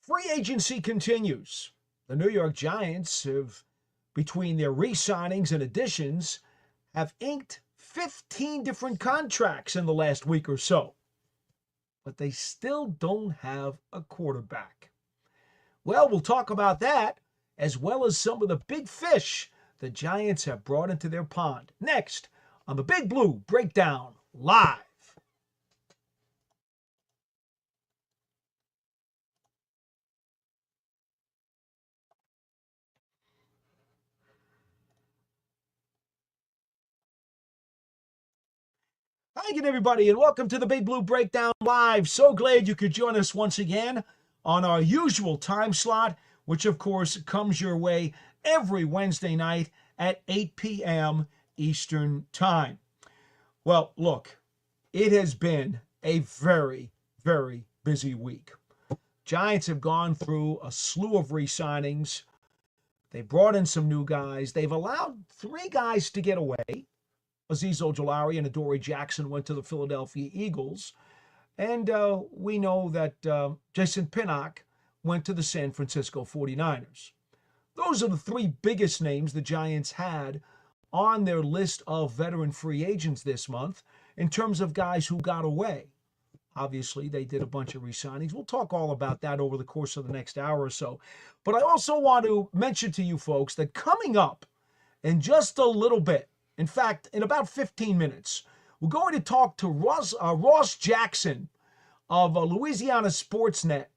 Free agency continues. The New York Giants have, between their re-signings and additions, have inked 15 different contracts in the last week or so. But they still don't have a quarterback. Well, we'll talk about that, as well as some of the big fish the Giants have brought into their pond. Next, on the Big Blue Breakdown Live. Hi again, everybody, and welcome to the Big Blue Breakdown Live. So glad you could join us once again on our usual time slot, which, of course, comes your way every Wednesday night at 8 p.m. Eastern Time. Well, look, it has been a very, very busy week. Giants have gone through a slew of re-signings. They brought in some new guys. They've allowed 3 guys to get away. Azeez Ojulari and Adoree Jackson went to the Philadelphia Eagles. And we know that Jason Pinnock went to the San Francisco 49ers. Those are the 3 biggest names the Giants had on their list of veteran free agents this month in terms of guys who got away. Obviously, they did a bunch of re-signings. We'll talk all about that over the course of the next hour or so. But I also want to mention to you folks that coming up in just a little bit, in fact, in about 15 minutes, we're going to talk to Ross Jackson of Louisiana Sportsnet,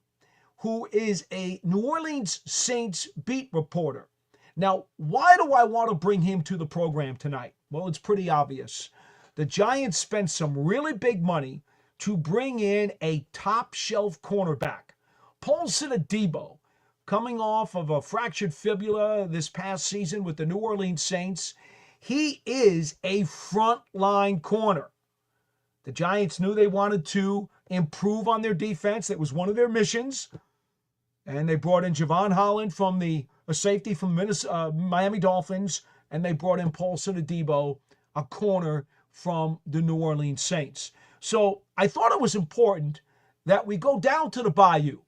who is a New Orleans Saints beat reporter. Now, why do I want to bring him to the program tonight? Well, it's pretty obvious. The Giants spent some really big money to bring in a top-shelf cornerback. Paulson Adebo, coming off of a fractured fibula this past season with the New Orleans Saints, he is a front-line corner. The Giants knew they wanted to improve on their defense. That was one of their missions. And they brought in Javon Holland from a safety from Miami Dolphins, and they brought in Paulson Adebo, a corner from the New Orleans Saints. So I thought it was important that we go down to the Bayou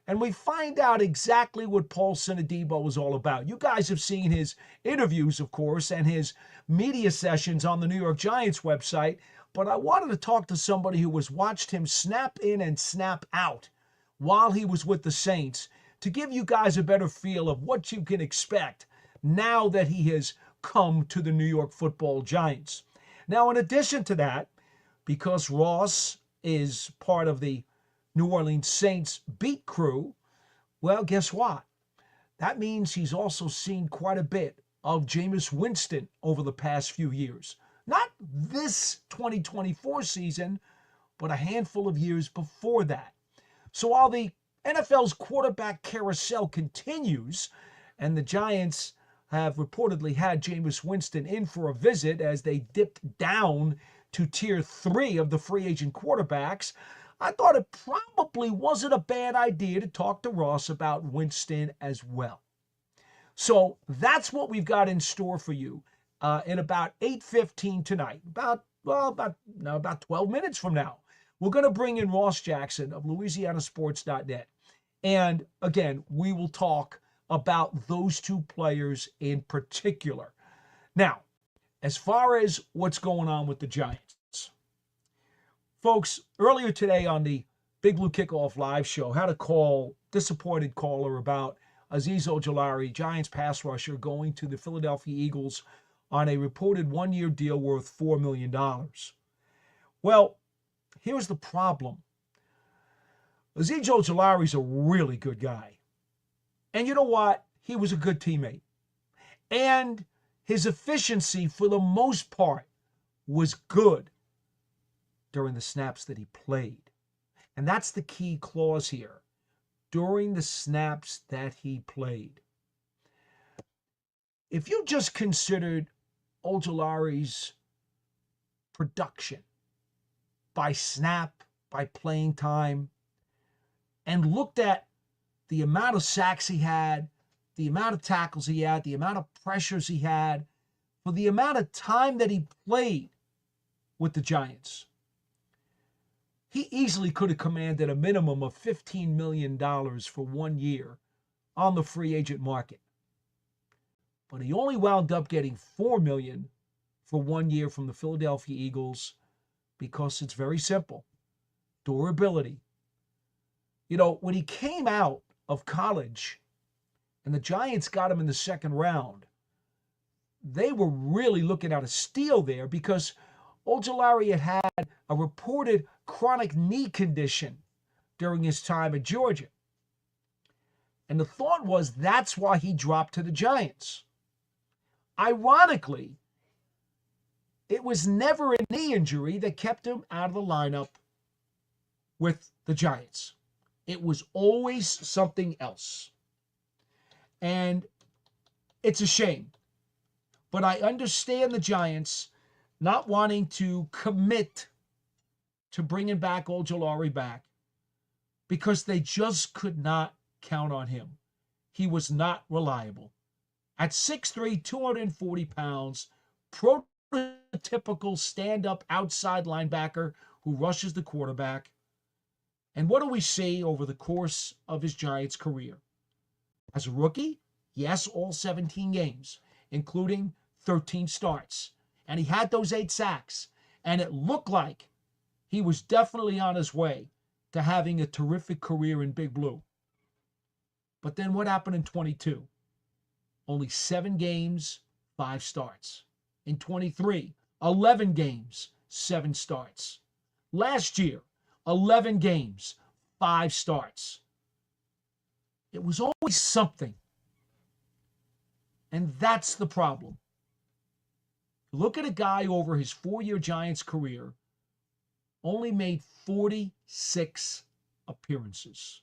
and we find out exactly what Paulson Adebo is all about. You guys have seen his interviews, of course, and his media sessions on the New York Giants website, but I wanted to talk to somebody who has watched him snap in and snap out while he was with the Saints to give you guys a better feel of what you can expect now that he has come to the New York Football Giants. Now, in addition to that, because Ross is part of the New Orleans Saints beat crew, well, guess what? That means he's also seen quite a bit of Jameis Winston over the past few years. Not this 2024 season, but a handful of years before that. So while the NFL's quarterback carousel continues, and the Giants have reportedly had Jameis Winston in for a visit as they dipped down to tier 3 of the free agent quarterbacks, I thought it probably wasn't a bad idea to talk to Ross about Winston as well. So that's what we've got in store for you in about 8:15 tonight, about 12 minutes from now. We're going to bring in Ross Jackson of LouisianaSports.net. And again, we will talk about those 2 players in particular. Now, as far as what's going on with the Giants, folks, earlier today on the Big Blue Kickoff Live show, had a disappointed caller about Azeez Ojulari, Giants pass rusher, going to the Philadelphia Eagles on a reported 1-year deal worth $4 million. Well, here's the problem. Azeez Ojulari's a really good guy. And you know what? He was a good teammate. And his efficiency, for the most part, was good during the snaps that he played. And that's the key clause here. During the snaps that he played. If you just considered Ojulari's production by snap, by playing time, and looked at the amount of sacks he had, the amount of tackles he had, the amount of pressures he had, for the amount of time that he played with the Giants, He easily could have commanded a minimum of $15 million for 1 year on the free agent market. But he only wound up getting $4 million for 1 year from the Philadelphia Eagles because it's very simple. Durability. You know, when he came out of college and the Giants got him in the second round, they were really looking at a steal there because Ojulari had had a reported chronic knee condition during his time at Georgia. And the thought was that's why he dropped to the Giants. Ironically, it was never a knee injury that kept him out of the lineup with the Giants. It was always something else. And it's a shame. But I understand the Giants not wanting to commit to bringing back Ojulari back because they just could not count on him. He was not reliable. At 6'3", 240 pounds, prototypical stand-up outside linebacker who rushes the quarterback. And what do we see over the course of his Giants career? As a rookie, yes, all 17 games, including 13 starts. And he had those 8 sacks. And it looked like he was definitely on his way to having a terrific career in Big Blue. But then what happened in 22? Only 7 games, 5 starts. In 23, 11 games, 7 starts. Last year, 11 games, 5 starts. It was always something. And that's the problem. Look at a guy over his 4-year Giants career, only made 46 appearances.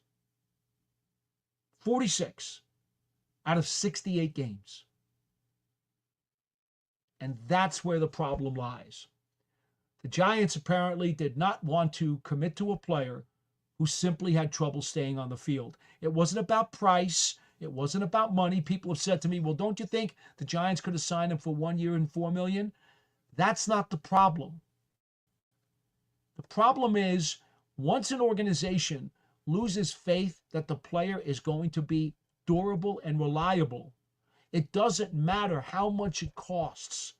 46 out of 68 games. And that's where the problem lies. The Giants apparently did not want to commit to a player who simply had trouble staying on the field. It wasn't about price. It wasn't about money. People have said to me, well, don't you think the Giants could have signed him for 1 year and $4 million? That's not the problem. The problem is once an organization loses faith that the player is going to be durable and reliable, it doesn't matter how much it costs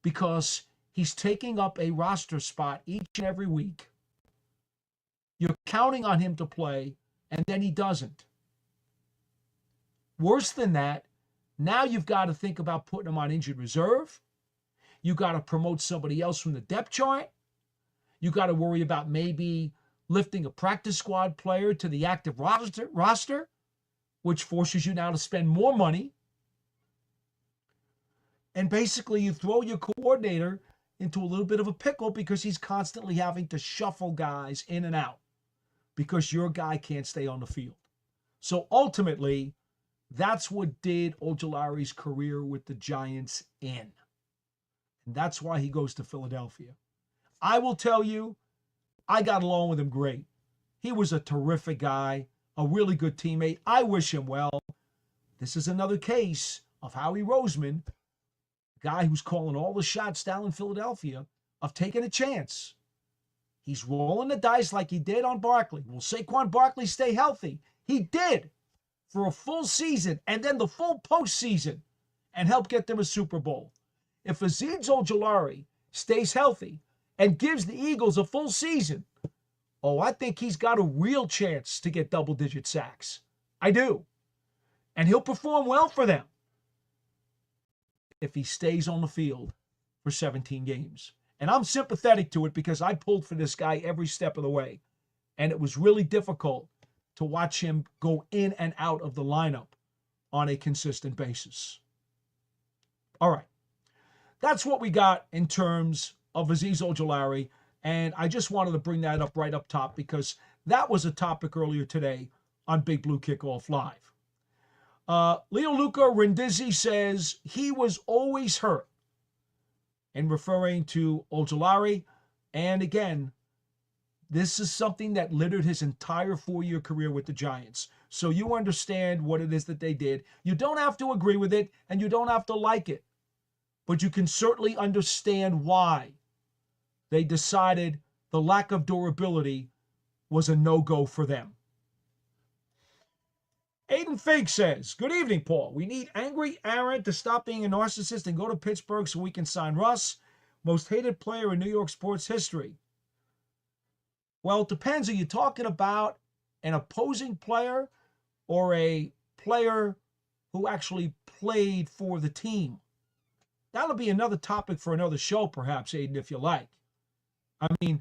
because he's taking up a roster spot each and every week. You're counting on him to play, and then he doesn't. Worse than that, now you've got to think about putting him on injured reserve. You got to promote somebody else from the depth chart. You got to worry about maybe lifting a practice squad player to the active roster, which forces you now to spend more money. And basically you throw your coordinator into a little bit of a pickle because he's constantly having to shuffle guys in and out because your guy can't stay on the field. So ultimately, that's what did Ojulari's career with the Giants in. And that's why he goes to Philadelphia. I will tell you, I got along with him great. He was a terrific guy, a really good teammate. I wish him well. This is another case of Howie Roseman, a guy who's calling all the shots down in Philadelphia, of taking a chance. He's rolling the dice like he did on Barkley. Will Saquon Barkley stay healthy? He did for a full season and then the full postseason and help get them a Super Bowl. If Azeez Ojulari stays healthy and gives the Eagles a full season, oh, I think he's got a real chance to get double-digit sacks. I do. And he'll perform well for them if he stays on the field for 17 games. And I'm sympathetic to it because I pulled for this guy every step of the way. And it was really difficult to watch him go in and out of the lineup on a consistent basis. All right. That's what we got in terms of Azeez Ojulari. And I just wanted to bring that up right up top because that was a topic earlier today on Big Blue Kickoff Live. Leo Luca Rindizzi says he was always hurt in referring to Ojulari. And again, this is something that littered his entire 4-year career with the Giants. So you understand what it is that they did. You don't have to agree with it and you don't have to like it. But you can certainly understand why they decided the lack of durability was a no-go for them. Aiden Fink says, good evening, Paul. We need angry Aaron to stop being a narcissist and go to Pittsburgh so we can sign Russ, most hated player in New York sports history. Well, it depends. Are you talking about an opposing player or a player who actually played for the team? That'll be another topic for another show, perhaps, Aiden, if you like. I mean,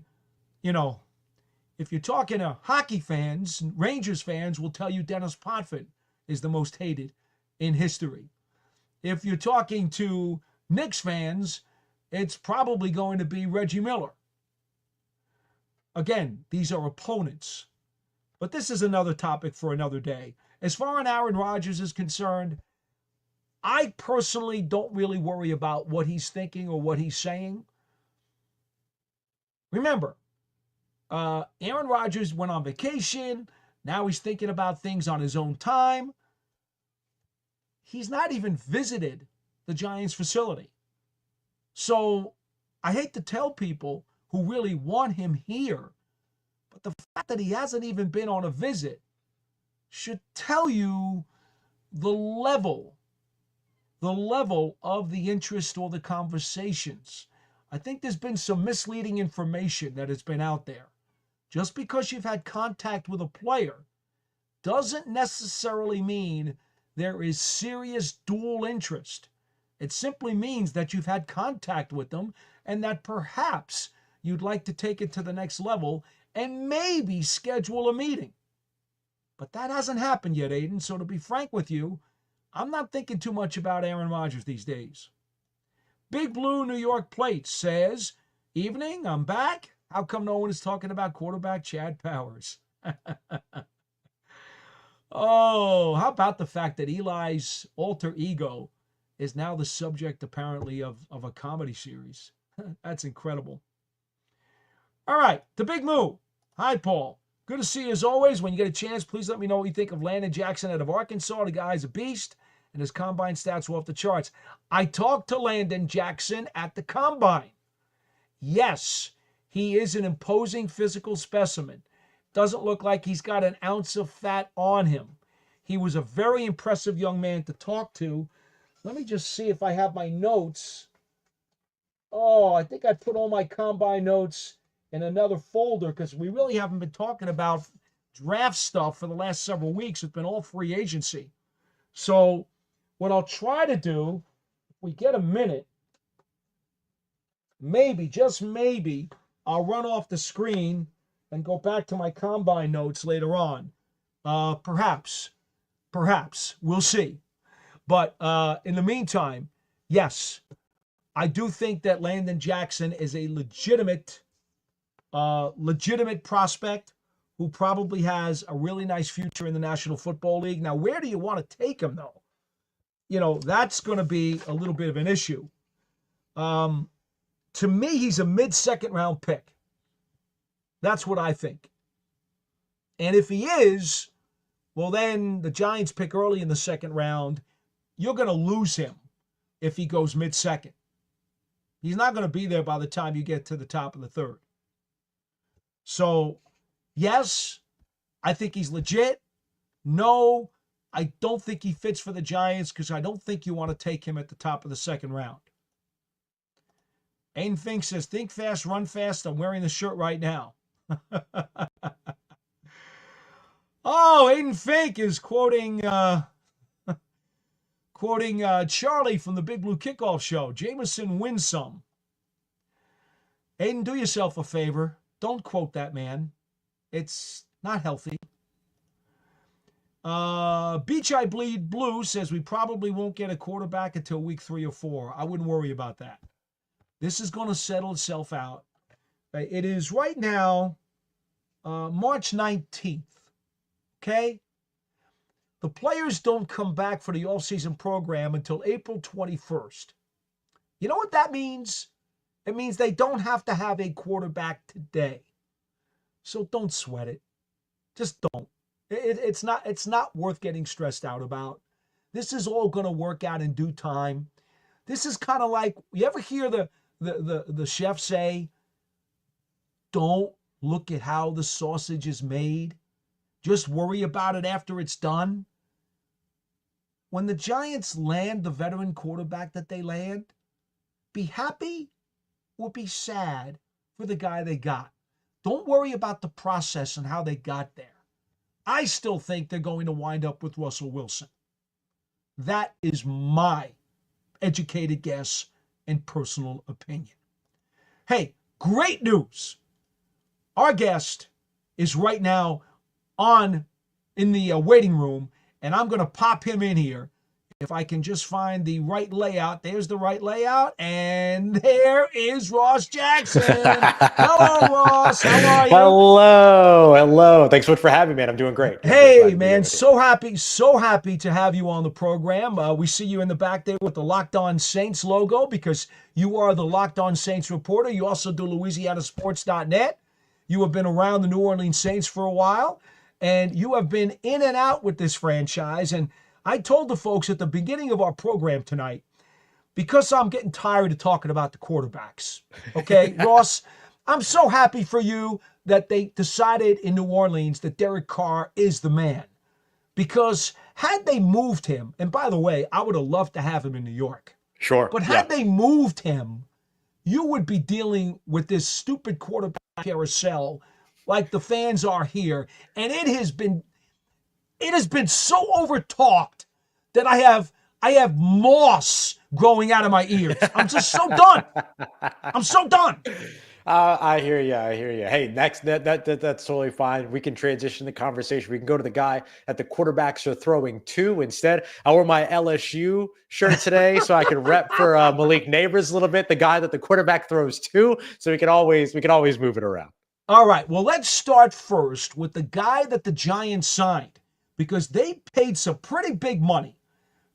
if you're talking to hockey fans, Rangers fans will tell you Dennis Potvin is the most hated in history. If you're talking to Knicks fans, it's probably going to be Reggie Miller. Again, these are opponents. But this is another topic for another day. As far as Aaron Rodgers is concerned, I personally don't really worry about what he's thinking or what he's saying. Remember, Aaron Rodgers went on vacation. Now he's thinking about things on his own time. He's not even visited the Giants facility. So I hate to tell people who really want him here, but the fact that he hasn't even been on a visit should tell you the level of the interest or the conversations. I think there's been some misleading information that has been out there. Just because you've had contact with a player doesn't necessarily mean there is serious dual interest. It simply means that you've had contact with them and that perhaps you'd like to take it to the next level and maybe schedule a meeting. But that hasn't happened yet, Aiden. So to be frank with you, I'm not thinking too much about Aaron Rodgers these days. Big Blue New York Plate says, evening, I'm back. How come no one is talking about quarterback Chad Powers? Oh, how about the fact that Eli's alter ego is now the subject, apparently, of a comedy series? That's incredible. All right, the Big Moo. Hi, Paul. Good to see you as always. When you get a chance, please let me know what you think of Landon Jackson out of Arkansas. The guy's a beast, and his combine stats were off the charts. I talked to Landon Jackson at the combine. Yes, he is an imposing physical specimen. Doesn't look like he's got an ounce of fat on him. He was a very impressive young man to talk to. Let me just see if I have my notes. Oh, I think I put all my combine notes in another folder because we really haven't been talking about draft stuff for the last several weeks. It's been all free agency. So what I'll try to do, if we get a minute, maybe, just maybe, I'll run off the screen and go back to my combine notes later on. Perhaps. We'll see. But in the meantime, yes, I do think that Landon Jackson is a legitimate prospect who probably has a really nice future in the National Football League. Now, where do you want to take him, though? That's going to be a little bit of an issue. To me, he's a mid-second round pick. That's what I think. And if he is, well, then the Giants pick early in the second round. You're going to lose him if he goes mid-second. He's not going to be there by the time you get to the top of the third. So, yes, I think he's legit. No, I don't think he fits for the Giants because I don't think you want to take him at the top of the second round. Aiden Fink says, think fast, run fast. I'm wearing the shirt right now. Oh, Aiden Fink is quoting Charlie from the Big Blue Kickoff Show. Jameson wins some. Aiden, do yourself a favor. Don't quote that man. It's not healthy. Beach I Bleed Blue says we probably won't get a quarterback until week 3 or 4. I wouldn't worry about that. This is going to settle itself out. It is right now March 19th. Okay? The players don't come back for the offseason program until April 21st. You know what that means? It means they don't have to have a quarterback today. So don't sweat it. Just don't. It's not worth getting stressed out about. This is all going to work out in due time. This is kind of like, you ever hear the chef say, don't look at how the sausage is made. Just worry about it after it's done. When the Giants land the veteran quarterback that they land, be happy or be sad for the guy they got. Don't worry about the process and how they got there. I still think they're going to wind up with Russell Wilson. That is my educated guess and personal opinion. Hey, great news. Our guest is right now in the waiting room, and I'm going to pop him in here. If I can just find the right layout. There's the right layout, and there is Ross Jackson. Hello, Ross. How are you? Hello. Thanks so much for having me, man. I'm doing great. Hey, man, so happy to have you on the program. We see you in the back there with the Locked On Saints logo because you are the Locked On Saints reporter. You also do LouisianaSports.net. You have been around the New Orleans Saints for a while, and you have been in and out with this franchise. And I told the folks at the beginning of our program tonight, because I'm getting tired of talking about the quarterbacks. Okay, Ross, I'm so happy for you that they decided in New Orleans that Derek Carr is the man. Because had they moved him, and by the way, I would have loved to have him in New York. Sure. But had they moved him, you would be dealing with this stupid quarterback carousel like the fans are here. And it has been so overtalked that I have moss growing out of my ears. I'm just so done. I'm so done. I hear you. Hey, next, that's totally fine. We can transition the conversation. We can go to the guy that the quarterbacks are throwing to instead. I wore my LSU shirt today so I can rep for Malik Neighbors a little bit, the guy that the quarterback throws to, so we can always move it around. All right, well, let's start first with the guy that the Giants signed, because they paid some pretty big money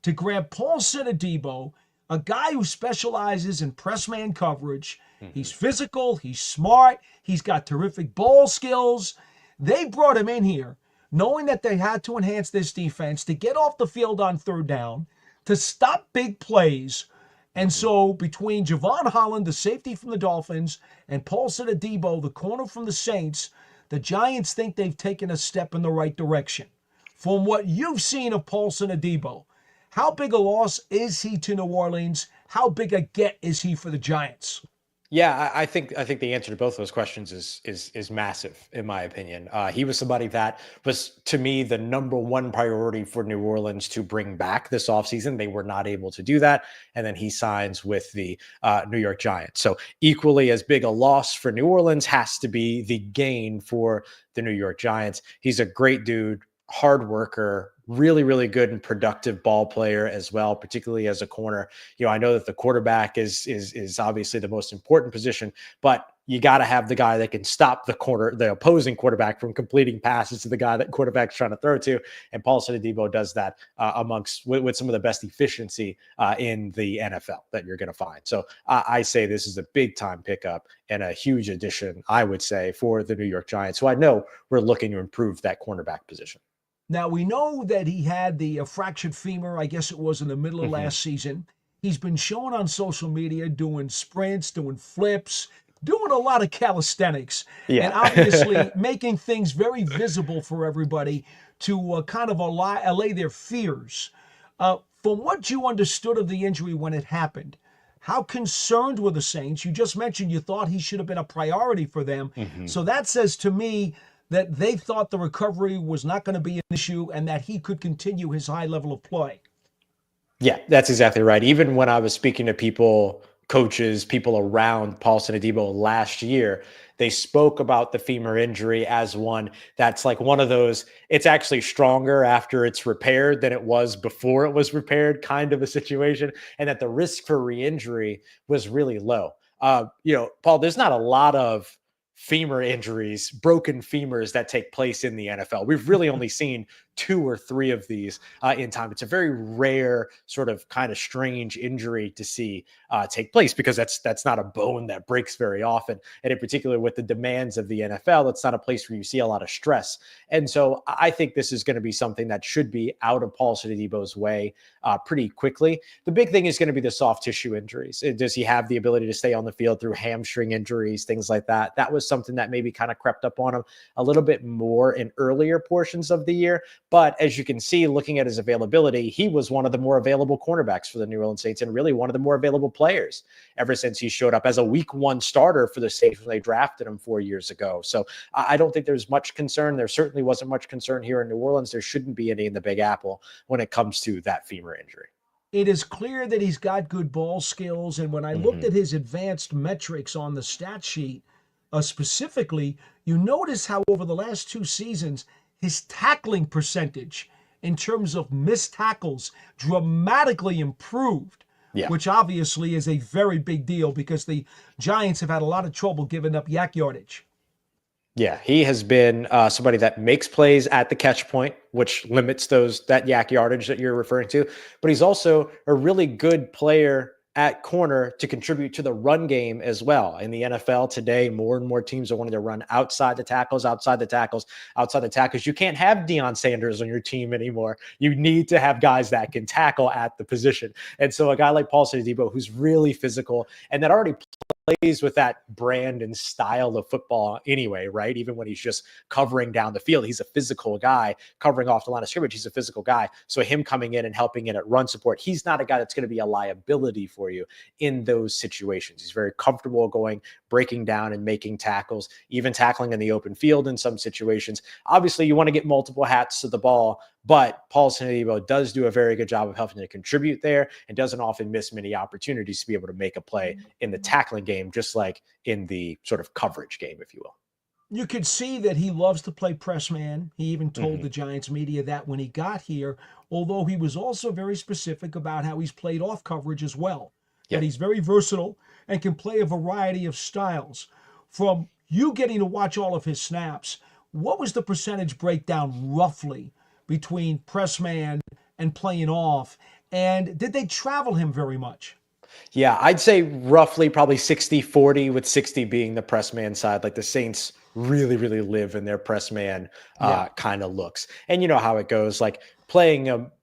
to grab Paulson Adebo, a guy who specializes in press man coverage. Mm-hmm. He's physical, he's smart, he's got terrific ball skills. They brought him in here knowing that they had to enhance this defense to get off the field on third down, to stop big plays. And so between Javon Holland, the safety from the Dolphins, and Paulson Adebo, the corner from the Saints, the Giants think they've taken a step in the right direction. From what you've seen of Paulson Adebo, how big a loss is he to New Orleans? How big a get is he for the Giants? Yeah, I think the answer to both those questions is massive, in my opinion. He was somebody that was, to me, the number one priority for New Orleans to bring back this offseason. They were not able to do that. And then he signs with the New York Giants. So equally as big a loss for New Orleans has to be the gain for the New York Giants. He's a great dude, hard worker, really, really good and productive ball player as well, particularly as a corner. I know that the quarterback is obviously the most important position, but you got to have the guy that can stop the opposing quarterback from completing passes to the guy that quarterback's trying to throw to. And Paulson Adebo does that with some of the best efficiency in the NFL that you're going to find. So I say this is a big time pickup and a huge addition, I would say, for the New York Giants. So I know we're looking to improve that cornerback position. Now, we know that he had the fractured femur, I guess it was in the middle of last season. He's been shown on social media doing sprints, doing flips, doing a lot of calisthenics, and obviously making things very visible for everybody to kind of allay their fears. From what you understood of the injury when it happened, how concerned were the Saints? You just mentioned you thought he should have been a priority for them. So that says to me that they thought the recovery was not going to be an issue and that he could continue his high level of play. Yeah, that's exactly right. Even when I was speaking to people, coaches, people around Paulson Adebo last year, they spoke about the femur injury as one that's like one of those, it's actually stronger after it's repaired than it was before it was repaired kind of a situation, and that the risk for re-injury was really low. Paul, there's not a lot of femur injuries, broken femurs that take place in the NFL. We've really only seen 2 or 3 of these in time. It's a very rare sort of kind of strange injury to see take place because that's not a bone that breaks very often. And in particular with the demands of the NFL, it's not a place where you see a lot of stress. And so I think this is going to be something that should be out of Paulson Adebo's way pretty quickly. The big thing is going to be the soft tissue injuries. Does he have the ability to stay on the field through hamstring injuries, things like that? That was something that maybe kind of crept up on him a little bit more in earlier portions of the year. But as you can see, looking at his availability, he was one of the more available cornerbacks for the New Orleans Saints and really one of the more available players ever since he showed up as a week one starter for the Saints when they drafted him 4 years ago. So I don't think there's much concern. There certainly wasn't much concern here in New Orleans. There shouldn't be any in the Big Apple when it comes to that femur injury. It is clear that he's got good ball skills. And when I looked at his advanced metrics on the stat sheet, specifically, you notice how over the last 2 seasons, his tackling percentage in terms of missed tackles dramatically improved, which obviously is a very big deal because the Giants have had a lot of trouble giving up yak yardage. Yeah, he has been somebody that makes plays at the catch point, which limits that yak yardage that you're referring to. But he's also a really good player at corner to contribute to the run game as well. In the NFL today, more and more teams are wanting to run outside the tackles. You can't have Deion Sanders on your team anymore. You need to have guys that can tackle at the position. And so a guy like Paulson Adebo, who's really physical and that already plays with that brand and style of football anyway, right? Even when he's just covering down the field, he's a physical guy. Covering off the line of scrimmage, he's a physical guy. So him coming in and helping in at run support, he's not a guy that's going to be a liability for you in those situations. He's very comfortable breaking down and making tackles, even tackling in the open field in some situations. Obviously, you want to get multiple hats to the ball, but Paulson Adebo does do a very good job of helping to contribute there and doesn't often miss many opportunities to be able to make a play in the tackling game, just like in the sort of coverage game, if you will. You could see that he loves to play press man. He even told the Giants media that when he got here, although he was also very specific about how he's played off coverage as well. That he's very versatile and can play a variety of styles. From you getting to watch all of his snaps, what was the percentage breakdown roughly between press man and playing off? And did they travel him very much? Yeah, I'd say roughly probably 60-40, with 60 being the press man side. Like the Saints really, really live in their press man kind of looks. And you know how it goes, like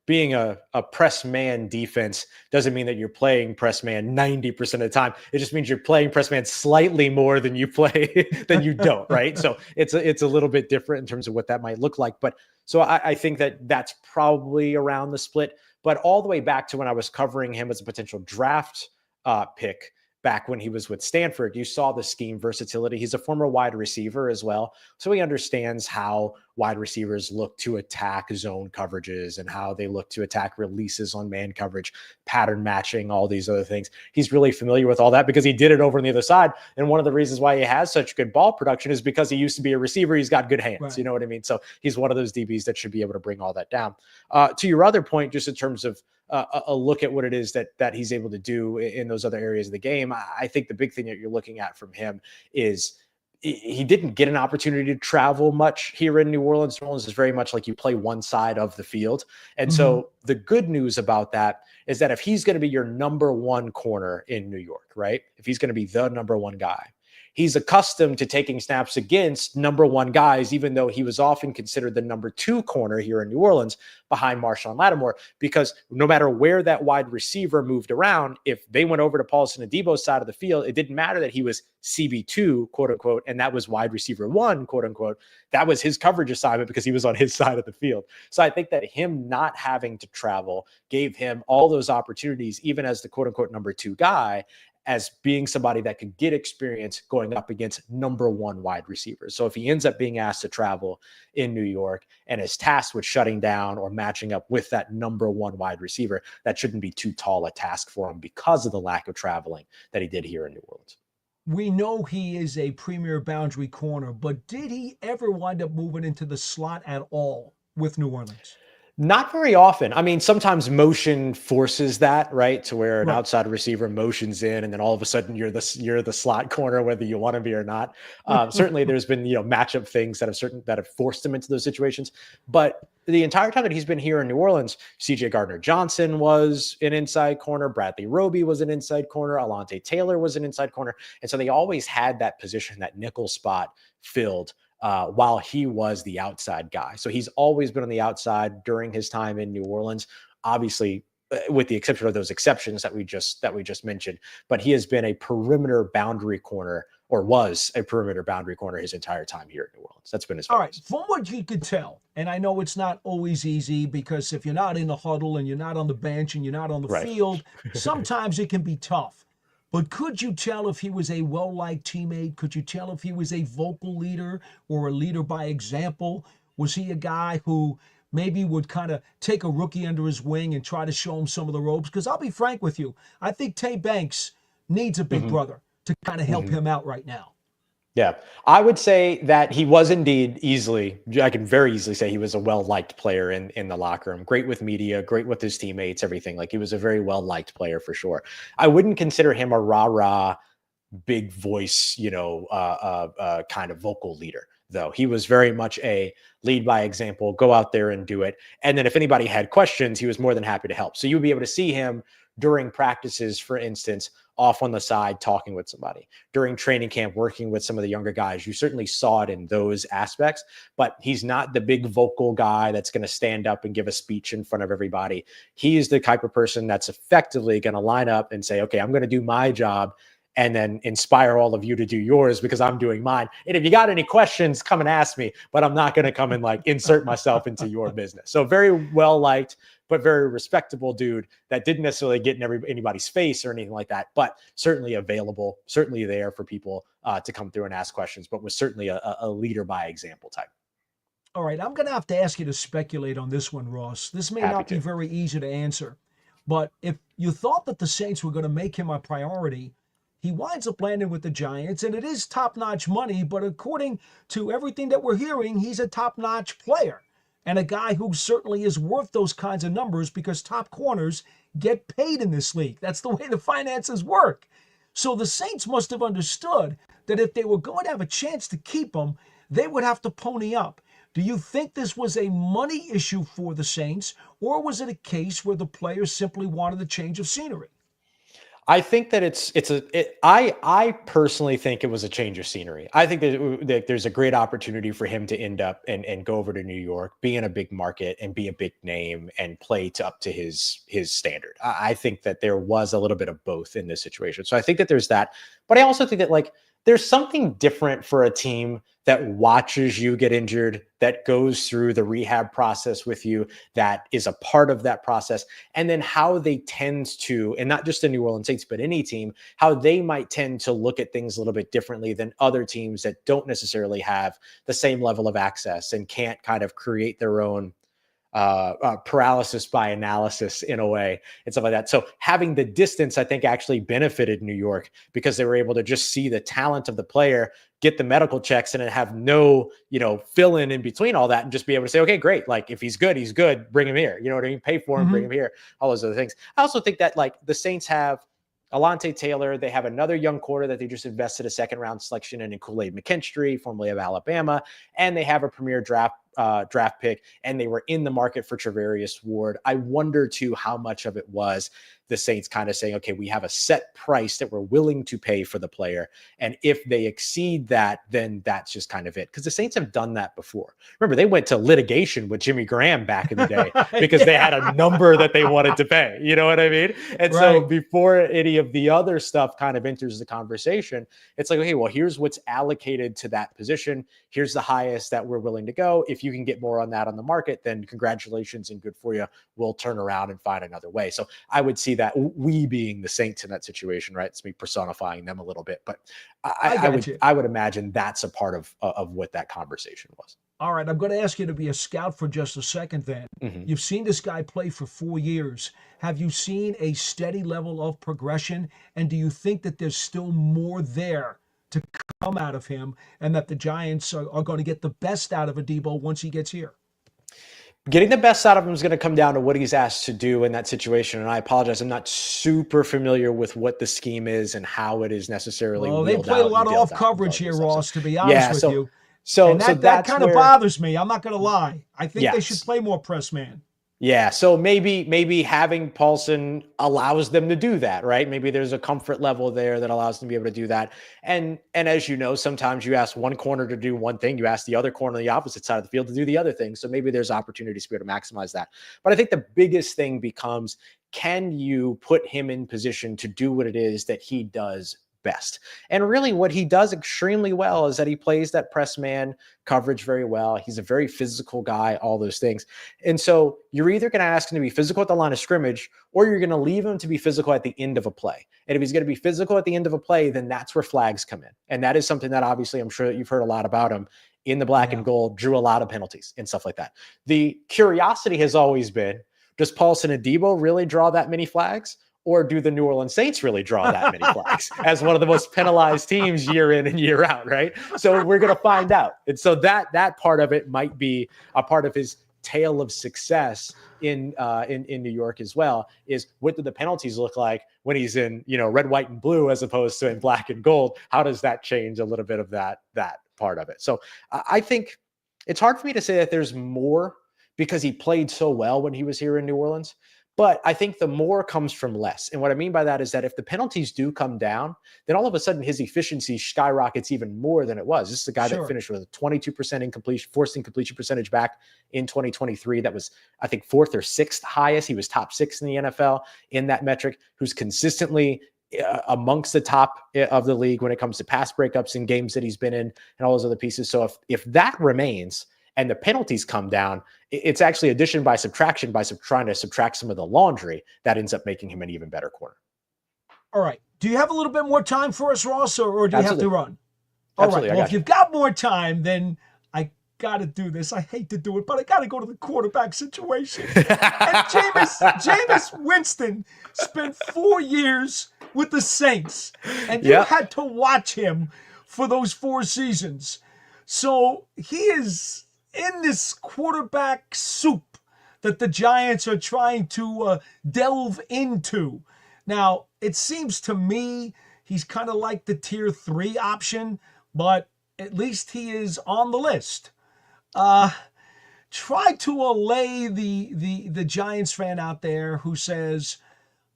being a press man defense doesn't mean that you're playing press man 90% of the time. It just means you're playing press man slightly more than you play than you don't, right? So it's a little bit different in terms of what that might look like. But so I think that's probably around the split. But all the way back to when I was covering him as a potential draft pick back when he was with Stanford, you saw the scheme versatility. He's a former wide receiver as well. So he understands how wide receivers look to attack zone coverages and how they look to attack releases on man coverage, pattern matching, all these other things. He's really familiar with all that because he did it over on the other side. And one of the reasons why he has such good ball production is because he used to be a receiver. He's got good hands. Right. You know what I mean? So he's one of those DBs that should be able to bring all that down. To your other point, just in terms of a look at what it is that he's able to do in those other areas of the game, I think the big thing that you're looking at from him is he didn't get an opportunity to travel much here in New Orleans. New Orleans is very much like you play one side of the field. And so the good news about that is that if he's going to be your number one corner in New York, right? If he's going to be the number one guy, he's accustomed to taking snaps against number one guys, even though he was often considered the number two corner here in New Orleans behind Marshawn Lattimore, because no matter where that wide receiver moved around, if they went over to Paulson Adebo's side of the field, it didn't matter that he was CB2, quote unquote, and that was wide receiver one, quote unquote. That was his coverage assignment because he was on his side of the field. So I think that him not having to travel gave him all those opportunities, even as the quote unquote number two guy, as being somebody that could get experience going up against number one wide receivers. So if he ends up being asked to travel in New York and is tasked with shutting down or matching up with that number one wide receiver, that shouldn't be too tall a task for him because of the lack of traveling that he did here in New Orleans. We know he is a premier boundary corner, but did he ever wind up moving into the slot at all with New Orleans? Not very often. I mean, sometimes motion forces that, right? To where an outside receiver motions in, and then all of a sudden you're the slot corner, whether you want to be or not. Certainly, there's been matchup things that have forced him into those situations. But the entire time that he's been here in New Orleans, C.J. Gardner-Johnson was an inside corner, Bradley Roby was an inside corner, Alontae Taylor was an inside corner, and so they always had that position, that nickel spot filled while he was the outside guy. So he's always been on the outside during his time in New Orleans. Obviously, with the exception of those exceptions that we just mentioned. But he has been a perimeter boundary corner, or was a perimeter boundary corner, his entire time here at New Orleans. That's been his focus. All right, from what you could tell, and I know it's not always easy because if you're not in the huddle and you're not on the bench and you're not on the Right. field, sometimes it can be tough. But could you tell if he was a well-liked teammate? Could you tell if he was a vocal leader or a leader by example? Was he a guy who maybe would kind of take a rookie under his wing and try to show him some of the ropes? Because I'll be frank with you, I think Tay Banks needs a big brother to kind of help him out right now. Yeah, I would say that he was indeed I can very easily say he was a well-liked player in the locker room. Great with media, great with his teammates, everything. Like, he was a very well-liked player for sure. I wouldn't consider him a rah-rah, big voice, kind of vocal leader, though. He was very much a lead by example, go out there and do it. And then if anybody had questions, he was more than happy to help. So you would be able to see him during practices, for instance, off on the side talking with somebody, during training camp working with some of the younger guys. You certainly saw it in those aspects, but he's not the big vocal guy that's going to stand up and give a speech in front of everybody. He is the type of person that's effectively going to line up and say, okay, I'm going to do my job and then inspire all of you to do yours because I'm doing mine. And if you got any questions, come and ask me, but I'm not going to come and like insert myself into your business. So very well liked, but very respectable dude that didn't necessarily get in anybody's face or anything like that, but certainly available, certainly there for people to come through and ask questions, but was certainly a leader by example type. All right, I'm going to have to ask you to speculate on this one, Ross. This may not be very easy to answer, but if you thought that the Saints were going to make him a priority, he winds up landing with the Giants, and it is top-notch money, but according to everything that we're hearing, he's a top-notch player and a guy who certainly is worth those kinds of numbers because top corners get paid in this league. That's the way the finances work. So the Saints must have understood that if they were going to have a chance to keep him, they would have to pony up. Do you think this was a money issue for the Saints, or was it a case where the players simply wanted a change of scenery? I think that I personally think it was a change of scenery. I think that there's a great opportunity for him to end up and go over to New York, be in a big market and be a big name and play up to his standard. I think that there was a little bit of both in this situation. So I think that there's that, but I also think that like there's something different for a team that watches you get injured, that goes through the rehab process with you, that is a part of that process, and then how they tend to, and not just the New Orleans Saints, but any team, how they might tend to look at things a little bit differently than other teams that don't necessarily have the same level of access and can't kind of create their own paralysis by analysis in a way and stuff like that. So having the distance, I think, actually benefited New York because they were able to just see the talent of the player, get the medical checks, and then have no, fill in between all that and just be able to say, okay, great. Like if he's good, bring him here. You know what I mean? Pay for him, bring him here, all those other things. I also think that like the Saints have Alontae Taylor. They have another young quarter that they just invested a second-round selection in Kool-Aid McKinstry, formerly of Alabama, and they have a premier draft pick, and they were in the market for Travarius Ward. I wonder too how much of it was the Saints kind of saying, okay, we have a set price that we're willing to pay for the player, and if they exceed that, then that's just kind of it. Because the Saints have done that before. Remember, they went to litigation with Jimmy Graham back in the day because they had a number that they wanted to pay. You know what I mean? And so before any of the other stuff kind of enters the conversation, it's like, okay, well, here's what's allocated to that position. Here's the highest that we're willing to go. If you can get more on that on the market, then congratulations and good for you. We'll turn around and find another way. So I would see that, we being the Saints in that situation, right? It's me personifying them a little bit, but I would imagine that's a part of what that conversation was. All right, I'm going to ask you to be a scout for just a second then. You've seen this guy play for 4 years. Have you seen a steady level of progression? And do you think that there's still more there to come out of him and that the Giants are going to get the best out of Adebo once he gets here? Getting the best out of him is going to come down to what he's asked to do in that situation. And I apologize, I'm not super familiar with what the scheme is and how it is necessarily. Well, they played a lot of off coverage here, Ross, to be honest with you. So that kind of bothers me. I'm not going to lie. I think they should play more press man. Yeah, so maybe having Paulson allows them to do that, right? Maybe there's a comfort level there that allows them to be able to do that. And as you know, sometimes you ask one corner to do one thing, you ask the other corner on the opposite side of the field to do the other thing. So maybe there's opportunities to be able to maximize that. But I think the biggest thing becomes, can you put him in position to do what it is that he does best? And really what he does extremely well is that he plays that press man coverage very well. He's a very physical guy, all those things. And so you're either going to ask him to be physical at the line of scrimmage, or you're going to leave him to be physical at the end of a play. And if he's going to be physical at the end of a play, then that's where flags come in. And that is something that obviously I'm sure that you've heard a lot about him in the black and gold, drew a lot of penalties and stuff like that. The curiosity has always been, does Paulson Adebo really draw that many flags? Or do the New Orleans Saints really draw that many flags as one of the most penalized teams year in and year out, right? So we're going to find out. And so that part of it might be a part of his tale of success in New York as well, is what do the penalties look like when he's in, red, white, and blue as opposed to in black and gold? How does that change a little bit of that part of it? So I think it's hard for me to say that there's more because he played so well when he was here in New Orleans. But I think the more comes from less. And what I mean by that is that if the penalties do come down, then all of a sudden his efficiency skyrockets even more than it was. This is a guy that finished with a 22% forced incompletion percentage back in 2023. That was, I think, 4th or 6th highest. He was top 6 in the NFL in that metric, who's consistently amongst the top of the league when it comes to pass breakups in games that he's been in and all those other pieces. So if that remains, and the penalties come down, it's actually addition by subtraction by trying to subtract some of the laundry that ends up making him an even better corner. All right. Do you have a little bit more time for us, Ross, or do you have to run? All Absolutely. right. Well, if you've got more time, then I got to do this. I hate to do it, but I got to go to the quarterback situation. And Jameis Winston spent 4 years with the Saints, and you had to watch him for those 4 seasons. So he is in this quarterback soup that the Giants are trying to delve into. Now, it seems to me he's kind of like the tier 3 option, but at least he is on the list. Try to allay the Giants fan out there who says,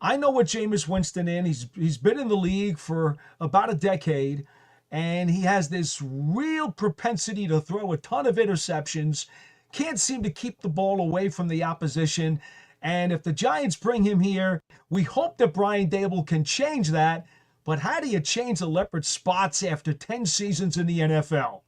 I know what Jameis Winston is. He's been in the league for about a decade, and he has this real propensity to throw a ton of interceptions, can't seem to keep the ball away from the opposition. And if the Giants bring him here, we hope that Brian Daboll can change that. But how do you change the leopard spots after 10 seasons in the NFL?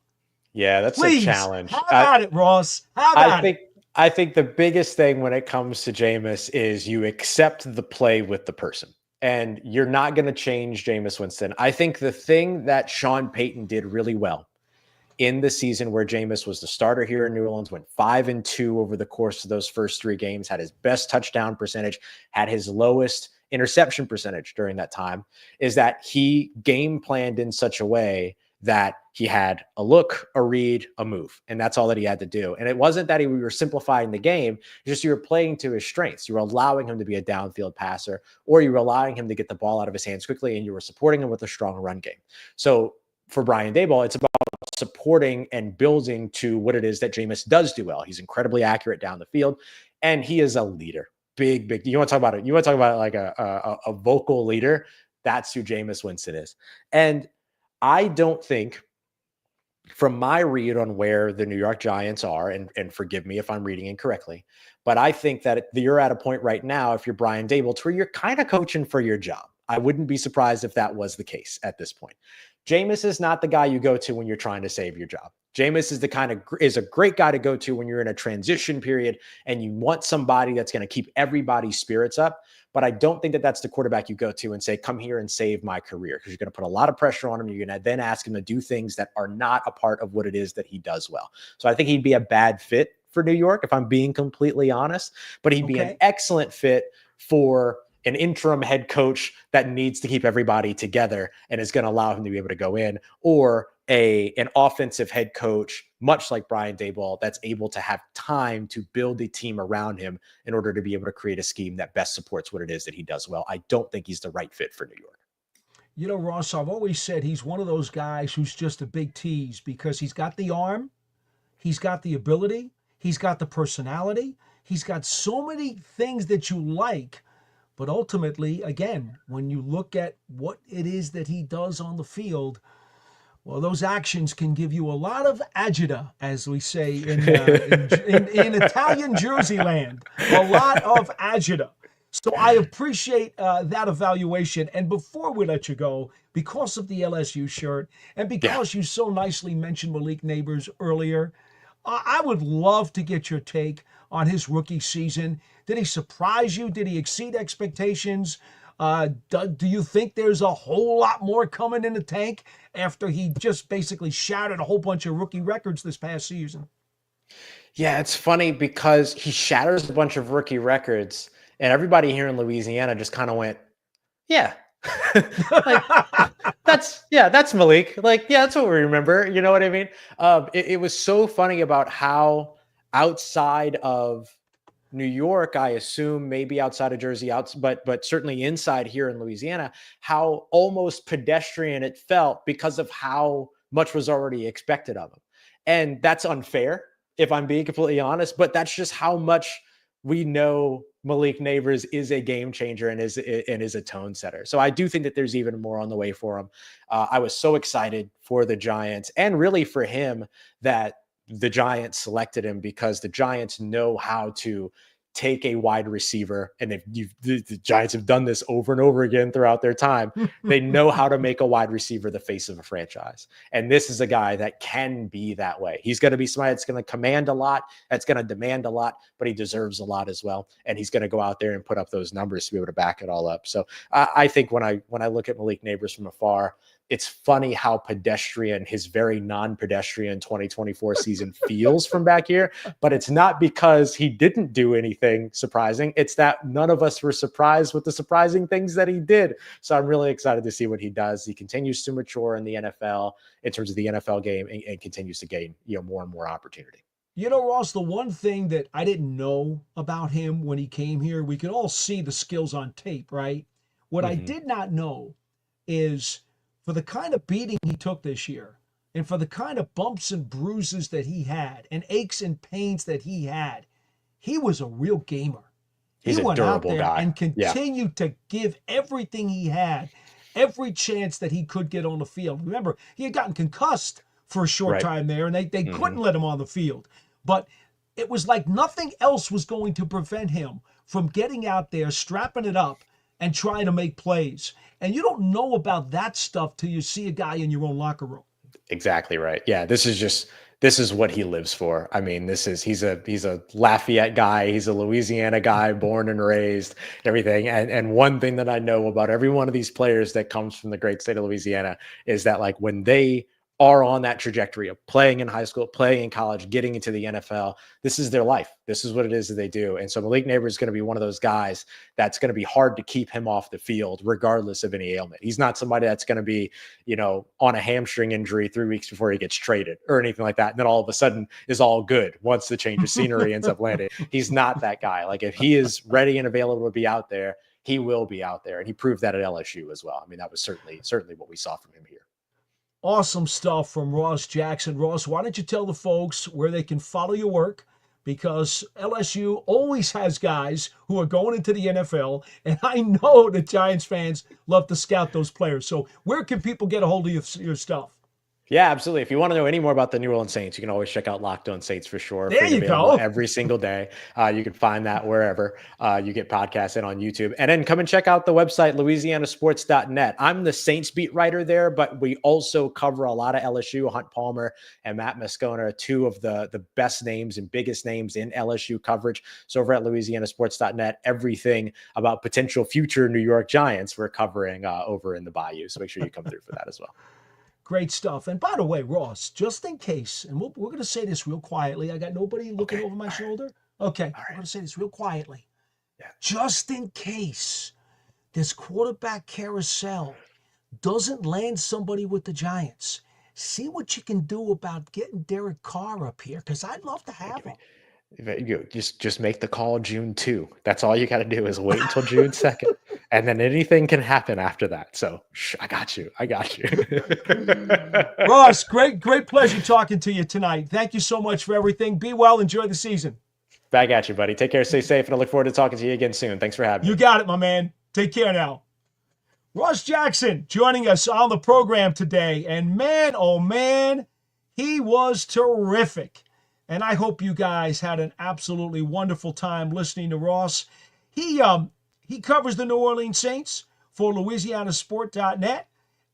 Yeah, that's a challenge. How about it, Ross? How about it? I think the biggest thing when it comes to Jameis is you accept the play with the person. And you're not going to change Jameis Winston. I think the thing that Sean Payton did really well in the season where Jameis was the starter here in New Orleans, went 5-2 over the course of those first 3 games, had his best touchdown percentage, had his lowest interception percentage during that time, is that he game planned in such a way that he had a look, a read, a move, and that's all that he had to do. And it wasn't that we were simplifying the game, just you were playing to his strengths. You were allowing him to be a downfield passer, or you were allowing him to get the ball out of his hands quickly, and you were supporting him with a strong run game. So for Brian Daboll, it's about supporting and building to what it is that Jameis does do well. He's incredibly accurate down the field, and he is a leader. Big. You want to talk about it? You want to talk about like a vocal leader? That's who Jameis Winston is. And I don't think, from my read on where the New York Giants are, and forgive me if I'm reading incorrectly, but I think that you're at a point right now, if you're Brian Daboll, to where you're kind of coaching for your job. I wouldn't be surprised if that was the case at this point. Jameis is not the guy you go to when you're trying to save your job. Jameis is a great guy to go to when you're in a transition period and you want somebody that's going to keep everybody's spirits up. But I don't think that that's the quarterback you go to and say, come here and save my career, because you're going to put a lot of pressure on him. You're going to then ask him to do things that are not a part of what it is that he does well. So I think he'd be a bad fit for New York, if I'm being completely honest, but he'd be an excellent fit for an interim head coach that needs to keep everybody together and is going to allow him to be able to go in, or an offensive head coach, much like Brian Daboll, that's able to have time to build a team around him in order to be able to create a scheme that best supports what it is that he does well. I don't think he's the right fit for New York. You know, Ross, I've always said he's one of those guys who's just a big tease, because he's got the arm, he's got the ability, he's got the personality, he's got so many things that you like. But ultimately, again, when you look at what it is that he does on the field, well, those actions can give you a lot of agita, as we say in Italian Jersey land. A lot of agita. So I appreciate that evaluation. And before we let you go, because of the LSU shirt and Yeah. because you so nicely mentioned Malik Neighbors earlier, I would love to get your take on his rookie season. Did he surprise you? Did he exceed expectations? Do you think there's a whole lot more coming in the tank after he just basically shattered a whole bunch of rookie records this past season? Yeah, it's funny because he shatters a bunch of rookie records, and everybody here in Louisiana just kind of went, "Yeah, like that's Malik. Like, yeah, that's what we remember." You know what I mean? It was so funny about how outside of New York, I assume maybe outside of Jersey, but certainly inside here in Louisiana, how almost pedestrian it felt because of how much was already expected of him. And that's unfair, if I'm being completely honest, but that's just how much we know Malik Neighbors is a game changer and is a tone setter. So I do think that there's even more on the way for him. I was so excited for the Giants and really for him that the Giants selected him because the Giants know how to take a wide receiver, and the Giants have done this over and over again throughout their time. They know how to make a wide receiver the face of a franchise, and this is a guy that can be that way. He's going to be somebody that's going to command a lot, that's going to demand a lot, but he deserves a lot as well, and he's going to go out there and put up those numbers to be able to back it all up. So I think when I look at Malik Neighbors from afar, it's funny how pedestrian his very non-pedestrian 2024 season feels from back here, but it's not because he didn't do anything surprising. It's that none of us were surprised with the surprising things that he did. So I'm really excited to see what he does. He continues to mature in the NFL in terms of the NFL game and continues to gain, more and more opportunity. You know, Ross, the one thing that I didn't know about him when he came here, we could all see the skills on tape, right? What I did not know is for the kind of beating he took this year and for the kind of bumps and bruises that he had and aches and pains that he had, he was a real gamer. He's He a went out durable there guy. and Yeah. continued to give everything he had, every chance that he could get on the field. Remember, he had gotten concussed for a short Right. time there, and they couldn't let him on the field. But it was like nothing else was going to prevent him from getting out there, strapping it up, and trying to make plays. And you don't know about that stuff till you see a guy in your own locker room. Exactly right. Yeah, this is what he lives for. I mean, he's a Lafayette guy, he's a Louisiana guy, born and raised, everything. And one thing that I know about every one of these players that comes from the great state of Louisiana is that, like, when they are on that trajectory of playing in high school, playing in college, getting into the NFL, this is their life. This is what it is that they do. And so Malik Neighbors is going to be one of those guys that's going to be hard to keep him off the field, regardless of any ailment. He's not somebody that's going to be, on a hamstring injury 3 weeks before he gets traded or anything like that. And then all of a sudden is all good once the change of scenery ends up landing. He's not that guy. Like, if he is ready and available to be out there, he will be out there. And he proved that at LSU as well. I mean, that was certainly what we saw from him here. Awesome stuff from Ross Jackson. Ross, why don't you tell the folks where they can follow your work? Because LSU always has guys who are going into the NFL, and I know the Giants fans love to scout those players. So where can people get a hold of your stuff? Yeah, absolutely. If you want to know any more about the New Orleans Saints, you can always check out Locked On Saints for sure. There you go. Every single day. You can find that wherever you get podcasts and on YouTube. And then come and check out the website, louisianasports.net. I'm the Saints beat writer there, but we also cover a lot of LSU. Hunt Palmer and Matt Moscona, two of the best names and biggest names in LSU coverage. So over at louisianasports.net, everything about potential future New York Giants we're covering over in the Bayou. So make sure you come through for that as well. Great stuff. And by the way, Ross, just in case, and we're going to say this real quietly. I got nobody looking over my shoulder. Okay, we're going to say this real quietly. Yeah. Just in case this quarterback carousel doesn't land somebody with the Giants, see what you can do about getting Derek Carr up here, because I'd love to have him. You just make the call June 2. That's all you got to do is wait until June 2nd. And then anything can happen after that. So I got you. Ross, great pleasure talking to you tonight. Thank you so much for everything. Be well. Enjoy the season. Back at you, buddy. Take care. Stay safe. And I look forward to talking to you again soon. Thanks for having me. You got it, my man. Take care now. Ross Jackson joining us on the program today. And man, oh man, he was terrific. And I hope you guys had an absolutely wonderful time listening to Ross. He he covers the New Orleans Saints for LouisianaSport.net.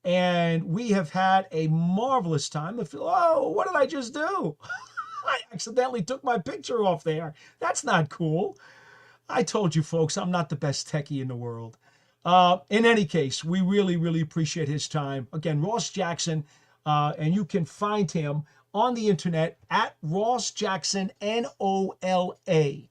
And we have had a marvelous time. Oh, what did I just do? I accidentally took my picture off there. That's not cool. I told you, folks, I'm not the best techie in the world. In any case, we really, really appreciate his time. Again, Ross Jackson, and you can find him on the internet at Ross Jackson, NOLA.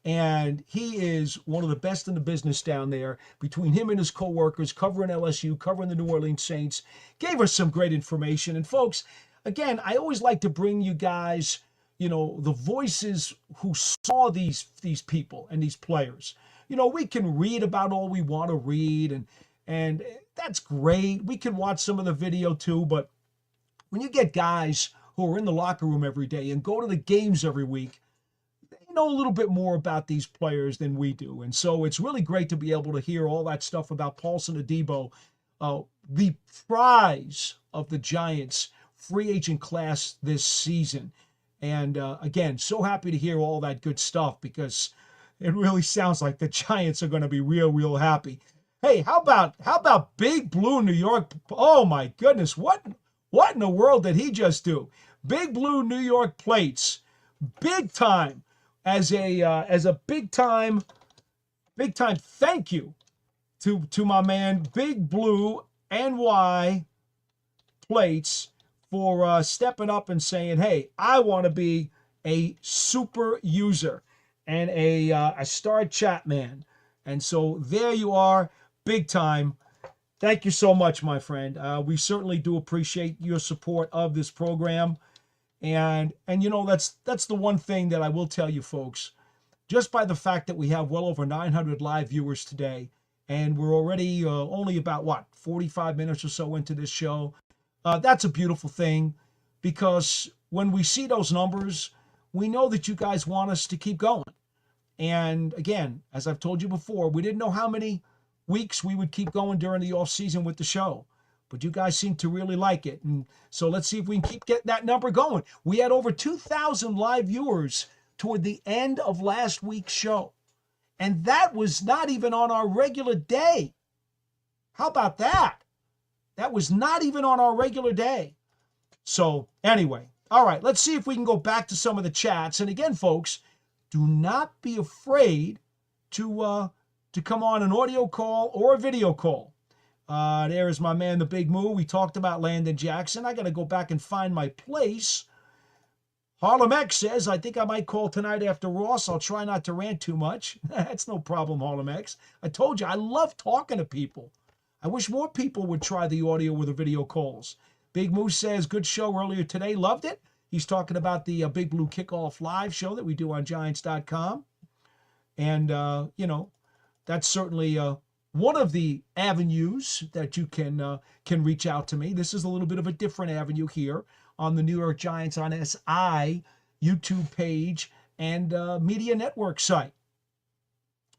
And he is one of the best in the business down there. Between him and his co-workers, covering LSU, covering the New Orleans Saints, gave us some great information. And folks, again, I always like to bring you guys, the voices who saw these people and these players. We can read about all we want to read, and that's great. We can watch some of the video too, but when you get guys who are in the locker room every day and go to the games every week, they know a little bit more about these players than we do. And so it's really great to be able to hear all that stuff about Paulson Adebo, the prize of the Giants free agent class this season. And again, so happy to hear all that good stuff, because it really sounds like the Giants are going to be real, real happy. Hey, how about Big Blue New York? Oh my goodness, what in the world did he just do? Big Blue New York Plates, big time, as a big time thank you to my man Big Blue NY Plates for stepping up and saying, hey, I want to be a super user and a star chat man. And so there you are, big time. Thank you so much, my friend. We certainly do appreciate your support of this program. And that's the one thing that I will tell you, folks. Just by the fact that we have well over 900 live viewers today, and we're already only about, 45 minutes or so into this show, that's a beautiful thing, because when we see those numbers, we know that you guys want us to keep going. And again, as I've told you before, we didn't know how many weeks we would keep going during the off season with the show, but you guys seem to really like it. And so let's see if we can keep getting that number going. We had over 2,000 live viewers toward the end of last week's show, and that was not even on our regular day. How about that? That was not even on our regular day. So anyway, all right, let's see if we can go back to some of the chats. And again, folks, do not be afraid to come on an audio call or a video call. There is my man, the Big Moo. We talked about Landon Jackson. I got to go back and find my place. Harlem X says, I think I might call tonight after Ross. I'll try not to rant too much. That's no problem, Harlem X. I told you, I love talking to people. I wish more people would try the audio or the video calls. Big Moo says, good show earlier today. Loved it. He's talking about the Big Blue Kickoff Live show that we do on Giants.com. And, that's certainly one of the avenues that you can reach out to me. This is a little bit of a different avenue here on the New York Giants on SI YouTube page and media network site.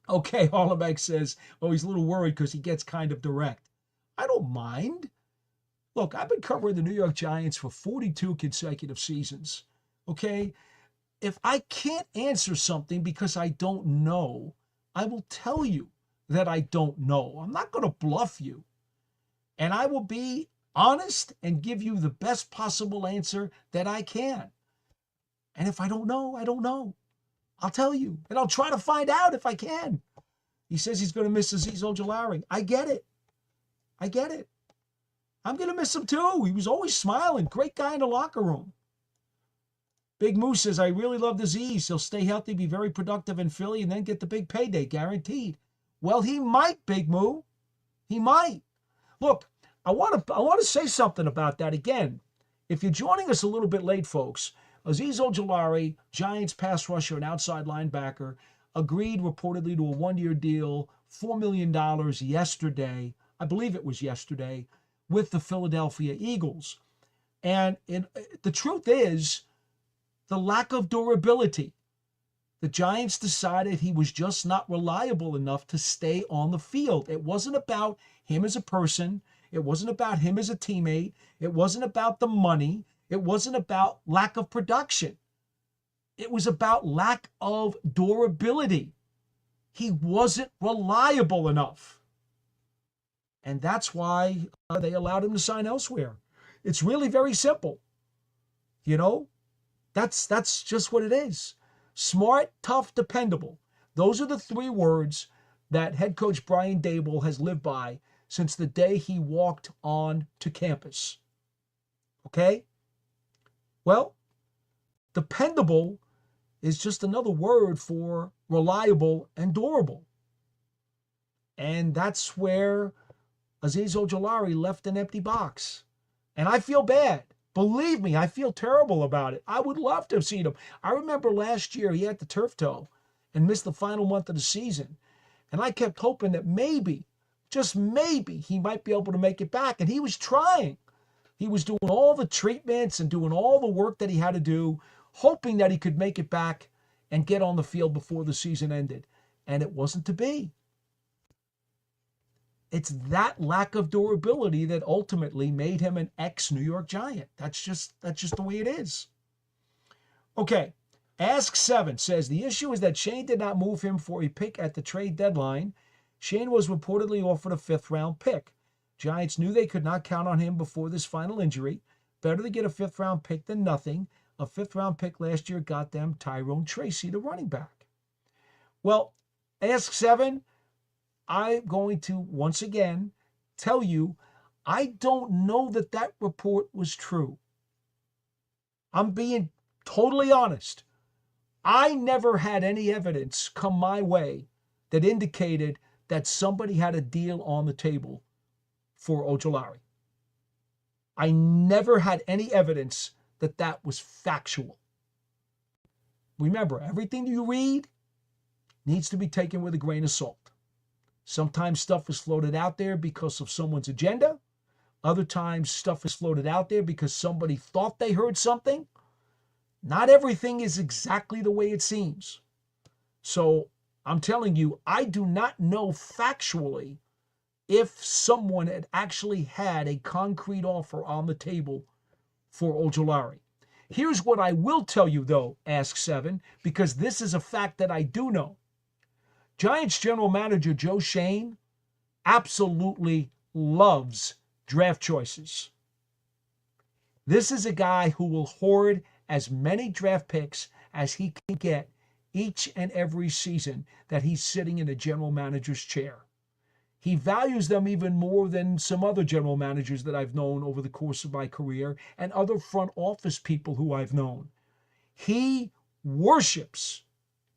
Okay, Harlebeck says, he's a little worried because he gets kind of direct. I don't mind. Look, I've been covering the New York Giants for 42 consecutive seasons. Okay? If I can't answer something because I don't know, I will tell you that I don't know. I'm not going to bluff you. And I will be honest and give you the best possible answer that I can. And if I don't know, I don't know. I'll tell you. And I'll try to find out if I can. He says he's going to miss Azeez Ojulari. I get it. I get it. I'm going to miss him too. He was always smiling. Great guy in the locker room. Big Moose says, I really love Azeez. He'll stay healthy, be very productive in Philly, and then get the big payday, guaranteed. Well, he might, Big Moo. He might. Look, I want to say something about that again. If you're joining us a little bit late, folks, Azeez Ojulari, Giants pass rusher and outside linebacker, agreed reportedly to a one-year deal, $4 million yesterday, I believe it was yesterday, with the Philadelphia Eagles. And the truth is, the lack of durability. The Giants decided he was just not reliable enough to stay on the field. It wasn't about him as a person. It wasn't about him as a teammate. It wasn't about the money. It wasn't about lack of production. It was about lack of durability. He wasn't reliable enough. And that's why they allowed him to sign elsewhere. It's really very simple. You know, that's just what it is. Smart, tough, dependable. Those are the three words that head coach Brian Daboll has lived by since the day he walked on to campus. Okay? Well, dependable is just another word for reliable and durable. And that's where Azeez Ojulari left an empty box. And I feel bad. Believe me, I feel terrible about it. I would love to have seen him. I remember last year he had the turf toe and missed the final month of the season. And I kept hoping that maybe, just maybe, he might be able to make it back. And he was trying. He was doing all the treatments and doing all the work that he had to do, hoping that he could make it back and get on the field before the season ended. And it wasn't to be. It's that lack of durability that ultimately made him an ex-New York Giant. That's just the way it is. Okay, Ask 7 says, the issue is that Shane did not move him for a pick at the trade deadline. Shane was reportedly offered a 5th-round pick. Giants knew they could not count on him before this final injury. Better to get a 5th-round pick than nothing. A 5th-round pick last year got them Tyrone Tracy, the running back. Well, Ask 7, I'm going to once again tell you, I don't know that that report was true. I'm being totally honest. I never had any evidence come my way that indicated that somebody had a deal on the table for Ojulari. I never had any evidence that that was factual. Remember, everything you read needs to be taken with a grain of salt. Sometimes stuff is floated out there because of someone's agenda. Other times stuff is floated out there because somebody thought they heard something. Not everything is exactly the way it seems. So I'm telling you, I do not know factually if someone had actually had a concrete offer on the table for Ojulari. Here's what I will tell you, though, Ask 7, because this is a fact that I do know. Giants general manager Joe Shane absolutely loves draft choices. This is a guy who will hoard as many draft picks as he can get each and every season that he's sitting in a general manager's chair. He values them even more than some other general managers that I've known over the course of my career and other front office people who I've known. He worships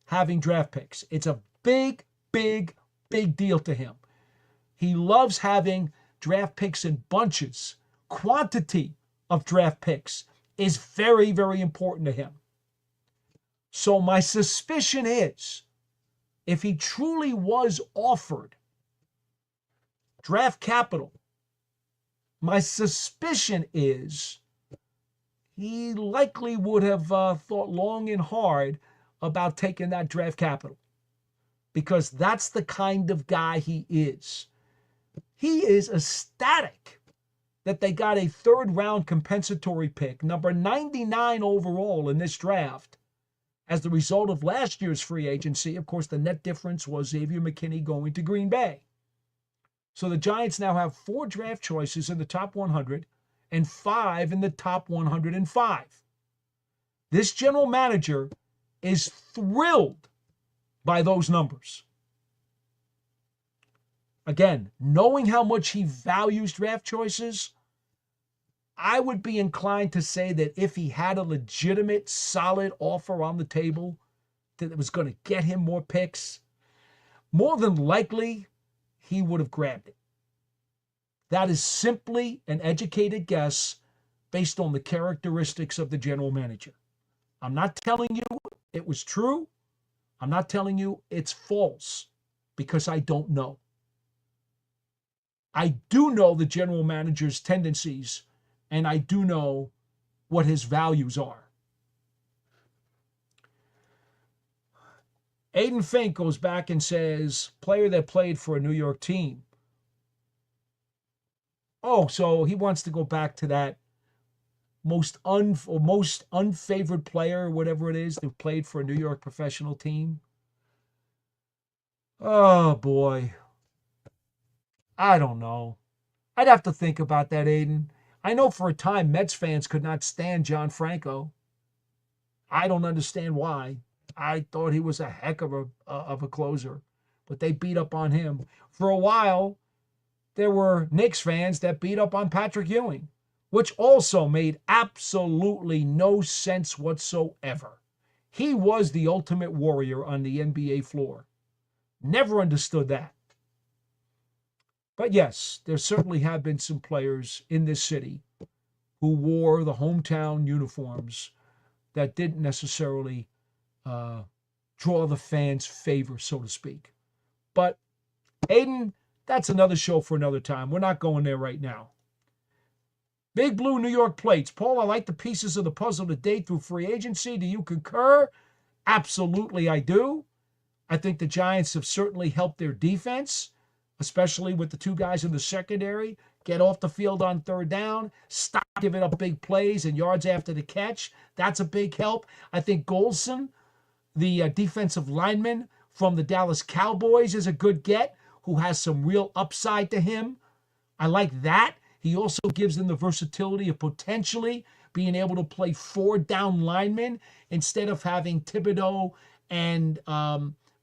having draft picks. It's a big, big, big deal to him. He loves having draft picks in bunches. Quantity of draft picks is very, very important to him. So my suspicion is, if he truly was offered draft capital, my suspicion is he likely would have thought long and hard about taking that draft capital, because that's the kind of guy he is. He is ecstatic that they got a 3rd-round compensatory pick, number 99 overall in this draft, as the result of last year's free agency. Of course, the net difference was Xavier McKinney going to Green Bay. So the Giants now have 4 draft choices in the top 100 and 5 in the top 105. This general manager is thrilled by those numbers. Again, knowing how much he values draft choices, I would be inclined to say that if he had a legitimate, solid offer on the table that was going to get him more picks, more than likely he would have grabbed it. That is simply an educated guess based on the characteristics of the general manager. I'm not telling you it was true. I'm not telling you it's false, because I don't know. I do know the general manager's tendencies, and I do know what his values are. Aiden Fink goes back and says, player that played for a New York team. Oh, so he wants to go back to that most unfavored player, whatever it is, that played for a New York professional team. Oh, boy. I don't know. I'd have to think about that, Aiden. I know for a time Mets fans could not stand John Franco. I don't understand why. I thought he was a heck of a closer, but they beat up on him. For a while, there were Knicks fans that beat up on Patrick Ewing, which also made absolutely no sense whatsoever. He was the ultimate warrior on the NBA floor. Never understood that. But yes, there certainly have been some players in this city who wore the hometown uniforms that didn't necessarily draw the fans' favor, so to speak. But, Aiden, that's another show for another time. We're not going there right now. Big Blue New York Plates. Paul, I like the pieces of the puzzle to date through free agency. Do you concur? Absolutely, I do. I think the Giants have certainly helped their defense, especially with the two guys in the secondary. Get off the field on third down. Stop giving up big plays and yards after the catch. That's a big help. I think Golson, the defensive lineman from the Dallas Cowboys, is a good get who has some real upside to him. I like that. He also gives them the versatility of potentially being able to play four down linemen instead of having Thibodeau and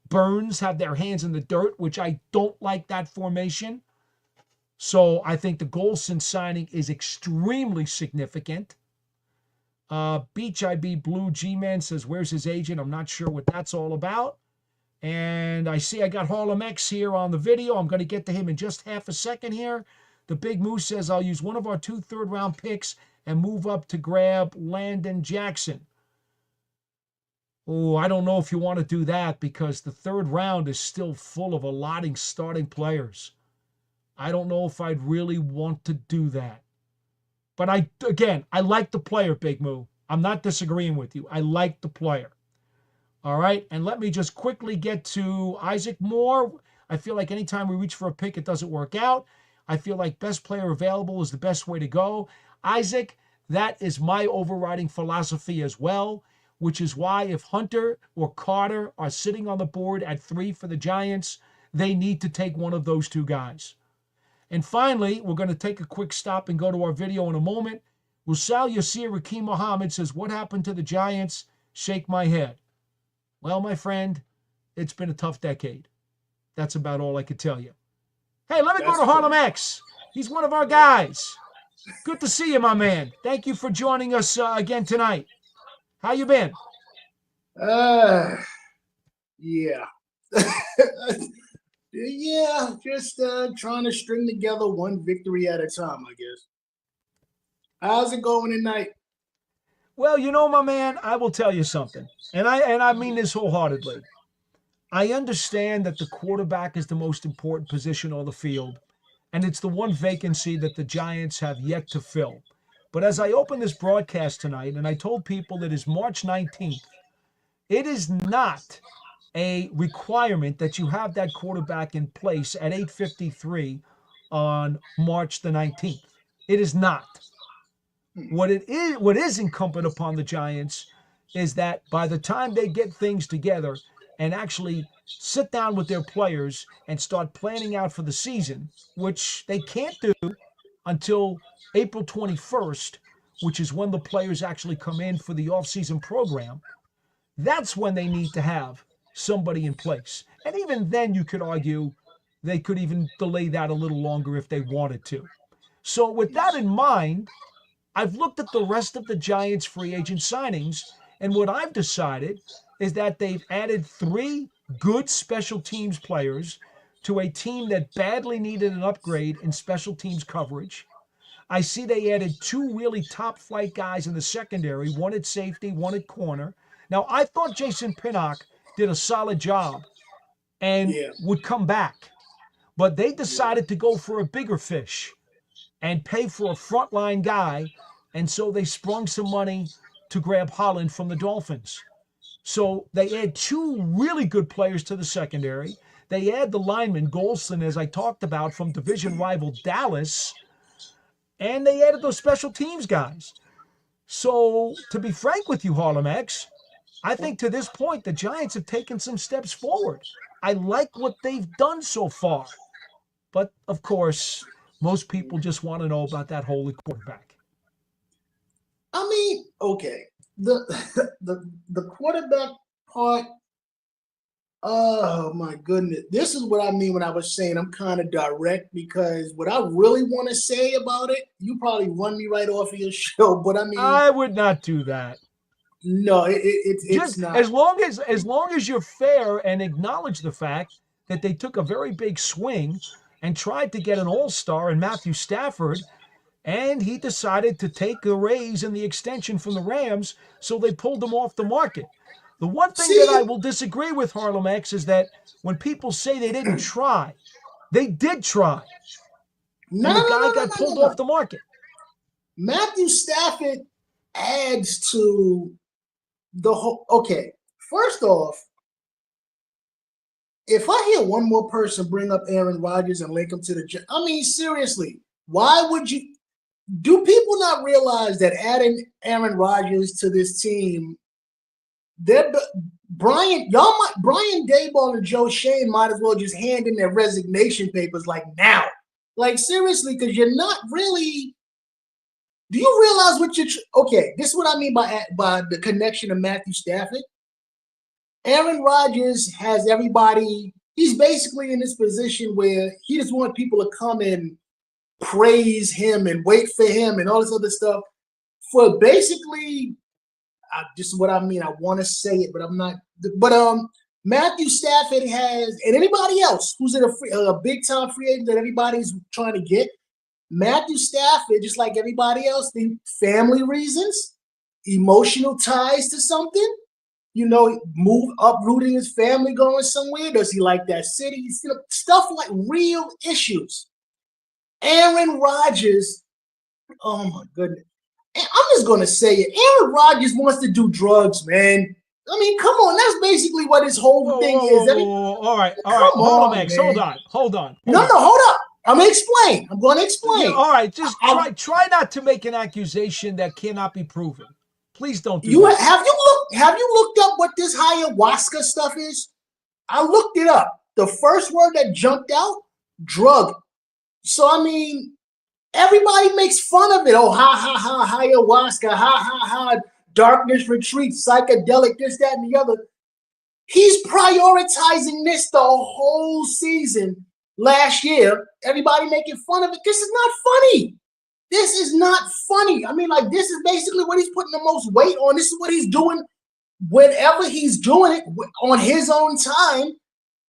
Burns have their hands in the dirt, which I don't like that formation. So I think the Golson signing is extremely significant. Beach IB Blue G-Man says, where's his agent? I'm not sure what that's all about. And I see I got Harlem X here on the video. I'm going to get to him in just half a second here. The Big Moose says, I'll use one of our 2 third-round picks and move up to grab Landon Jackson. Oh, I don't know if you want to do that because the third round is still full of a lot of starting players. I don't know if I'd really want to do that. But I like the player, Big Moo. I'm not disagreeing with you. I like the player. All right, and let me just quickly get to Isaac Moore. I feel like anytime we reach for a pick, it doesn't work out. I feel like best player available is the best way to go. Isaac, that is my overriding philosophy as well, which is why if Hunter or Carter are sitting on the board at 3 for the Giants, they need to take one of those two guys. And finally, we're going to take a quick stop and go to our video in a moment. Rusal Yasir Rakeem Muhammad says, what happened to the Giants? Shake my head. Well, my friend, it's been a tough decade. That's about all I could tell you. Hey, let me go to Harlem X. He's one of our guys. Good to see you, my man. Thank you for joining us again tonight. How you been? Yeah. Yeah, just trying to string together one victory at a time, I guess. How's it going tonight? Well, my man, I will tell you something. And I mean this wholeheartedly. I understand that the quarterback is the most important position on the field, and it's the one vacancy that the Giants have yet to fill. But as I open this broadcast tonight, and I told people that it's March 19th, it is not a requirement that you have that quarterback in place at 8:53 on March the 19th. It is not. What is incumbent upon the Giants is that by the time they get things together and actually sit down with their players and start planning out for the season, which they can't do until April 21st, which is when the players actually come in for the offseason program, that's when they need to have somebody in place. And even then, you could argue they could even delay that a little longer if they wanted to. So with that in mind, I've looked at the rest of the Giants free agent signings, and what I've decided is that they've added 3 good special teams players to a team that badly needed an upgrade in special teams coverage. I see they added 2 really top flight guys in the secondary, one at safety, one at corner. Now, I thought Jason Pinnock did a solid job and would come back, but they decided to go for a bigger fish and pay for a frontline guy, and so they sprung some money to grab Holland from the Dolphins. So they add 2 really good players to the secondary. They add the lineman, Golson, as I talked about, from division rival Dallas, and they added those special teams guys. So to be frank with you, Harlem X, I think to this point the Giants have taken some steps forward. I like what they've done so far. But, of course, most people just want to know about that holy quarterback. I mean, okay. The the quarterback part, oh my goodness. This is what I mean when I was saying I'm kind of direct, because what I really want to say about it, you probably run me right off of your show. But I mean, I would not do that. no, it's Just not. as long as you're fair and acknowledge the fact that they took a very big swing and tried to get an all-star in Matthew Stafford, and he decided to take the raise and the extension from the Rams, so they pulled him off the market. The one thing that I See, will disagree with, Harlem X, is that when people say they didn't try, they did try, no, and the no, no, guy no, no, got no, pulled no. off the market. Matthew Stafford adds to the whole. Okay, first off, if I hear one more person bring up Aaron Rodgers and link him to the, I mean, seriously, why would you? Do people not realize that adding Aaron Rodgers to this team, Brian Daboll and Joe Shane might as well just hand in their resignation papers like now, like seriously, because you're not really. Do you realize what you're? Okay, this is what I mean by the connection of Matthew Stafford. Aaron Rodgers has everybody. He's basically in this position where he just wants people to come and praise him and wait for him and all this other stuff for basically. This is what I mean. I want to say it, but I'm not. But Matthew Stafford has, and anybody else who's in a big time free agent that everybody's trying to get. Matthew Stafford, just like everybody else, the family reasons, emotional ties to something. Uprooting his family, going somewhere. Does he like that city? Stuff like real issues. Aaron Rodgers, oh my goodness. And I'm just going to say it. Aaron Rodgers wants to do drugs, man. I mean, come on. That's basically what his whole thing is. All right. Come Hold on, on, Max. man. Hold on. No, hold up. I'm going to explain. I'm going to explain. Yeah, all right, just try not to make an accusation that cannot be proven. Please don't do that. Have you looked up what this ayahuasca stuff is? I looked it up. The first word that jumped out, drug. So I mean, everybody makes fun of it. Oh, ha ha ha, ayahuasca, ha ha ha, darkness retreat, psychedelic, this, that, and the other. He's prioritizing this the whole season last year. Everybody making fun of it. This is not funny. This is not funny. I mean, like, this is basically what he's putting the most weight on. This is what he's doing whenever he's doing it on his own time.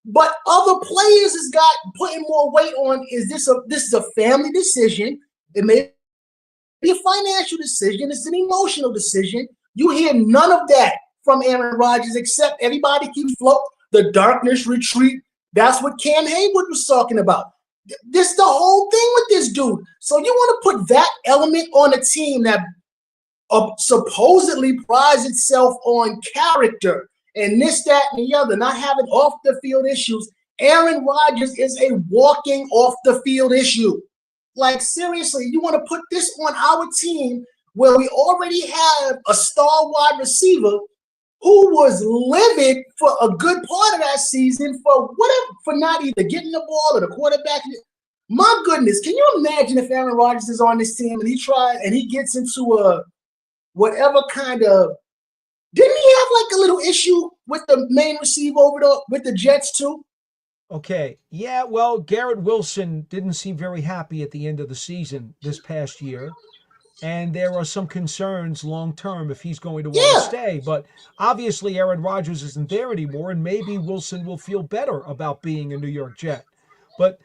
But other players has got putting more weight on. This is a family decision. It may be a financial decision. It's an emotional decision. You hear none of that from Aaron Rodgers, except everybody keeps floating the darkness retreat. That's what Cam Hayward was talking about. This is the whole thing with this dude. So you want to put that element on a team that supposedly prides itself on character and this, that, and the other, not having off the field issues. Aaron Rodgers is a walking off the field issue. Like, seriously, you want to put this on our team where we already have a star wide receiver who was livid for a good part of that season for not either getting the ball or the quarterback. My goodness, can you imagine if Aaron Rodgers is on this team and he gets into a whatever kind of, didn't he have like a little issue with the main receiver with the Jets too? Okay. Yeah, well, Garrett Wilson didn't seem very happy at the end of the season this past year. And there are some concerns long term if he's going to want to stay. But obviously, Aaron Rodgers isn't there anymore, and maybe Wilson will feel better about being a New York Jet. But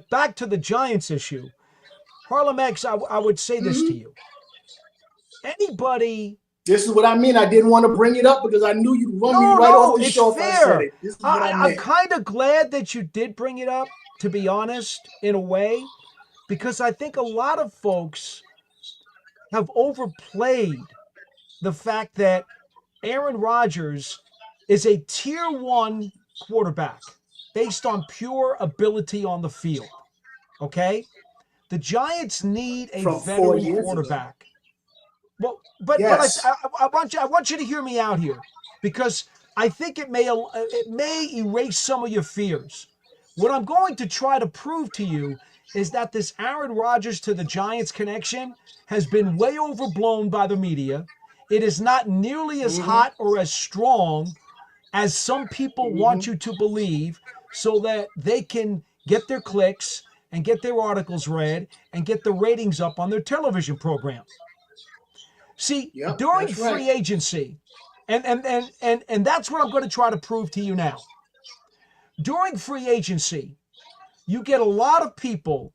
back to the Giants issue. Harlem X, I would say this to you. Anybody. This is what I mean. I didn't want to bring it up because I knew you'd run me right off the show if I said it. This is what I meant. I'm kind of glad that you did bring it up, to be honest, in a way, because I think a lot of folks have overplayed the fact that Aaron Rodgers is a tier 1 quarterback based on pure ability on the field. Okay? The Giants need a veteran quarterback. Well, but I want you to hear me out here, because I think it may erase some of your fears. What I'm going to try to prove to you is that this Aaron Rodgers to the Giants connection has been way overblown by the media. It is not nearly as hot or as strong as some people want you to believe, so that they can get their clicks and get their articles read and get the ratings up on their television program. See, during free agency, and that's what I'm going to try to prove to you now. During free agency, you get a lot of people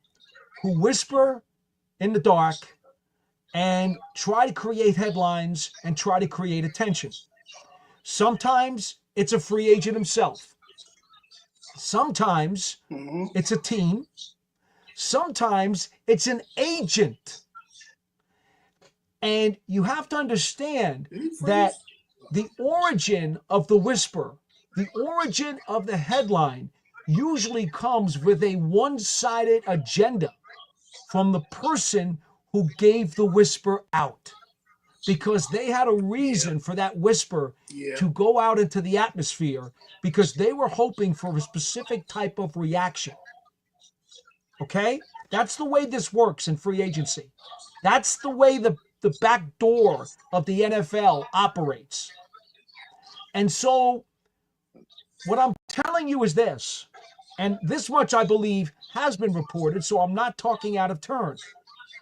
who whisper in the dark and try to create headlines and try to create attention. Sometimes it's a free agent himself. Sometimes it's a team. Sometimes it's an agent. And you have to understand that the origin of the whisper, the origin of the headline, usually comes with a one-sided agenda from the person who gave the whisper out, because they had a reason for that whisper to go out into the atmosphere, because they were hoping for a specific type of reaction. Okay? That's the way this works in free agency. That's the way the back door of the NFL operates. And so what I'm telling you is this, and this much I believe has been reported, so I'm not talking out of turn.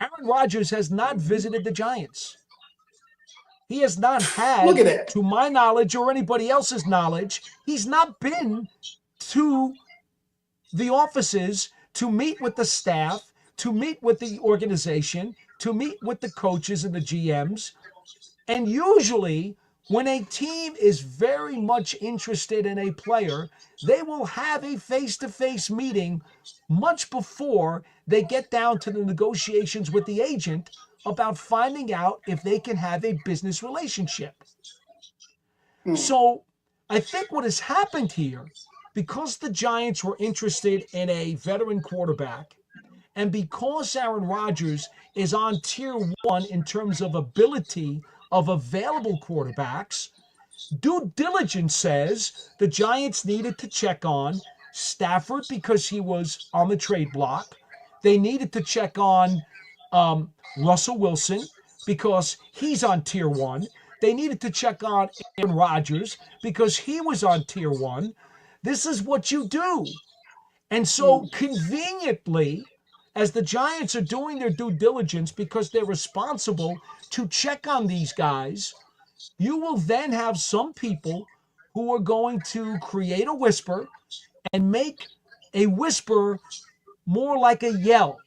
Aaron Rodgers has not visited the Giants. He has not had, to my knowledge or anybody else's knowledge, he's not been to the offices to meet with the staff, to meet with the organization, to meet with the coaches and the GMs. And usually, when a team is very much interested in a player, they will have a face-to-face meeting much before they get down to the negotiations with the agent about finding out if they can have a business relationship. So I think what has happened here, because the Giants were interested in a veteran quarterback, and because Aaron Rodgers is on tier 1 in terms of ability of available quarterbacks, due diligence says the Giants needed to check on Stafford because he was on the trade block. They needed to check on Russell Wilson because he's on tier 1. They needed to check on Aaron Rodgers because he was on tier 1. This is what you do. And so conveniently, as the Giants are doing their due diligence because they're responsible to check on these guys, you will then have some people who are going to create a whisper and make a whisper more like a yell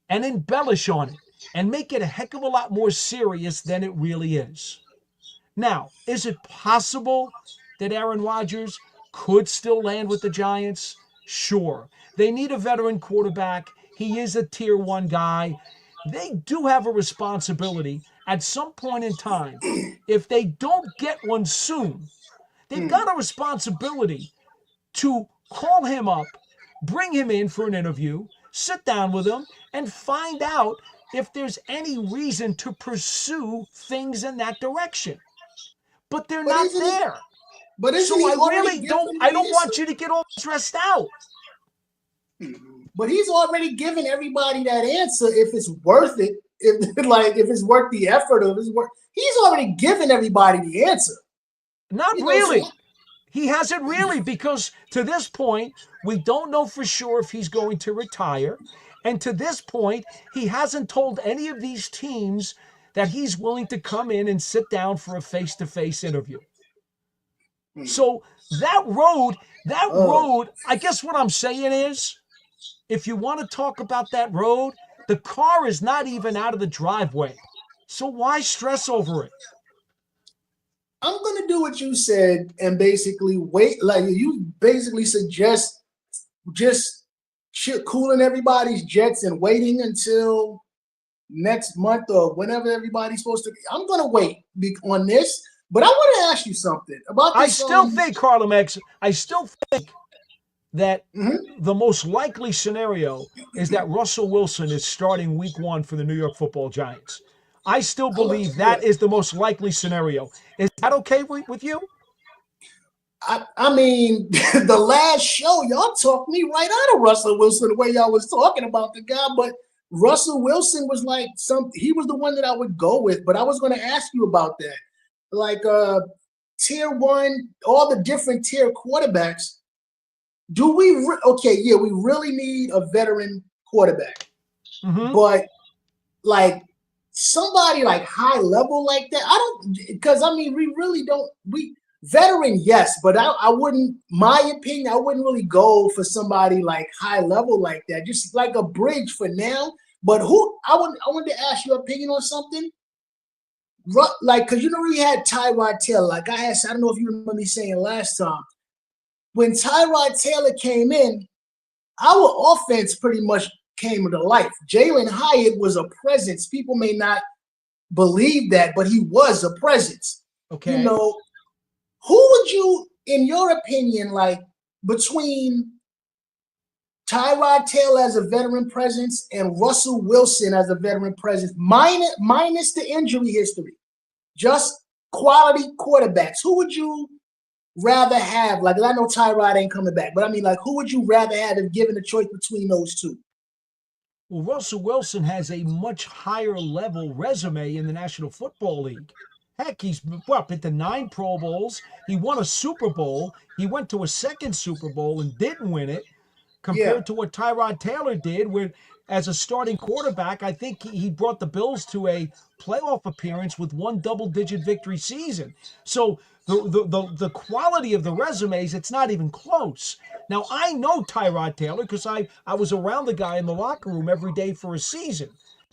and embellish on it and make it a heck of a lot more serious than it really is. Now, is it possible that Aaron Rodgers could still land with the Giants? Sure. They need a veteran quarterback. He is a tier 1 guy. They do have a responsibility at some point in time. If they don't get one soon, they've got a responsibility to call him up, bring him in for an interview, sit down with him, and find out if there's any reason to pursue things in that direction. But they're not there. So I don't want you to get all stressed out. But he's already given everybody that answer if it's worth it, if it's worth the effort, or if it's worth. He's already given everybody the answer. Not really. He hasn't really, because to this point, we don't know for sure if he's going to retire. And to this point, he hasn't told any of these teams that he's willing to come in and sit down for a face-to-face interview. So that road, I guess what I'm saying is, if you want to talk about that road, the car is not even out of the driveway. So why stress over it? I'm going to do what you said and basically wait. Like you basically suggest just cooling everybody's jets and waiting until next month or whenever everybody's supposed to. I'm going to wait on this. But I want to ask you something about this. I still think, Carlem X, that the most likely scenario is that Russell Wilson is starting week 1 for the New York Football Giants. I still believe that is the most likely scenario. Is that okay with you? I mean, the last show, y'all talked me right out of Russell Wilson the way y'all was talking about the guy, but Russell Wilson was like he was the one that I would go with, but I was going to ask you about that. Like tier one, all the different tier quarterbacks. Do we we really need a veteran quarterback. Mm-hmm. But like somebody like high level like that, I don't, because I mean we really don't, veteran, yes, but I wouldn't, my opinion, I wouldn't really go for somebody like high level like that. Just like a bridge for now. But I wanted to ask your opinion on something. Like, because we had Tyrod Taylor. Like I don't know if you remember me saying last time. When Tyrod Taylor came in, our offense pretty much came to life. Jalen Hyatt was a presence. People may not believe that, but he was a presence. Okay. Who would you, in your opinion, like between Tyrod Taylor as a veteran presence and Russell Wilson as a veteran presence, minus the injury history, just quality quarterbacks, who would you rather have? Like, I know Tyrod ain't coming back, but I mean, like, who would you rather have if given a choice between those two? Well, Russell Wilson has a much higher level resume in the National Football League. Heck, he's up into 9 Pro Bowls. He won a Super Bowl. He went to a second Super Bowl and didn't win it, compared to what Tyrod Taylor did, where as a starting quarterback, I think he brought the Bills to a playoff appearance with 1 double-digit victory season. So the quality of the resumes, it's not even close. Now, I know Tyrod Taylor because I was around the guy in the locker room every day for a season,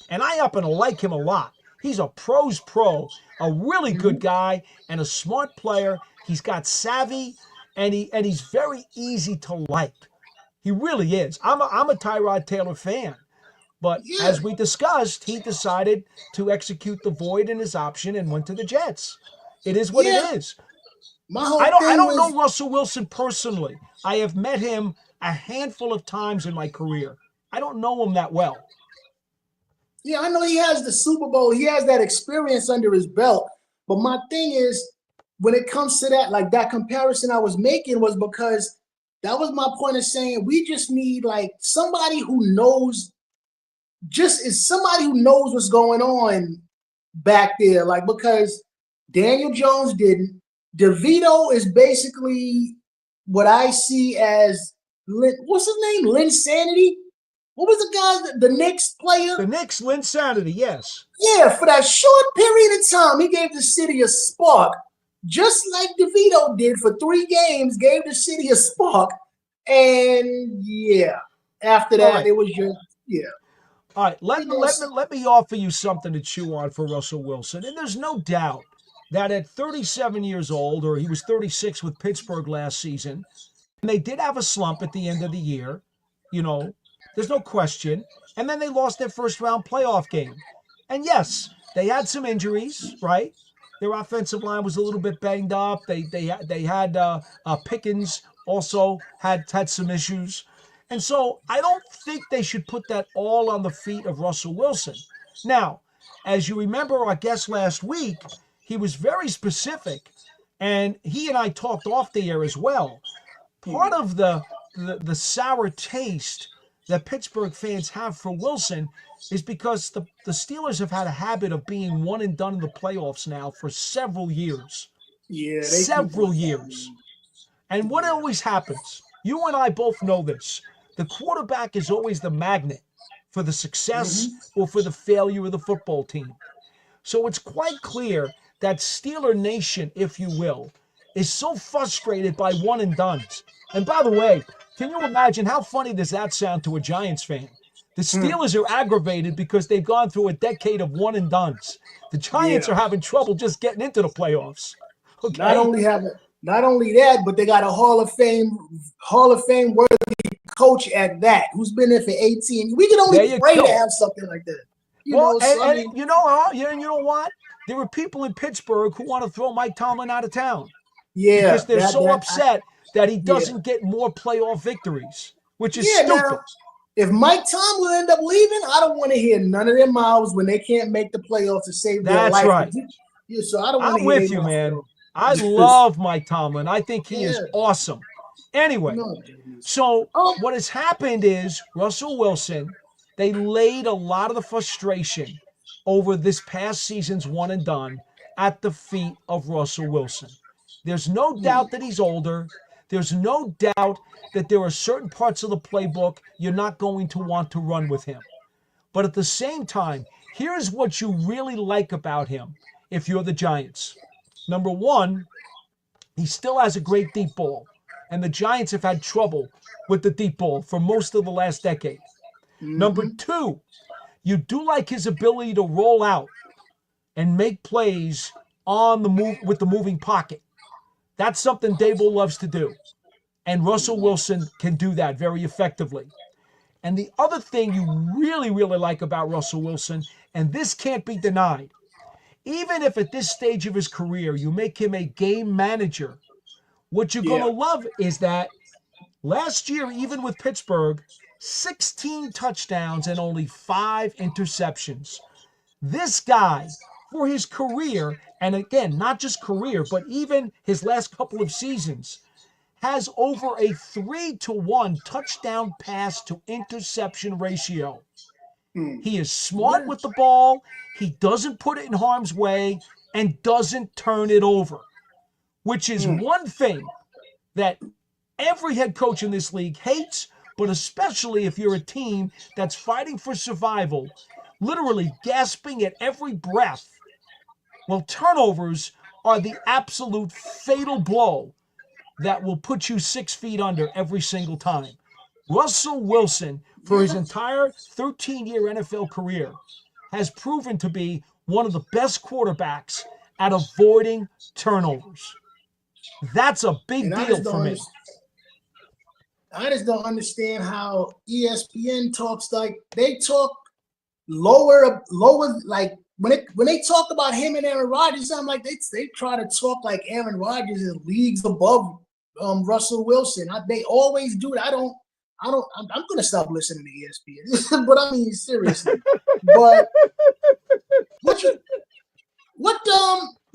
and I happen to like him a lot. He's a pro's pro, a really good guy and a smart player. He's got savvy, and he's very easy to like. He really is. I'm a Tyrod Taylor fan. But as we discussed, he decided to execute the void in his option and went to the Jets. It is what it is. I don't know Russell Wilson personally. I have met him a handful of times in my career. I don't know him that well. Yeah, I know he has the Super Bowl. He has that experience under his belt. But my thing is, when it comes to that, like that comparison I was making was because that was my point of saying we just need like somebody who knows, somebody who knows what's going on back there. Like, because Daniel Jones didn't. DeVito is basically what I see as, what's his name? Linsanity? What was the guy, the Knicks player? The Knicks, Linsanity, yes. Yeah, for that short period of time, he gave the city a spark, just like DeVito did for 3 games, gave the city a spark. And after that, it was just, All right, let me offer you something to chew on for Russell Wilson. And there's no doubt that at 37 years old, or he was 36 with Pittsburgh last season, and they did have a slump at the end of the year, there's no question. And then they lost their first-round playoff game. And yes, they had some injuries, right? Their offensive line was a little bit banged up. They had Pickens also had some issues. And so I don't think they should put that all on the feet of Russell Wilson. Now, as you remember our guest last week, he was very specific, and he and I talked off the air as well. Part of the sour taste that Pittsburgh fans have for Wilson is because the Steelers have had a habit of being one and done in the playoffs now for several years. Yeah, several years. And what always happens, you and I both know this, the quarterback is always the magnet for the success or for the failure of the football team. So it's quite clear that Steeler Nation, if you will, is so frustrated by one and dones. And by the way, can you imagine how funny does that sound to a Giants fan? The Steelers are aggravated because they've gone through a decade of one and dones. The Giants are having trouble just getting into the playoffs. Okay. Not only that, but they got a Hall of Fame worthy coach at that, who's been there for 18. We can only pray to have something like that. You know what? There are people in Pittsburgh who want to throw Mike Tomlin out of town. Yeah. Because they're so upset that he doesn't get more playoff victories, which is stupid. Now, if Mike Tomlin end up leaving, I don't want to hear none of their mouths when they can't make the playoffs to save their life. That's right. Yeah, so I don't want to I'm with you, man. I love Mike Tomlin. I think he is Yeah. awesome. Anyway, No. so what has happened is Russell Wilson, they laid a lot of the frustration over this past season's one and done at the feet of Russell Wilson. There's no doubt that he's older. There's no doubt that there are certain parts of the playbook you're not going to want to run with him. But at the same time, here's what you really like about him if you're the Giants. Number one, he still has a great deep ball. And the Giants have had trouble with the deep ball for most of the last decade. Number two, you do like his ability to roll out and make plays on the move with the moving pocket. That's something Dable loves to do. And Russell Wilson can do that very effectively. And the other thing you really, really like about Russell Wilson, and this can't be denied, even if at this stage of his career you make him a game manager, what you're going to love is that last year, even with Pittsburgh, 16 touchdowns and only 5 interceptions. This guy, for his career, and again, not just career, but even his last couple of seasons, has over a 3-to-1 touchdown pass to interception ratio. He is smart with the ball. He doesn't put it in harm's way and doesn't turn it over, which is one thing that every head coach in this league hates, but especially if you're a team that's fighting for survival, literally gasping at every breath. Well, turnovers are the absolute fatal blow that will put you 6 feet under every single time. Russell Wilson, for his entire 13-year NFL career, has proven to be one of the best quarterbacks at avoiding turnovers. That's a big deal for me. I just don't understand how ESPN talks like they talk lower, like when they talk about him and Aaron Rodgers, I'm like they try to talk like Aaron Rodgers is leagues above Russell Wilson. They always do it. I'm gonna stop listening to ESPN. But I mean seriously. But what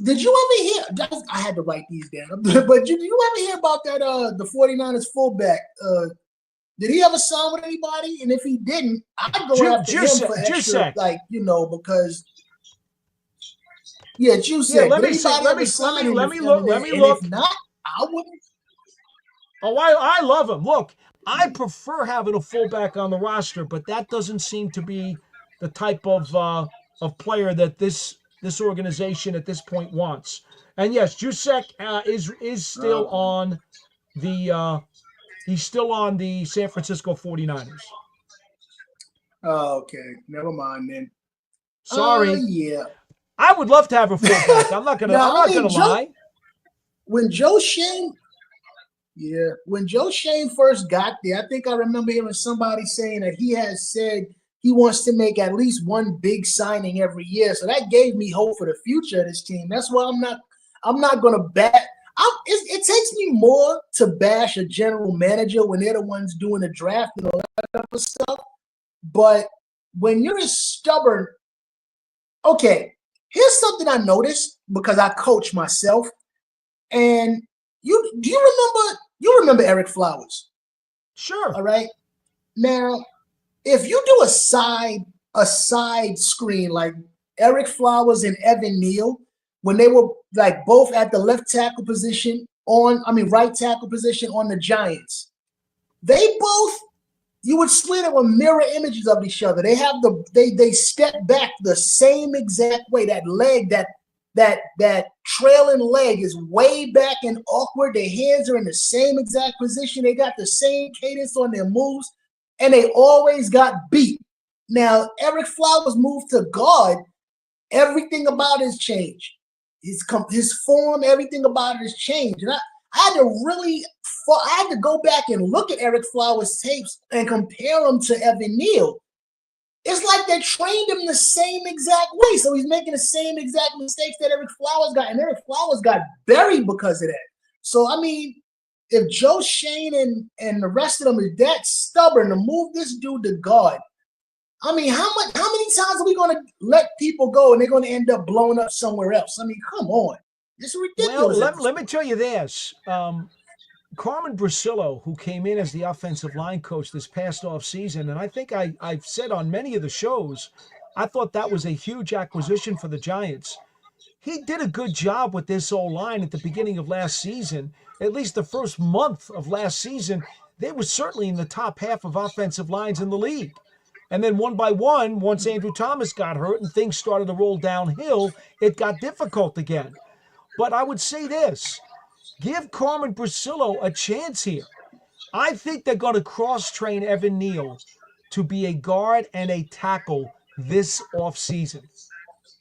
did you ever hear? I had to write these down. But did you ever hear about that the 49ers fullback? Did he ever sign with anybody? And if he didn't, I'd go after him for extra, like, because Juice. Yeah, let me look. If not, I wouldn't. Oh, I love him. Look, I prefer having a fullback on the roster, but that doesn't seem to be the type of player that this organization at this point wants. And yes, Jusek is still on the he's still on the San Francisco 49ers. Oh, okay. Never mind then. Sorry. Yeah. I would love to have a fullback. I'm not gonna lie. When Joe Shane first got there, I think I remember hearing somebody saying that he has said he wants to make at least one big signing every year. So that gave me hope for the future of this team. That's why I'm not going to bat. It takes me more to bash a general manager when they're the ones doing the draft and all that other stuff. But when you're as stubborn, okay, here's something I noticed because I coach myself. And you remember Eric Flowers? Sure. All right. Now, if you do a side screen like Eric Flowers and Evan Neal, when they were like both at the right tackle position on the Giants, you would swear they were mirror images of each other. They step back the same exact way. That leg, that trailing leg is way back and awkward. Their hands are in the same exact position. They got the same cadence on their moves, and they always got beat. Now, Eric Flowers moved to guard. Everything about his changed. His form, everything about it has changed. And I had to go back and look at Eric Flowers' tapes and compare him to Evan Neal. It's like they trained him the same exact way. So he's making the same exact mistakes that Eric Flowers got. And Eric Flowers got buried because of that. So, I mean, if Joe Shane and the rest of them is that stubborn to move this dude to guard, I mean, how many times are we going to let people go and they're going to end up blowing up somewhere else? I mean, come on. It's Well, ridiculous. let me tell you this. Carmen Brasillo, who came in as the offensive line coach this past offseason, and I think I've said on many of the shows, I thought that was a huge acquisition for the Giants. He did a good job with this O-line at the beginning of last season. At least the first month of last season, they were certainly in the top half of offensive lines in the league. And then one by one, once Andrew Thomas got hurt and things started to roll downhill, it got difficult again. But I would say this, give Carmen Brasillo a chance here. I think they're going to cross-train Evan Neal to be a guard and a tackle this offseason.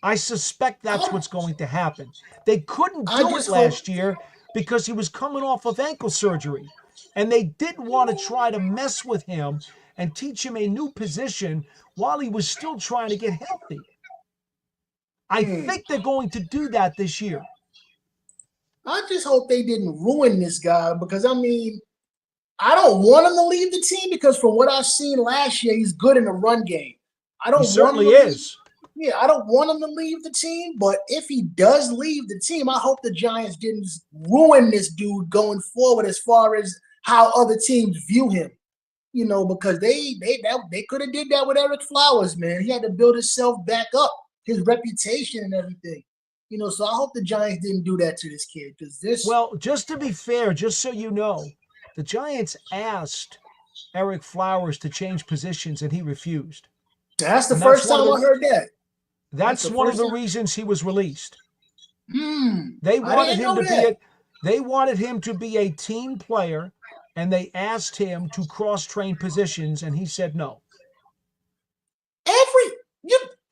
I suspect that's what's going to happen. They couldn't I do it just hope. last year because he was coming off of ankle surgery. And they didn't want to try to mess with him and teach him a new position while he was still trying to get healthy. I think they're going to do that this year. I just hope they didn't ruin this guy because, I mean, I don't want him to leave the team because from what I've seen last year, he's good in the run game. I don't He certainly want him to is. Yeah, I don't want him to leave the team, but if he does leave the team, I hope the Giants didn't ruin this dude going forward as far as how other teams view him. You know, because they could have did that with Eric Flowers, man. He had to build himself back up, his reputation and everything. You know, so I hope the Giants didn't do that to this kid because this. Well, just to be fair, just so you know, the Giants asked Eric Flowers to change positions and he refused. That's the first time I heard that. That's one of the reasons he was released. They wanted him to be a team player, and they asked him to cross-train positions, and he said no.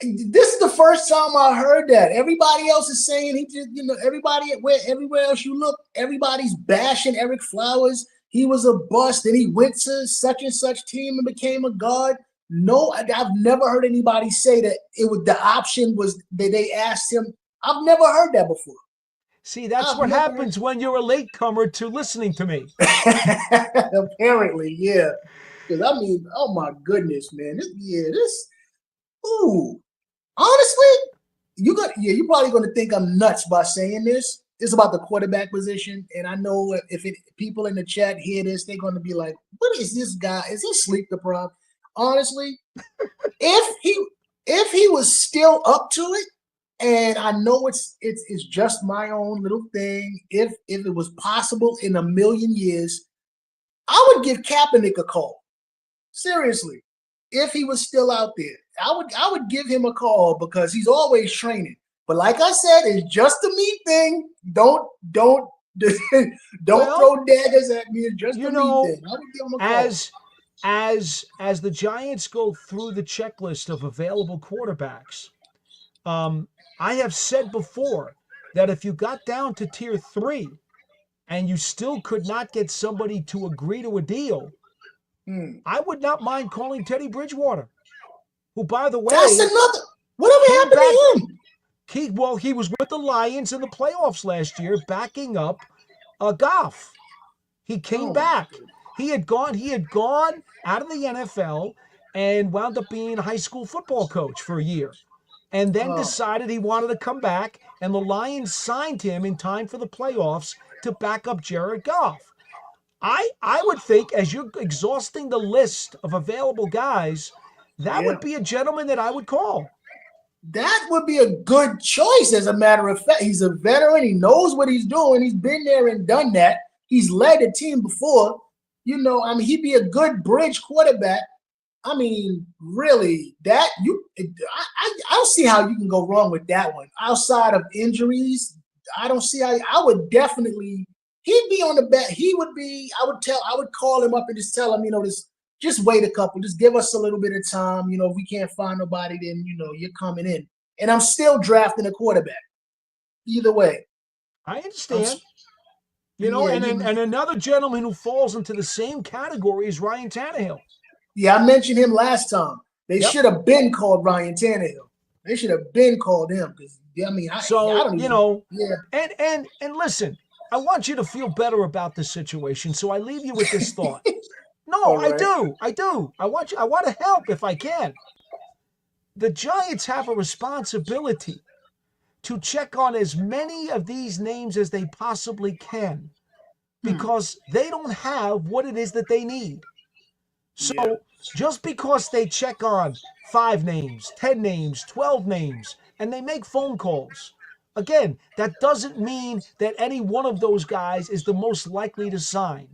This is the first time I heard that. Everybody else is saying he just, everywhere else you look, everybody's bashing Eric Flowers. He was a bust, and he went to such and such team and became a guard. No, I've never heard anybody say that the option was that they asked him. I've never heard that before. See, that's what happens when you're a latecomer to listening to me. Apparently, yeah. Because I mean, oh my goodness, man. Honestly, you're probably gonna think I'm nuts by saying this. It's about the quarterback position, and I know if people in the chat hear this, they're gonna be like, "What is this guy? Is he sleep deprived?" Honestly, if he was still up to it, and I know it's just my own little thing. If it was possible in a million years, I would give Kaepernick a call. Seriously, if he was still out there, I would give him a call because he's always training. But like I said, it's just a me thing. Don't throw daggers at me. It's just a me thing. I would give him a call. As the Giants go through the checklist of available quarterbacks, I have said before that if you got down to tier 3 and you still could not get somebody to agree to a deal, I would not mind calling Teddy Bridgewater, who, by the way, that's another. Whatever happened to him? He was with the Lions in the playoffs last year, backing up Goff. He came back. He had gone out of the NFL and wound up being a high school football coach for a year, and then decided he wanted to come back, and the Lions signed him in time for the playoffs to back up Jared Goff. I would think, as you're exhausting the list of available guys, that would be a gentleman that I would call. That would be a good choice, as a matter of fact. He's a veteran. He knows what he's doing. He's been there and done that. He's led a team before. You know, I mean, he'd be a good bridge quarterback. I mean, really, I don't see how you can go wrong with that one. Outside of injuries, I don't see how. I would definitely. He'd be on the bet. He would be. I would call him up and just tell him, just wait a couple. Just give us a little bit of time. You know, if we can't find nobody, then you're coming in. And I'm still drafting a quarterback. Either way, I understand. And another gentleman who falls into the same category is Ryan Tannehill. Yeah, I mentioned him last time. They should have been called Ryan Tannehill. They should have been called him because And listen, I want you to feel better about this situation, so I leave you with this thought. No, right. I do. I want to help if I can. The Giants have a responsibility to check on as many of these names as they possibly can because they don't have what it is that they need. So just because they check on 5 names, 10 names, 12 names, and they make phone calls, again, that doesn't mean that any one of those guys is the most likely to sign.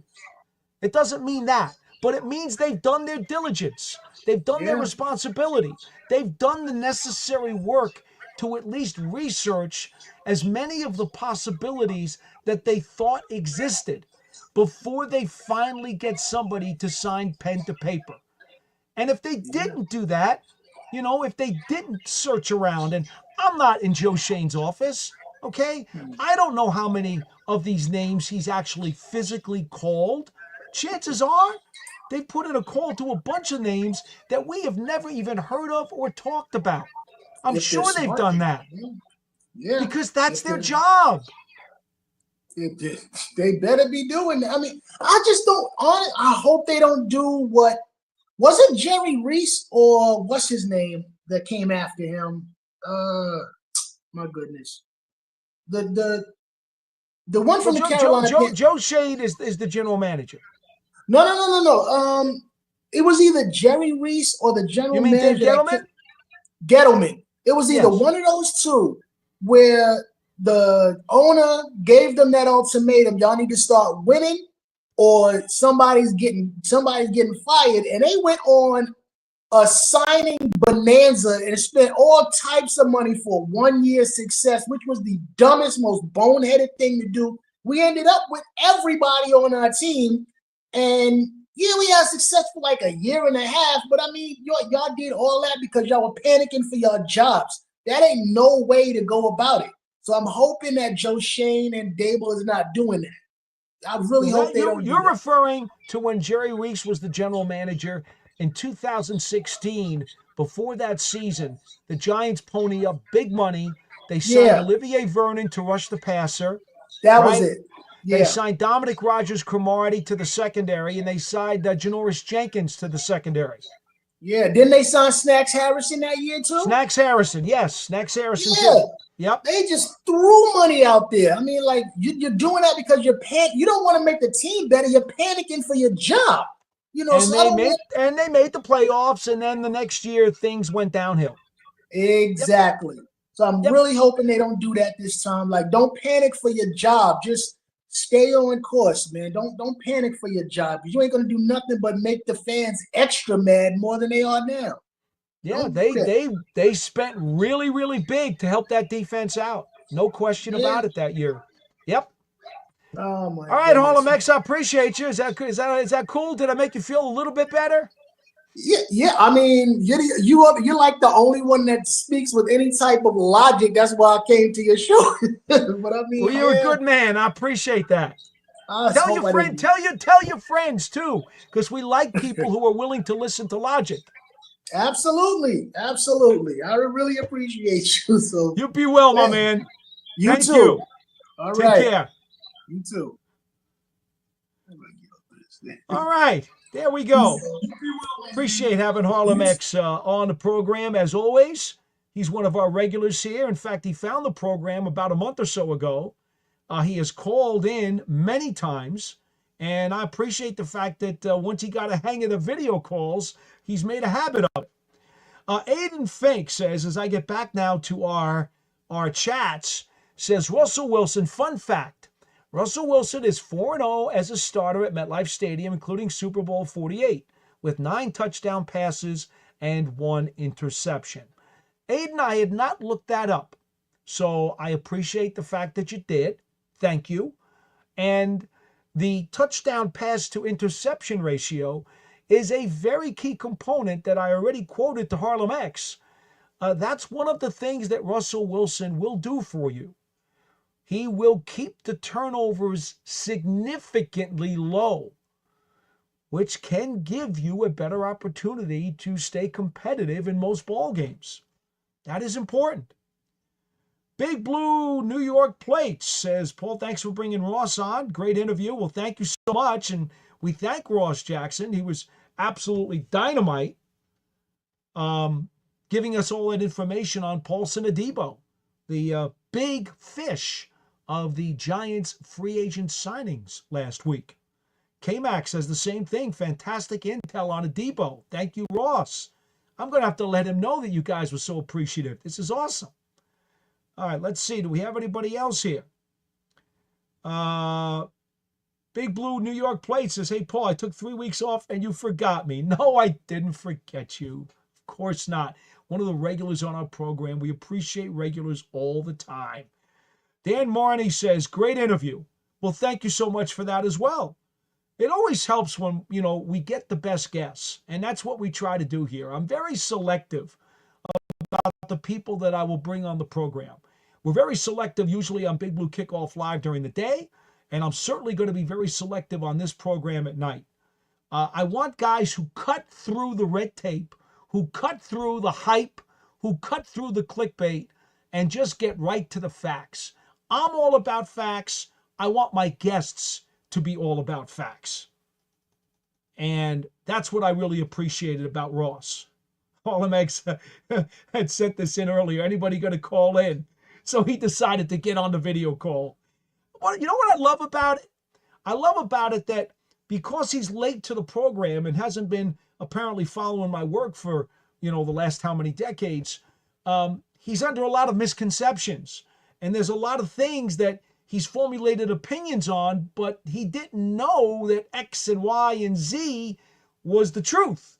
It doesn't mean that, but it means they've done their diligence. They've done their responsibility. They've done the necessary work to at least research as many of the possibilities that they thought existed before they finally get somebody to sign pen to paper. And if they didn't do that, if they didn't search around, and I'm not in Joe Shane's office, okay? I don't know how many of these names he's actually physically called. Chances are they put in a call to a bunch of names that we have never even heard of or talked about. I'm sure they've done that. Yeah. Because that's their job. They better be doing that. I mean, I just don't. I hope they don't do what. Was it Jerry Reese or what's his name that came after him? My goodness, the one from the Carolina. Joe Shane is the general manager. No. It was either Jerry Reese or the general manager. You mean Gettleman? Gettleman. It was either one of those two where the owner gave them that ultimatum: y'all need to start winning, or somebody's getting fired, and they went on a signing bonanza and spent all types of money for 1 year success, which was the dumbest, most boneheaded thing to do. We ended up with everybody on our team, and we had success for like a year and a half. But I mean, y'all did all that because y'all were panicking for your jobs. That ain't no way to go about it. So I'm hoping that Joe Shane and Dable is not doing that. I really hope they don't. You're referring to when Jerry Reese was the general manager in 2016. Before that season, the Giants pony up big money. They signed Olivier Vernon to rush the passer. That was it. Yeah. They signed Dominic Rodgers-Cromartie to the secondary, and they signed Janoris Jenkins to the secondary. Yeah, didn't they sign Snacks Harrison that year too? Snacks Harrison, yes. Snacks Harrison too. Yep. They just threw money out there. I mean, like, you're doing that because you don't want to make the team better. You're panicking for your job. And they made the playoffs, and then the next year things went downhill. Exactly. Yep. So I'm really hoping they don't do that this time. Like, don't panic for your job. Just stay on course, man. Don't panic for your job, because you ain't gonna do nothing but make the fans extra mad more than they are now. Yeah, they spent really, really big to help that defense out. No question about it that year. Yep. Oh my! All right, Harlem X, I appreciate you. Is that cool? Did I make you feel a little bit better? Yeah. I mean, you're like the only one that speaks with any type of logic. That's why I came to your show. But I mean, well, you're a good man. I appreciate that. Tell your friends too, because we like people who are willing to listen to logic. Absolutely. I really appreciate you. So you be well, my man. Thank you. All right. Take care. You too. All right. There we go. Appreciate having Harlem X on the program as always. He's one of our regulars here. In fact, he found the program about a month or so ago. He has called in many times, and I appreciate the fact that once he got a hang of the video calls, he's made a habit of it. Aiden Fink says, as I get back now to our chats, says, Russell Wilson, fun fact, Russell Wilson is 4-0 as a starter at MetLife Stadium, including Super Bowl 48, with 9 touchdown passes and 1 interception. Aiden, I had not looked that up, so I appreciate the fact that you did. Thank you. And the touchdown pass to interception ratio is a very key component that I already quoted to Harlem X. That's one of the things that Russell Wilson will do for you. He will keep the turnovers significantly low, which can give you a better opportunity to stay competitive in most ball games. That is important. Big Blue New York Plates says, Paul, thanks for bringing Ross on. Great interview. Well, thank you so much. And we thank Ross Jackson. He was absolutely dynamite, giving us all that information on Paulson Adebo, the big fish of the Giants free agent signings last week. K-Mac says the same thing. Fantastic intel on Adebo. Thank you, Ross. I'm going to have to let him know that you guys were so appreciative. This is awesome. All right, let's see. Do we have anybody else here? Big Blue New York Plate says, hey, Paul, I took 3 weeks off and you forgot me. No, I didn't forget you. Of course not. One of the regulars on our program. We appreciate regulars all the time. Dan Marney says, great interview. Well, thank you so much for that as well. It always helps when, we get the best guests. And that's what we try to do here. I'm very selective about the people that I will bring on the program. We're very selective usually on Big Blue Kickoff Live during the day. And I'm certainly going to be very selective on this program at night. I want guys who cut through the red tape, who cut through the hype, who cut through the clickbait, and just get right to the facts. I'm all about facts. I want my guests to be all about facts. And that's what I really appreciated about Ross. Harlem X had sent this in earlier. Anybody going to call in? So he decided to get on the video call. Well, you know what I love about it? I love about it that because he's late to the program and hasn't been apparently following my work for, the last how many decades, he's under a lot of misconceptions. And there's a lot of things that he's formulated opinions on, but he didn't know that X and Y and Z was the truth.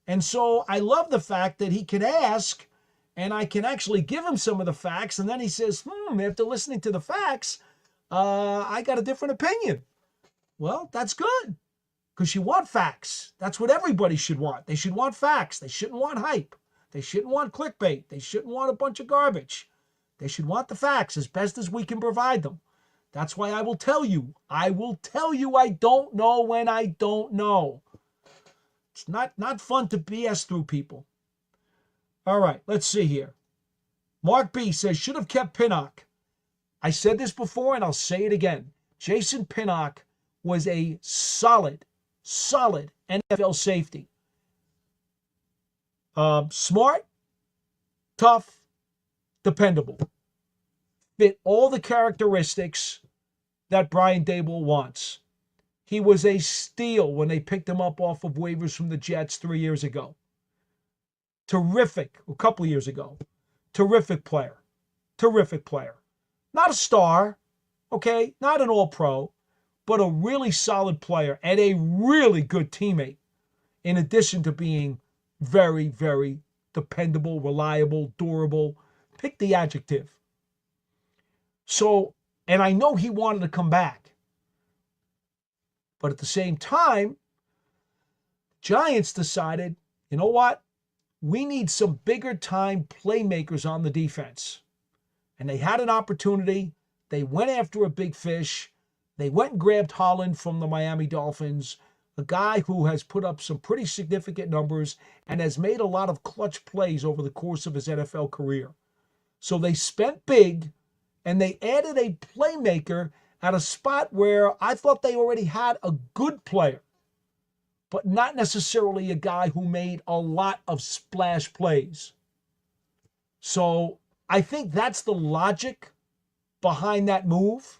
And so I love the fact that he can ask and I can actually give him some of the facts. And then he says, after listening to the facts, I got a different opinion. Well, that's good because you want facts. That's what everybody should want. They should want facts. They shouldn't want hype. They shouldn't want clickbait. They shouldn't want a bunch of garbage. They should want the facts as best as we can provide them. That's why I will tell you. I don't know when I don't know. It's not fun to BS through people. All right, let's see here. Mark B says, should have kept Pinnock. I said this before and I'll say it again. Jason Pinnock was a solid NFL safety. Smart, tough, dependable. Fit all the characteristics that Brian Daboll wants. He was a steal when they picked him up off of waivers from the Jets 3 years ago. Terrific, a couple of years ago. Terrific player. Not a star, okay? Not an all-pro, but a really solid player and a really good teammate, in addition to being very, very dependable, reliable, durable. Pick the adjective. So, and I know he wanted to come back. But at the same time, Giants decided, you know what? We need some bigger time playmakers on the defense. And they had an opportunity. They went after a big fish. They went and grabbed Holland from the Miami Dolphins, a guy who has put up some pretty significant numbers and has made a lot of clutch plays over the course of his NFL career. So they spent big, and they added a playmaker at a spot where I thought they already had a good player, but not necessarily a guy who made a lot of splash plays. So I think that's the logic behind that move.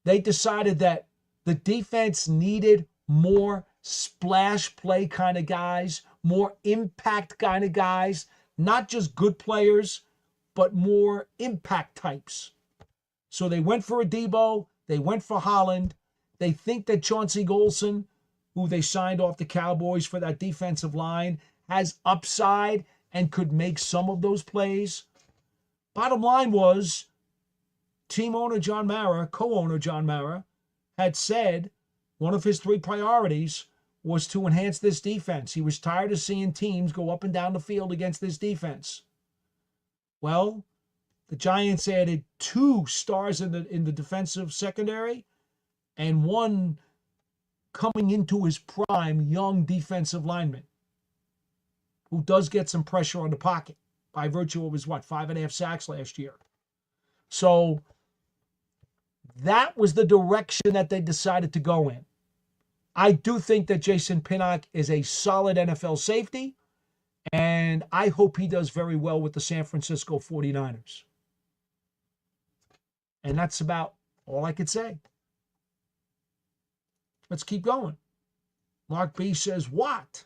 They decided that the defense needed more splash play kind of guys, more impact kind of guys, not just good players, but more impact types. So they went for Adebo, they went for Holland. They think that Chauncey Golson, who they signed off the Cowboys for that defensive line, has upside and could make some of those plays. Bottom line was, team owner John Mara, co-owner John Mara, had said one of his 3 priorities was to enhance this defense. He was tired of seeing teams go up and down the field against this defense. Well, the Giants added 2 stars in the defensive secondary and 1 coming into his prime young defensive lineman who does get some pressure on the pocket by virtue of his, 5.5 sacks last year. So that was the direction that they decided to go in. I do think that Jason Pinnock is a solid NFL safety, and I hope he does very well with the San Francisco 49ers. And that's about all I could say. Let's keep going. Mark B says, what?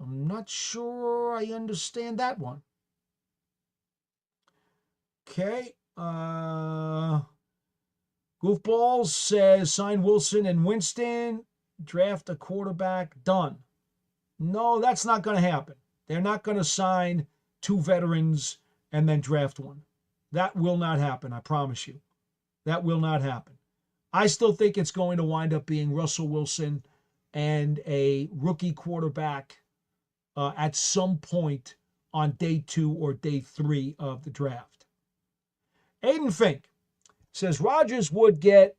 I'm not sure I understand that one. Okay. Goofballs says, sign Wilson and Winston, draft a quarterback, done. No, that's not going to happen. They're not going to sign 2 veterans and then draft one. That will not happen, I promise you. That will not happen. I still think it's going to wind up being Russell Wilson and a rookie quarterback at some point on day 2 or day 3 of the draft. Aiden Fink says Rodgers would get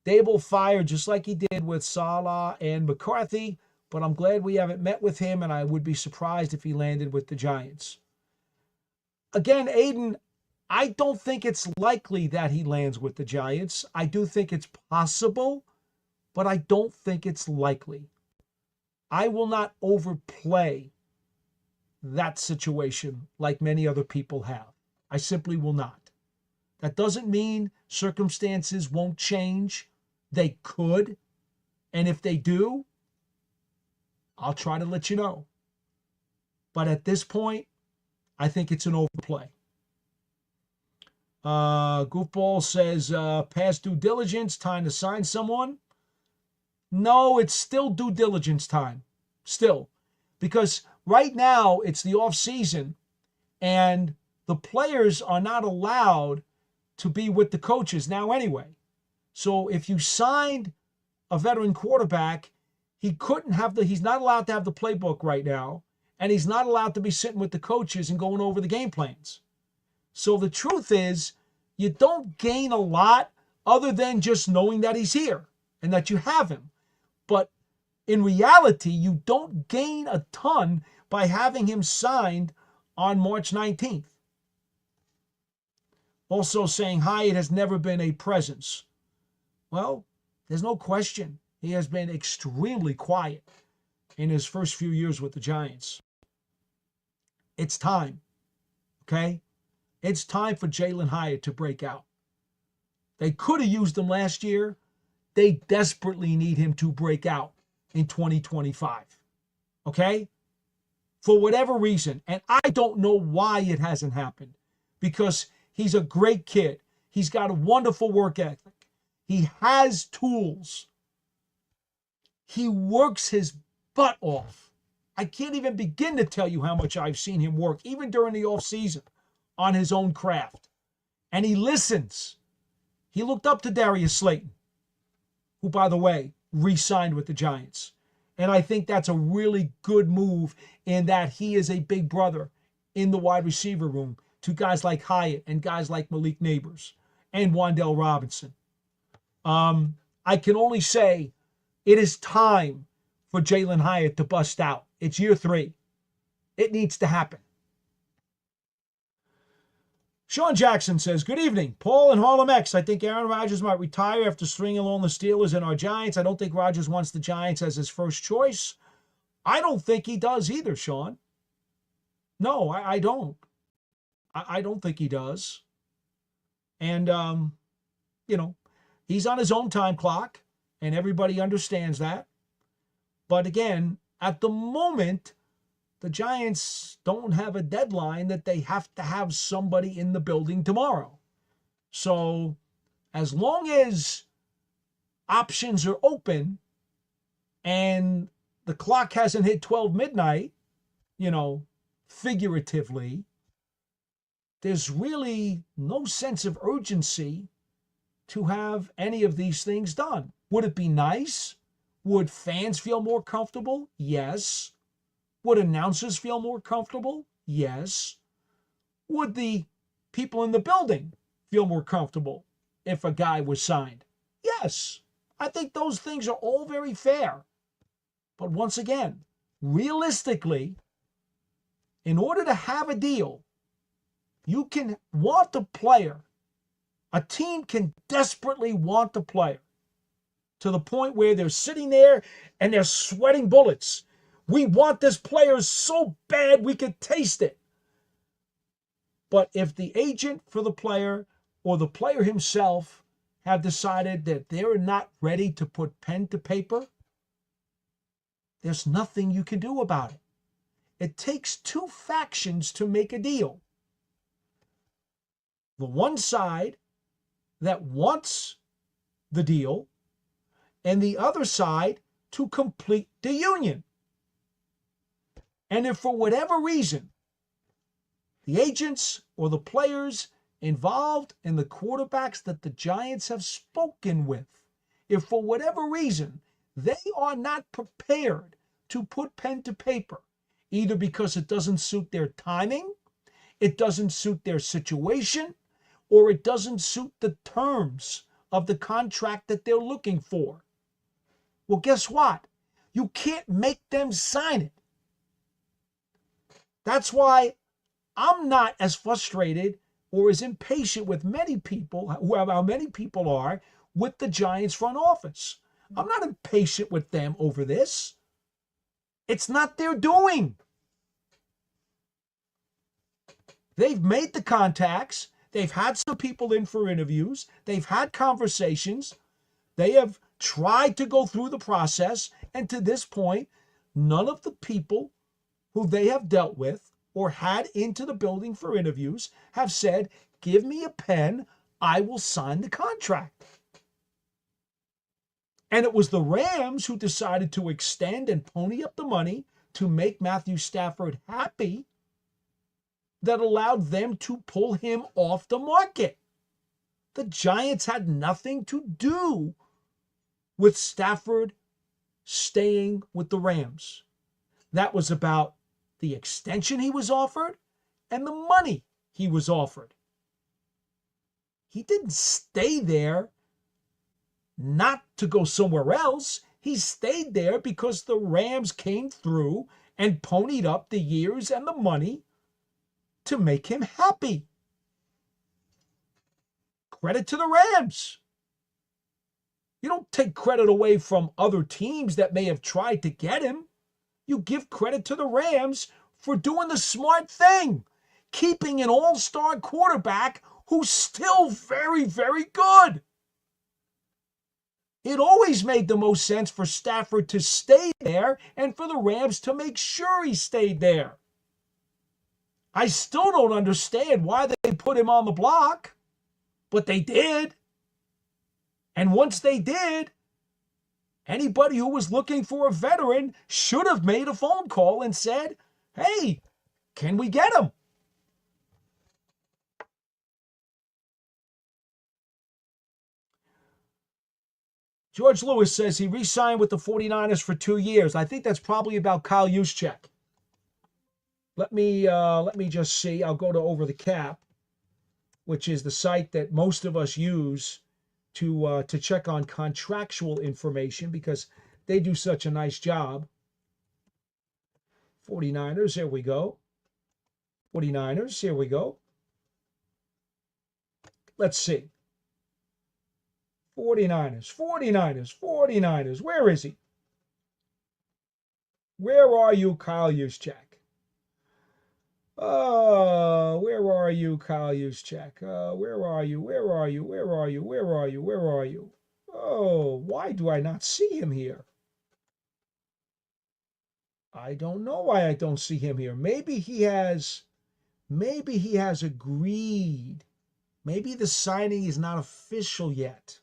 Dable fired just like he did with Saleh and McCarthy, but I'm glad we haven't met with him, and I would be surprised if he landed with the Giants. Again, Aiden, I don't think it's likely that he lands with the Giants. I do think it's possible, but I don't think it's likely. I will not overplay that situation like many other people have. I simply will not. That doesn't mean circumstances won't change. They could. And if they do, I'll try to let you know. But at this point, I think it's an overplay. Goofball says, past due diligence, time to sign someone. No, it's still due diligence time. Still. Because right now, it's the off season, and the players are not allowed to be with the coaches now anyway. So if you signed a veteran quarterback, he's not allowed to have the playbook right now, and he's not allowed to be sitting with the coaches and going over the game plans. So the truth is, you don't gain a lot other than just knowing that he's here and that you have him. But in reality, you don't gain a ton by having him signed on March 19th. Also saying Hyatt has never been a presence. Well, there's no question. He has been extremely quiet in his first few years with the Giants. It's time, okay? It's time for Jalen Hyatt to break out. They could have used him last year. They desperately need him to break out in 2025, okay? For whatever reason, and I don't know why it hasn't happened, because he's a great kid. He's got a wonderful work ethic. He has tools. He works his butt off. I can't even begin to tell you how much I've seen him work, even during the offseason, on his own craft. And he listens. He looked up to Darius Slayton, who, by the way, re-signed with the Giants. And I think that's a really good move in that he is a big brother in the wide receiver room to guys like Hyatt and guys like Malik Neighbors and Wan'Dale Robinson. I can only say it is time for Jalen Hyatt to bust out. It's year 3. It needs to happen. Sean Jackson says, good evening, Paul and Harlem X. I think Aaron Rodgers might retire after stringing along the Steelers and our Giants. I don't think Rodgers wants the Giants as his first choice. I don't think he does either, Sean. No, I don't. I don't think he does. And, he's on his own time clock, and everybody understands that. But again, at the moment, the Giants don't have a deadline that they have to have somebody in the building tomorrow. So as long as options are open and the clock hasn't hit 12 midnight, figuratively, there's really no sense of urgency to have any of these things done. Would it be nice? Would fans feel more comfortable? Yes. Would announcers feel more comfortable? Yes. Would the people in the building feel more comfortable if a guy was signed? Yes. I think those things are all very fair. But once again, realistically, in order to have a deal, you can want the player. A team can desperately want the player to the point where they're sitting there and they're sweating bullets. We want this player so bad we could taste it. But if the agent for the player or the player himself have decided that they're not ready to put pen to paper, there's nothing you can do about it. It takes two factions to make a deal. The one side that wants the deal, and the other side to complete the union. And if for whatever reason, the agents or the players involved in the quarterbacks that the Giants have spoken with, if for whatever reason they are not prepared to put pen to paper, either because it doesn't suit their timing, it doesn't suit their situation, or it doesn't suit the terms of the contract that they're looking for, well, guess what? You can't make them sign it. That's why I'm not as frustrated or as impatient with many people, how many people are, with the Giants front office. I'm not impatient with them over this. It's not their doing. They've made the contacts. They've had some people in for interviews. They've had conversations. They have tried to go through the process. And to this point, none of the people who they have dealt with or had into the building for interviews have said, give me a pen, I will sign the contract. And it was the Rams who decided to extend and pony up the money to make Matthew Stafford happy that allowed them to pull him off the market. The Giants had nothing to do with Stafford staying with the Rams. That was about the extension he was offered and the money he was offered. He didn't stay there not to go somewhere else. He stayed there because the Rams came through and ponied up the years and the money to make him happy. Credit to the Rams. You don't take credit away from other teams that may have tried to get him. You give credit to the Rams for doing the smart thing, keeping an all-star quarterback who's still very, very good. It always made the most sense for Stafford to stay there and for the Rams to make sure he stayed there. I still don't understand why they put him on the block, but they did. And once they did, anybody who was looking for a veteran should have made a phone call and said, hey, can we get him? George Lewis says he re-signed with the 49ers for 2 years. I think that's probably about Kyle Juszczyk. Let me just see. I'll go to Over the Cap, which is the site that most of us use to check on contractual information because they do such a nice job. 49ers, here we go. 49ers, here we go. Let's see. 49ers. Where is he? Where are you, Kyle Juszczyk? Where are you, Kyle Juszczyk? Where are you? Oh, why do I not see him here? I don't know why I don't see him here. Maybe he has agreed. Maybe the signing is not official yet,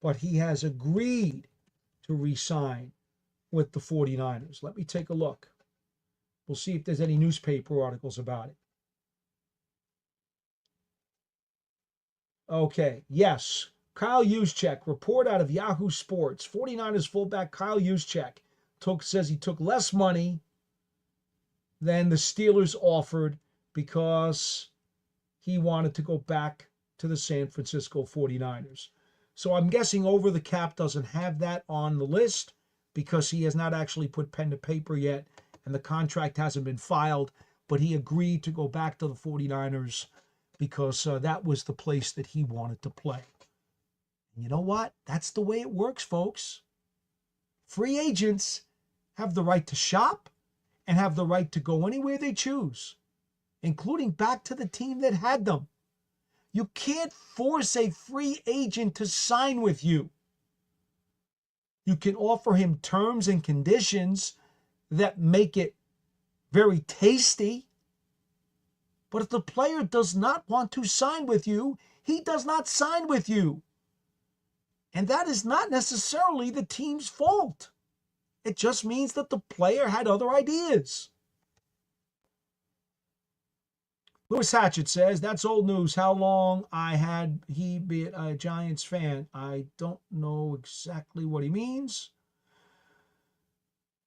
but he has agreed to re-sign with the 49ers. Let me take a look. We'll see if there's any newspaper articles about it. Okay, yes. Kyle Juszczyk, report out of Yahoo Sports. 49ers fullback Kyle Juszczyk says he took less money than the Steelers offered because he wanted to go back to the San Francisco 49ers. So I'm guessing Over the Cap doesn't have that on the list because he has not actually put pen to paper yet and the contract hasn't been filed, but he agreed to go back to the 49ers because that was the place that he wanted to play. And you know what? That's the way it works, folks. Free agents have the right to shop and have the right to go anywhere they choose, including back to the team that had them. You can't force a free agent to sign with you. You can offer him terms and conditions that make it very tasty. But if the player does not want to sign with you, he does not sign with you. And that is not necessarily the team's fault. It just means that the player had other ideas. Lewis Hatchett says, that's old news. How long had he been a Giants fan? I don't know exactly what he means.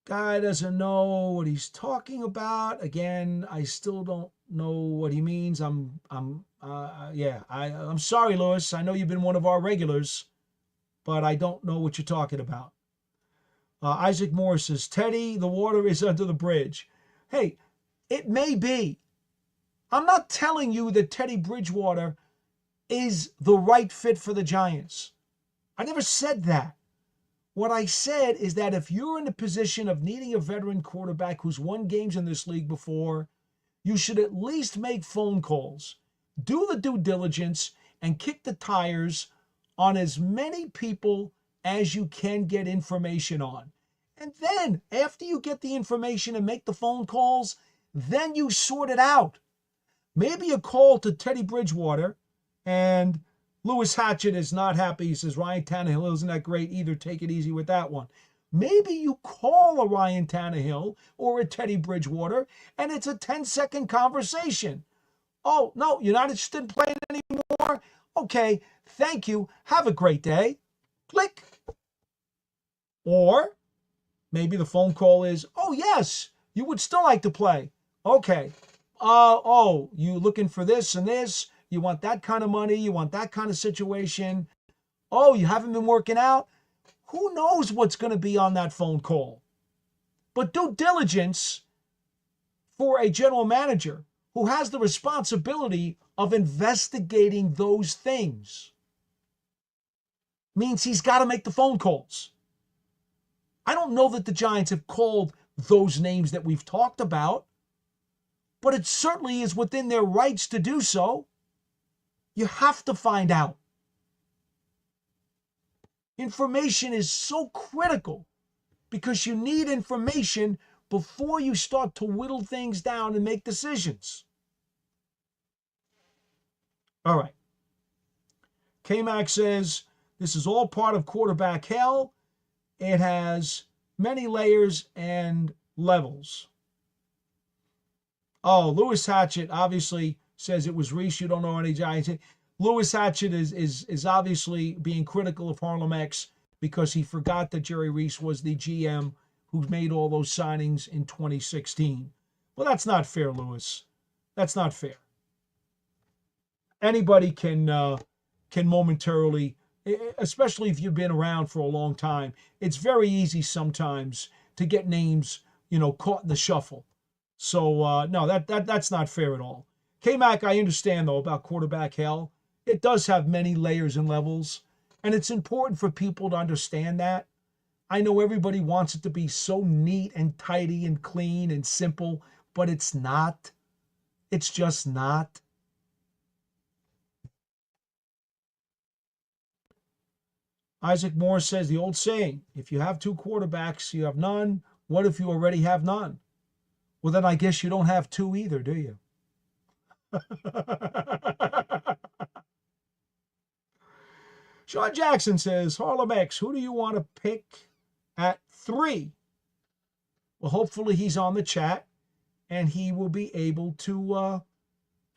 Guy doesn't know what he's talking about. Again, I still don't know what he means. I'm sorry, Lewis. I know you've been one of our regulars, but I don't know what you're talking about. Isaac Moore says, Teddy, the water is under the bridge. Hey, it may be. I'm not telling you that Teddy Bridgewater is the right fit for the Giants. I never said that. What I said is that if you're in the position of needing a veteran quarterback who's won games in this league before, you should at least make phone calls, do the due diligence, and kick the tires on as many people as you can get information on. And then, after you get the information and make the phone calls, then you sort it out. Maybe a call to Teddy Bridgewater, and Lewis Hatchett is not happy. He says, Ryan Tannehill isn't that great either. Take it easy with that one. Maybe you call a Ryan Tannehill or a Teddy Bridgewater, and it's a 10-second conversation. Oh, no, you're not interested in playing anymore? Okay, thank you. Have a great day. Click. Or maybe the phone call is, oh, yes, you would still like to play. Okay. You looking for this and this? You want that kind of money? You want that kind of situation? Oh, you haven't been working out? Who knows what's going to be on that phone call? But due diligence for a general manager who has the responsibility of investigating those things means he's got to make the phone calls. I don't know that the Giants have called those names that we've talked about, but it certainly is within their rights to do so. You have to find out. Information is so critical because you need information before you start to whittle things down and make decisions. All right. K-Mac says, this is all part of quarterback hell. It has many layers and levels. Oh, Lewis Hatchett obviously says it was Reese. You don't know any Giants. Lewis Hatchett is obviously being critical of Harlem X because he forgot that Jerry Reese was the GM who made all those signings in 2016. Well, that's not fair, Lewis. That's not fair. Anybody can momentarily, especially if you've been around for a long time, it's very easy sometimes to get names, caught in the shuffle. So, no, that's not fair at all. K-Mac, I understand, though, about quarterback hell. It does have many layers and levels, and it's important for people to understand that. I know everybody wants it to be so neat and tidy and clean and simple, but it's not. It's just not. Isaac Moore says the old saying, if you have two quarterbacks, you have none. What if you already have none? Well, then I guess you don't have two either, do you? Sean Jackson says, Harlem X, who do you want to pick at 3? Well, hopefully he's on the chat and he will be able to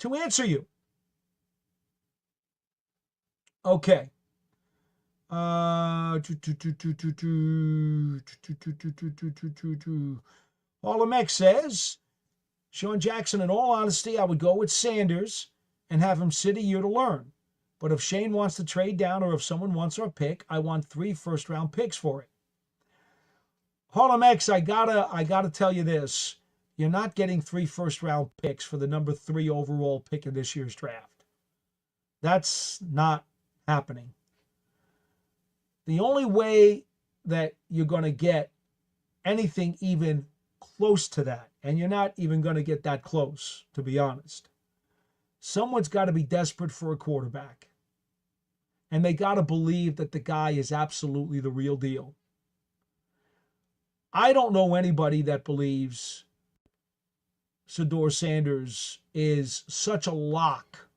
answer you. Okay. Harlem X says, Sean Jackson, in all honesty, I would go with Sanders and have him sit a year to learn. But if Shane wants to trade down or if someone wants our pick, I want 3 first-round picks for it. Harlem X, I gotta tell you this. You're not getting 3 first-round picks for the number 3 overall pick in this year's draft. That's not happening. The only way that you're going to get anything even close to that, and you're not even going to get that close, to be honest, someone's got to be desperate for a quarterback. And they got to believe that the guy is absolutely the real deal. I don't know anybody that believes Shedeur Sanders is such a lock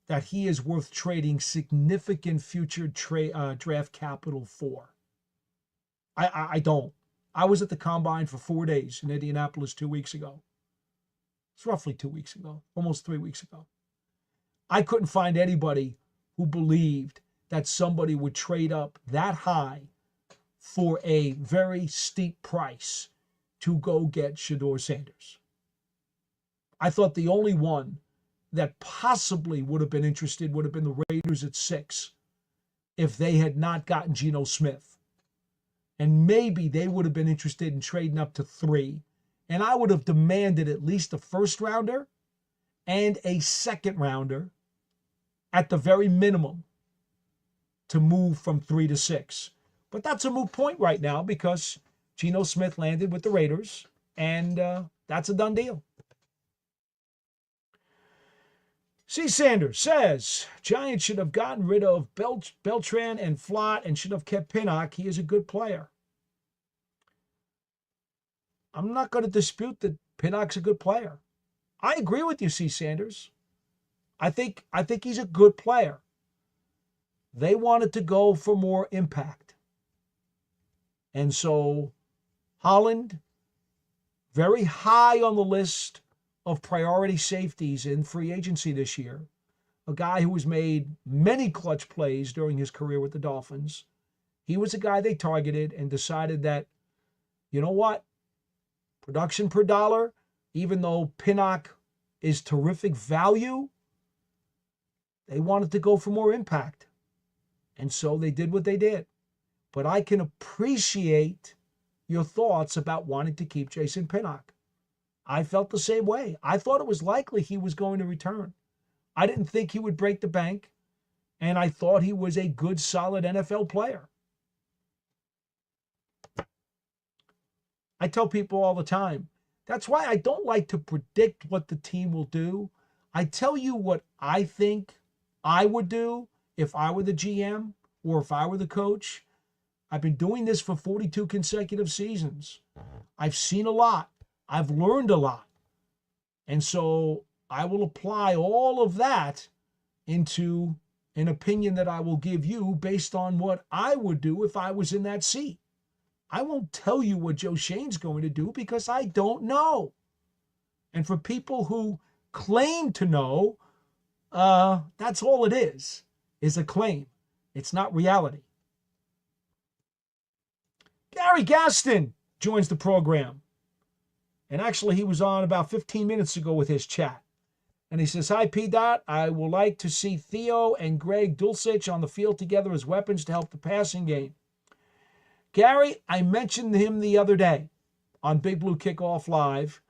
that he is worth trading significant future draft capital for. I don't. I was at the Combine for 4 days in Indianapolis 2 weeks ago. It's roughly 2 weeks ago, almost 3 weeks ago. I couldn't find anybody who believed that somebody would trade up that high for a very steep price to go get Shedeur Sanders. I thought the only one that possibly would have been interested would have been the Raiders at 6 if they had not gotten Geno Smith. And maybe they would have been interested in trading up to 3. And I would have demanded at least a first rounder and a second rounder at the very minimum to move from 3 to 6. But that's a moot point right now because Geno Smith landed with the Raiders, and that's a done deal. C. Sanders says, Giants should have gotten rid of Beltran and Flott and should have kept Pinnock. He is a good player. I'm not going to dispute that Pinnock's a good player. I agree with you, C. Sanders. I think he's a good player. They wanted to go for more impact. And so Holland, very high on the list of priority safeties in free agency this year, a guy who has made many clutch plays during his career with the Dolphins. He was a guy they targeted and decided that, you know what? Production per dollar, even though Pinnock is terrific value, they wanted to go for more impact. And so they did what they did. But I can appreciate your thoughts about wanting to keep Jason Pinnock. I felt the same way. I thought it was likely he was going to return. I didn't think he would break the bank, and I thought he was a good, solid NFL player. I tell people all the time, that's why I don't like to predict what the team will do. I tell you what I think I would do if I were the GM or if I were the coach. I've been doing this for 42 consecutive seasons. I've seen a lot. I've learned a lot. And so I will apply all of that into an opinion that I will give you based on what I would do if I was in that seat. I won't tell you what Joe Shane's going to do because I don't know. And for people who claim to know, that's all it is a claim. It's not reality. Gary Gaston joins the program. And actually, he was on about 15 minutes ago with his chat. And he says, hi, P. I would like to see Theo and Greg Dulcich on the field together as weapons to help the passing game. Gary, I mentioned him the other day on Big Blue Kickoff Live.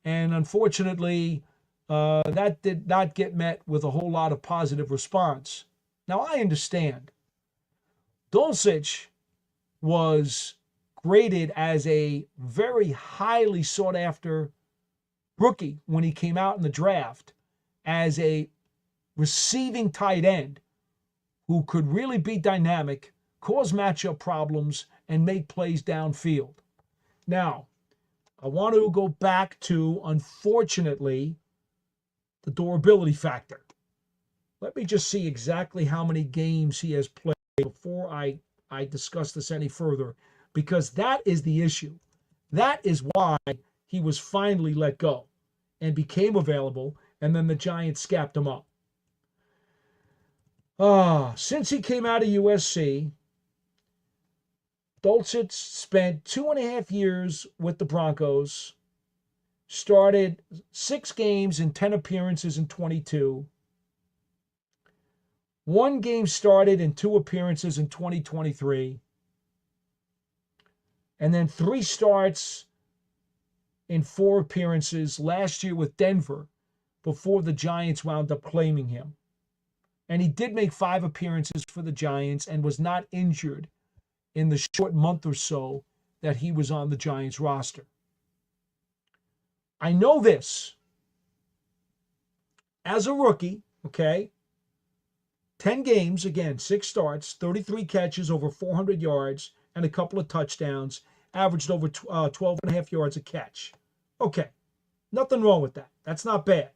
And unfortunately, that did not get met with a whole lot of positive response. Now, I understand. Dulcich was graded as a very highly sought after rookie when he came out in the draft as a receiving tight end who could really be dynamic, cause matchup problems, and make plays downfield. Now, I want to go back to, unfortunately, the durability factor. Let me just see exactly how many games he has played before I discuss this any further, because that is the issue. That is why he was finally let go and became available, and then the Giants scapped him up. Since he came out of USC, Dulcich spent 2.5 years with the Broncos, started 6 games and 10 appearances in 22, 1 game started and 2 appearances in 2023, and then 3 starts in 4 appearances last year with Denver before the Giants wound up claiming him. And he did make 5 appearances for the Giants and was not injured in the short month or so that he was on the Giants roster. I know this. as a rookie, okay, 10 games, again, 6 starts, 33 catches, over 400 yards, and a couple of touchdowns, averaged over 12 and a half yards a catch. Okay, nothing wrong with that. That's not bad.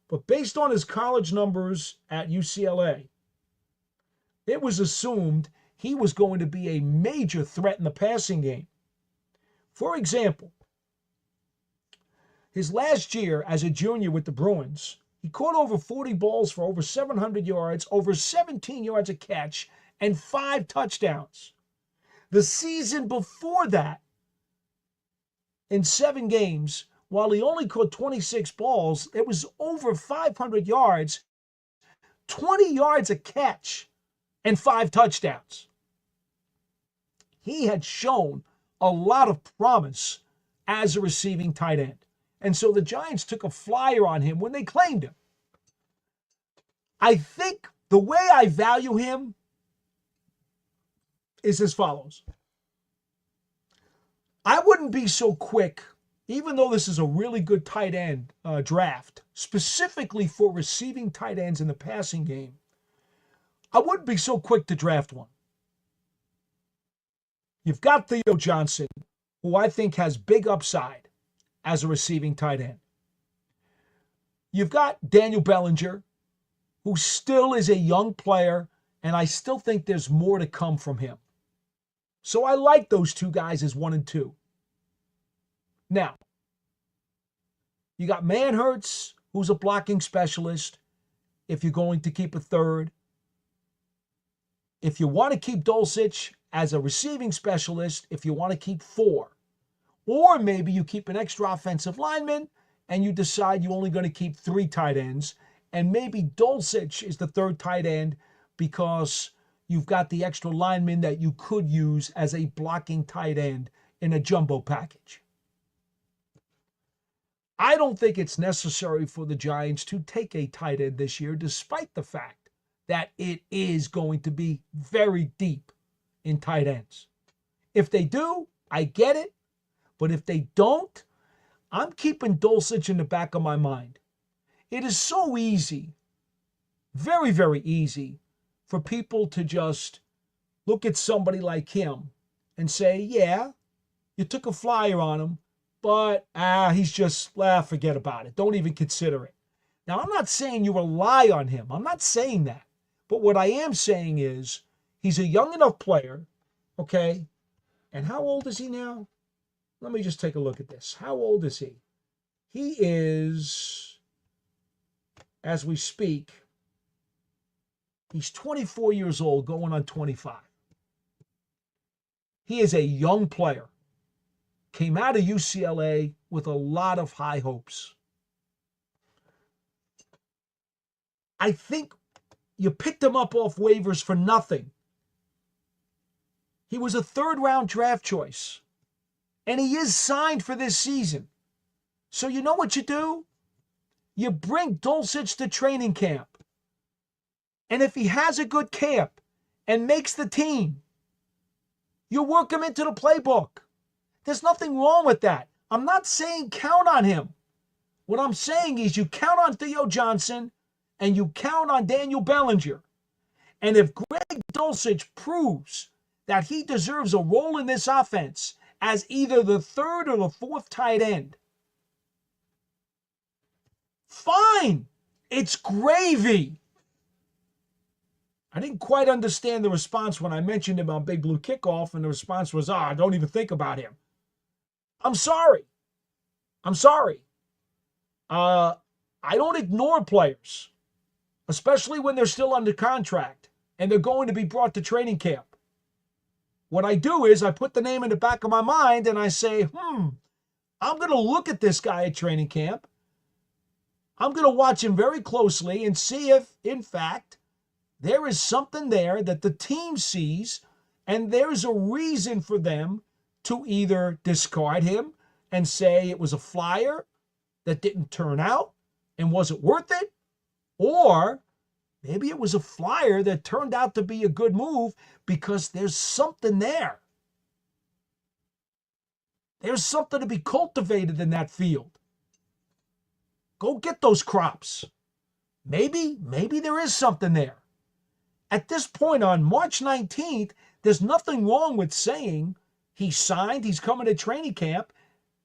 But based on his college numbers at UCLA, it was assumed he was going to be a major threat in the passing game. For example, his last year as a junior with the Bruins, he caught over 40 balls for over 700 yards, over 17 yards a catch, and 5 touchdowns. The season before that, in 7 games, while he only caught 26 balls, it was over 500 yards, 20 yards a catch, and 5 touchdowns. He had shown a lot of promise as a receiving tight end. And so the Giants took a flyer on him when they claimed him. I think the way I value him is as follows. I wouldn't be so quick, even though this is a really good tight end draft, specifically for receiving tight ends in the passing game, I wouldn't be so quick to draft one. You've got Theo Johnson, who I think has big upside as a receiving tight end. You've got Daniel Bellinger, who still is a young player, and I still think there's more to come from him. So I like those 2 guys as 1 and 2. Now, you got Manhurts, who's a blocking specialist, if you're going to keep a third. If you want to keep Dulcich as a receiving specialist, if you want to keep 4. Or maybe you keep an extra offensive lineman and you decide you're only going to keep 3 tight ends, and maybe Dulcich is the 3rd tight end because you've got the extra lineman that you could use as a blocking tight end in a jumbo package. I don't think it's necessary for the Giants to take a tight end this year, despite the fact that it is going to be very deep in tight ends. If they do, I get it. But if they don't, I'm keeping Dulcich in the back of my mind. It is so easy, very, very easy, for people to just look at somebody like him and say, yeah, you took a flyer on him, but he's just, forget about it. Don't even consider it. Now, I'm not saying you rely on him. I'm not saying that. But what I am saying is he's a young enough player, okay? And how old is he now? Let me just take a look at this. How old is he? He is, as we speak, he's 24 years old, going on 25. He is a young player. Came out of UCLA with a lot of high hopes. I think you picked him up off waivers for nothing. He was a 3rd-round draft choice. And he is signed for this season. So you know what you do? You bring Dulcich to training camp. And if he has a good camp and makes the team, you work him into the playbook. There's nothing wrong with that. I'm not saying count on him. What I'm saying is you count on Theo Johnson and you count on Daniel Bellinger. And if Greg Dulcich proves that he deserves a role in this offense as either the 3rd or the 4th tight end, fine. It's gravy. I didn't quite understand the response when I mentioned him on Big Blue Kickoff, and the response was, don't even think about him. I'm sorry. I don't ignore players, especially when they're still under contract and they're going to be brought to training camp. What I do is I put the name in the back of my mind and I say, I'm going to look at this guy at training camp. I'm going to watch him very closely and see if, in fact, there is something there that the team sees, and there's a reason for them to either discard him and say it was a flyer that didn't turn out and wasn't worth it, or maybe it was a flyer that turned out to be a good move because there's something there. There's something to be cultivated in that field. Go get those crops. Maybe there is something there. At this point on March 19th, there's nothing wrong with saying he's signed, he's coming to training camp,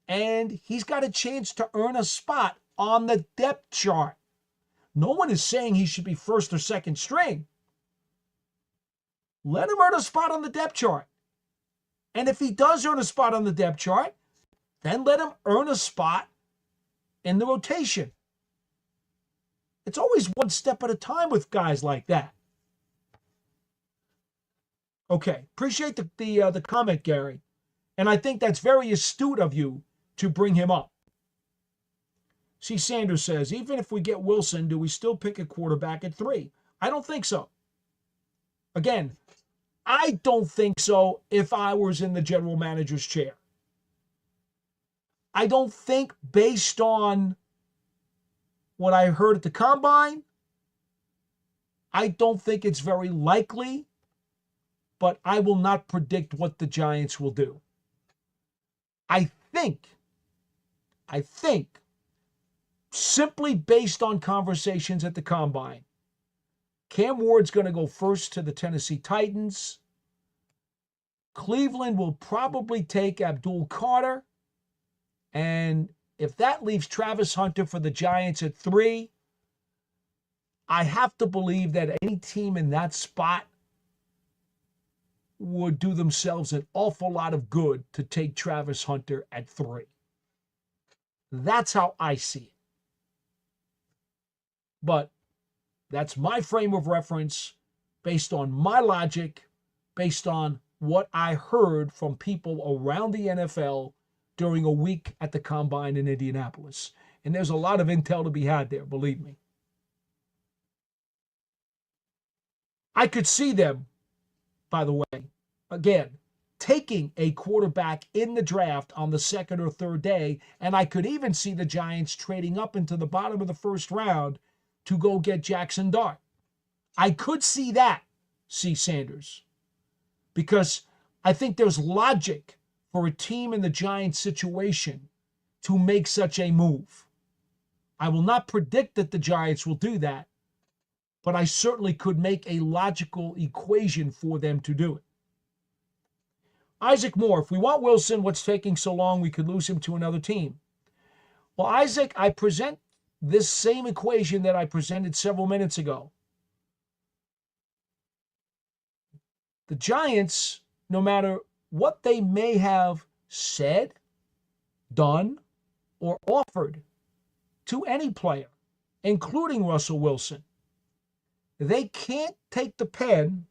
and he's got a chance to earn a spot on the depth chart. No one is saying he should be first or second string. Let him earn a spot on the depth chart. And if he does earn a spot on the depth chart, then let him earn a spot in the rotation. It's always one step at a time with guys like that. Okay, appreciate the comment, Gary. And I think that's very astute of you to bring him up. C. Sanders says, even if we get Wilson, do we still pick a quarterback at 3? I don't think so. Again, I don't think so if I was in the general manager's chair. I don't think, based on what I heard at the combine, I don't think it's very likely, but I will not predict what the Giants will do. I think, simply based on conversations at the combine, Cam Ward's going to go first to the Tennessee Titans. Cleveland will probably take Abdul Carter. And if that leaves Travis Hunter for the Giants at 3, I have to believe that any team in that spot would do themselves an awful lot of good to take Travis Hunter at 3. That's how I see it. But that's my frame of reference based on my logic, based on what I heard from people around the NFL during a week at the Combine in Indianapolis. And there's a lot of intel to be had there, believe me. I could see them, by the way, again, taking a quarterback in the draft on the second or third day, and I could even see the Giants trading up into the bottom of the first round to go get Jackson Dart. I could see that, C. Sanders, because I think there's logic for a team in the Giants situation to make such a move. I will not predict that the Giants will do that, but I certainly could make a logical equation for them to do it. Isaac Moore, if we want Wilson, what's taking so long we could lose him to another team? Well, Isaac, I present this same equation that I presented several minutes ago. The Giants, no matter what they may have said, done, or offered to any player, including Russell Wilson, they can't take the pen.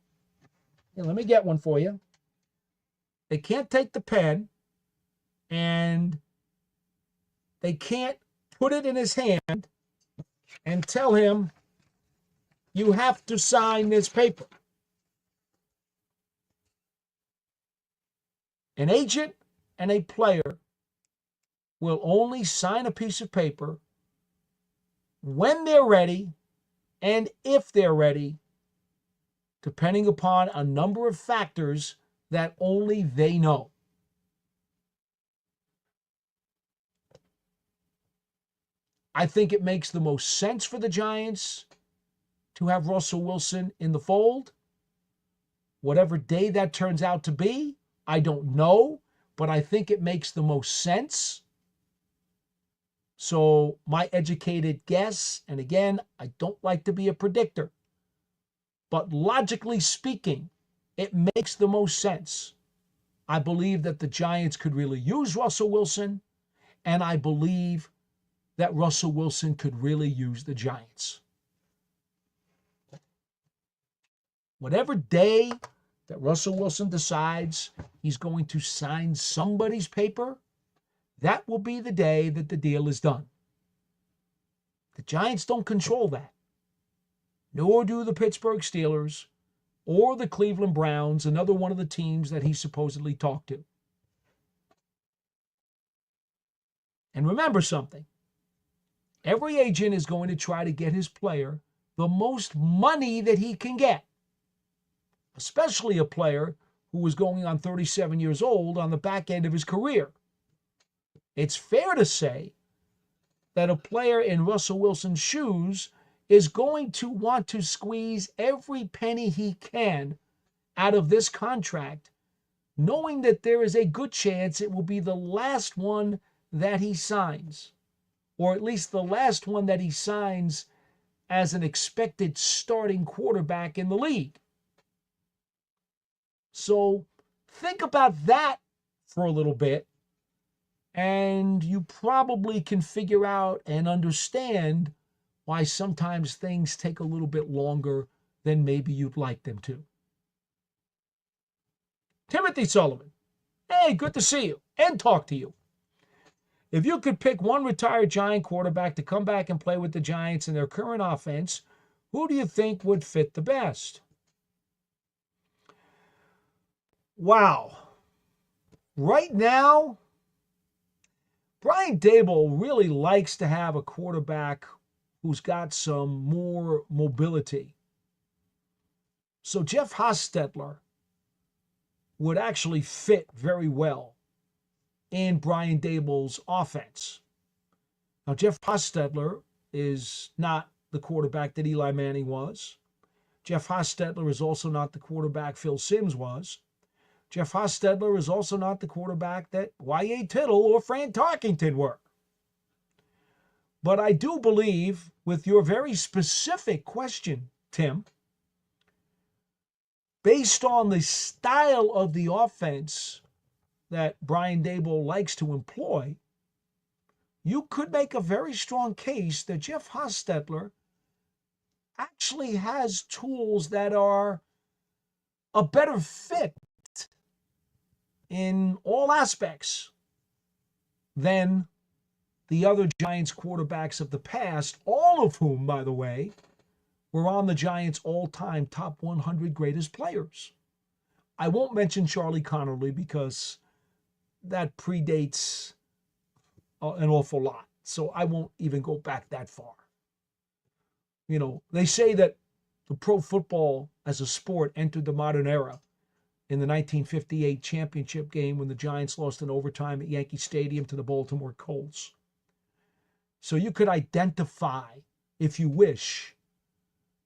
Here, let me get one for you. They can't take the pen and they can't put it in his hand and tell him, you have to sign this paper. An agent and a player will only sign a piece of paper when they're ready and if they're ready, depending upon a number of factors that only they know. I think it makes the most sense for the Giants to have Russell Wilson in the fold. Whatever day that turns out to be, I don't know, but I think it makes the most sense. So my educated guess, and again, I don't like to be a predictor, but logically speaking, it makes the most sense. I believe that the Giants could really use Russell Wilson, and I believe that Russell Wilson could really use the Giants. Whatever day that Russell Wilson decides he's going to sign somebody's paper, that will be the day that the deal is done. The Giants don't control that, nor do the Pittsburgh Steelers or the Cleveland Browns, another one of the teams that he supposedly talked to. And remember something, every agent is going to try to get his player the most money that he can get, especially a player who was going on 37 years old on the back end of his career. It's fair to say that a player in Russell Wilson's shoes is going to want to squeeze every penny he can out of this contract, knowing that there is a good chance it will be the last one that he signs, or at least the last one that he signs as an expected starting quarterback in the league. So think about that for a little bit, and you probably can figure out and understand why sometimes things take a little bit longer than maybe you'd like them to. Timothy Sullivan, hey, good to see you and talk to you. If you could pick one retired Giant quarterback to come back and play with the Giants in their current offense, who do you think would fit the best? Wow. Right now, Brian Daboll really likes to have a quarterback who's got some more mobility. So Jeff Hostetler would actually fit very well in Brian Daboll's offense. Now, Jeff Hostetler is not the quarterback that Eli Manning was. Jeff Hostetler is also not the quarterback Phil Simms was. Jeff Hostetler is also not the quarterback that Y.A. Tittle or Fran Tarkenton were. But I do believe, with your very specific question, Tim, based on the style of the offense that Brian Daboll likes to employ, you could make a very strong case that Jeff Hostetler actually has tools that are a better fit in all aspects than the other Giants quarterbacks of the past, all of whom, by the way, were on the Giants' all-time top 100 greatest players. I won't mention Charlie Connerly because that predates an awful lot, so I won't even go back that far. You know, they say that the pro football as a sport entered the modern era in the 1958 championship game when the Giants lost in overtime at Yankee Stadium to the Baltimore Colts. So you could identify, if you wish,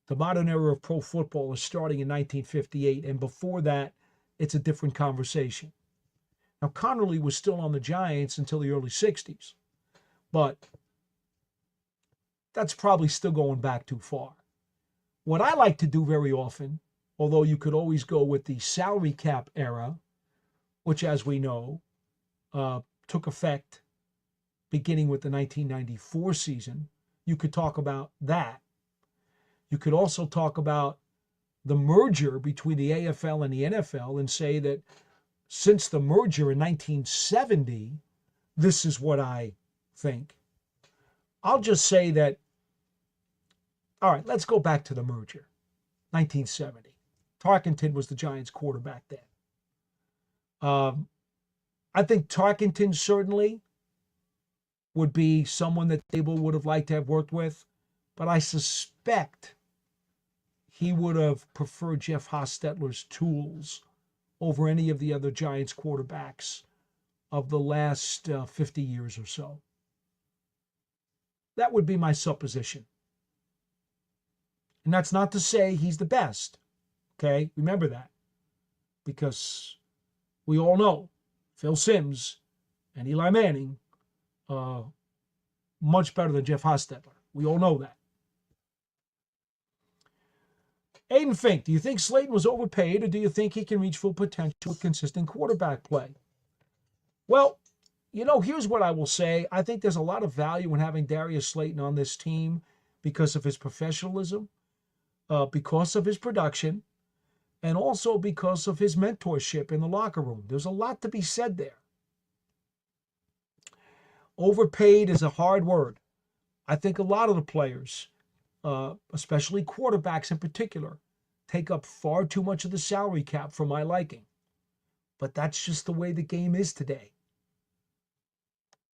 the modern era of pro football is starting in 1958, and before that, it's a different conversation. Now, Connerly was still on the Giants until the early 60s, but that's probably still going back too far. What I like to do very often, although you could always go with the salary cap era, which, as we know, took effect beginning with the 1994 season, you could talk about that. You could also talk about the merger between the AFL and the NFL and say that since the merger in 1970, this is what I think. I'll just say that, all right, let's go back to the merger, 1970. Tarkenton was the Giants quarterback then. I think Tarkenton certainly would be someone that Daboll would have liked to have worked with, but I suspect he would have preferred Jeff Hostetler's tools over any of the other Giants quarterbacks of the last 50 years or so. That would be my supposition. And that's not to say he's the best. Okay, remember that. Because we all know Phil Simms and Eli Manning much better than Jeff Hostetler. We all know that. Aiden Fink, do you think Slayton was overpaid, or do you think he can reach full potential with consistent quarterback play? Well, you know, here's what I will say. I think there's a lot of value in having Darius Slayton on this team because of his professionalism, because of his production, and also because of his mentorship in the locker room. There's a lot to be said there. Overpaid is a hard word. I think a lot of the players, especially quarterbacks in particular, take up far too much of the salary cap for my liking. But that's just the way the game is today.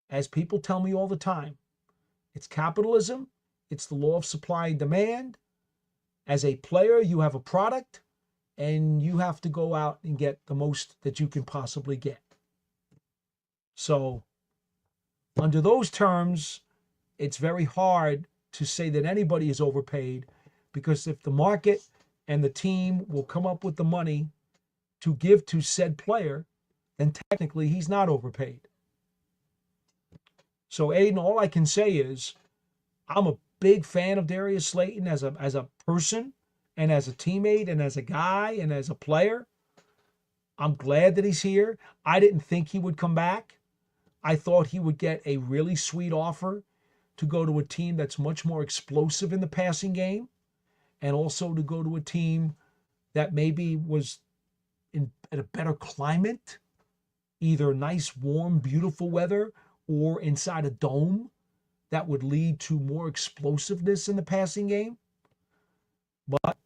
As people tell me all the time, it's capitalism, it's the law of supply and demand. As a player, you have a product, and you have to go out and get the most that you can possibly get. So, under those terms, it's very hard to say that anybody is overpaid, because if the market and the team will come up with the money to give to said player, then technically he's not overpaid. So, Aiden, all I can say is I'm a big fan of Darius Slayton as a person and as a teammate and as a guy and as a player. I'm glad that he's here. I didn't think he would come back. I thought he would get a really sweet offer to go to a team that's much more explosive in the passing game, and also to go to a team that maybe was at a better climate, either nice, warm, beautiful weather or inside a dome that would lead to more explosiveness in the passing game. But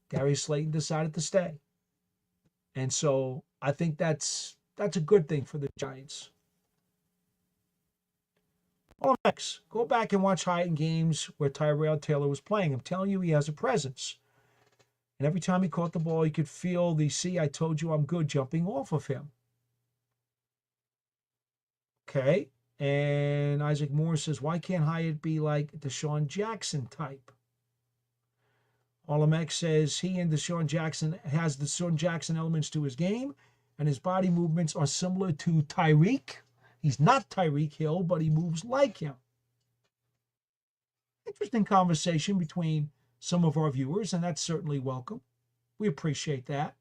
Darius Slayton decided to stay. And so I think that's a good thing for the Giants. Oh, next, go back and watch Hyatt games where Tyrell Taylor was playing. I'm telling you, he has a presence. And every time he caught the ball, you could feel the "see, I told you I'm good" jumping off of him. Okay. And Isaac Moore says, why can't Hyatt be like Deshaun Jackson type? Olamek says he and Deshaun Jackson has Deshaun Jackson elements to his game, and his body movements are similar to Tyreek. He's not Tyreek Hill, but he moves like him. Interesting conversation between some of our viewers, and that's certainly welcome. We appreciate that.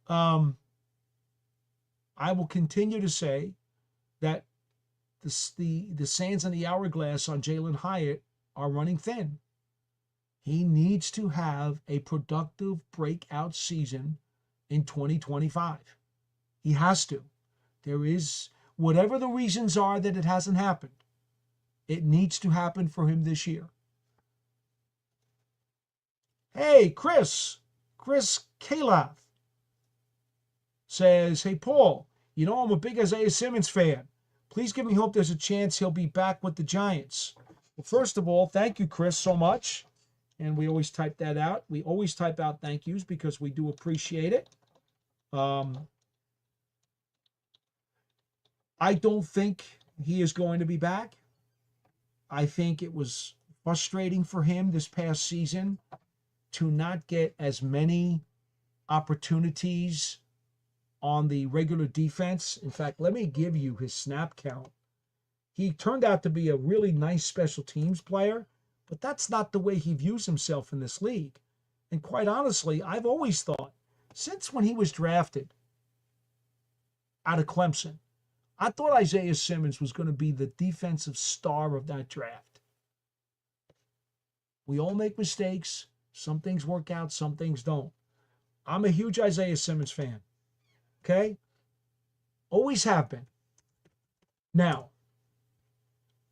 I will continue to say that the sands in the hourglass on Jalen Hyatt are running thin. He needs to have a productive breakout season in 2025. He has to. There is, whatever the reasons are that it hasn't happened, it needs to happen for him this year. Hey, Chris Kalath says, hey, Paul, you know I'm a big Isaiah Simmons fan. Please give me hope there's a chance he'll be back with the Giants. Well, first of all, thank you, Chris, so much. And we always type that out. We always type out thank yous because we do appreciate it. I don't think he is going to be back. I think it was frustrating for him this past season to not get as many opportunities on the regular defense. In fact, let me give you his snap count. He turned out to be a really nice special teams player, but that's not the way he views himself in this league. And quite honestly, I've always thought, since when he was drafted out of Clemson, I thought Isaiah Simmons was going to be the defensive star of that draft. We all make mistakes. Some things work out, some things don't. I'm a huge Isaiah Simmons fan. Okay? Always have been. Now,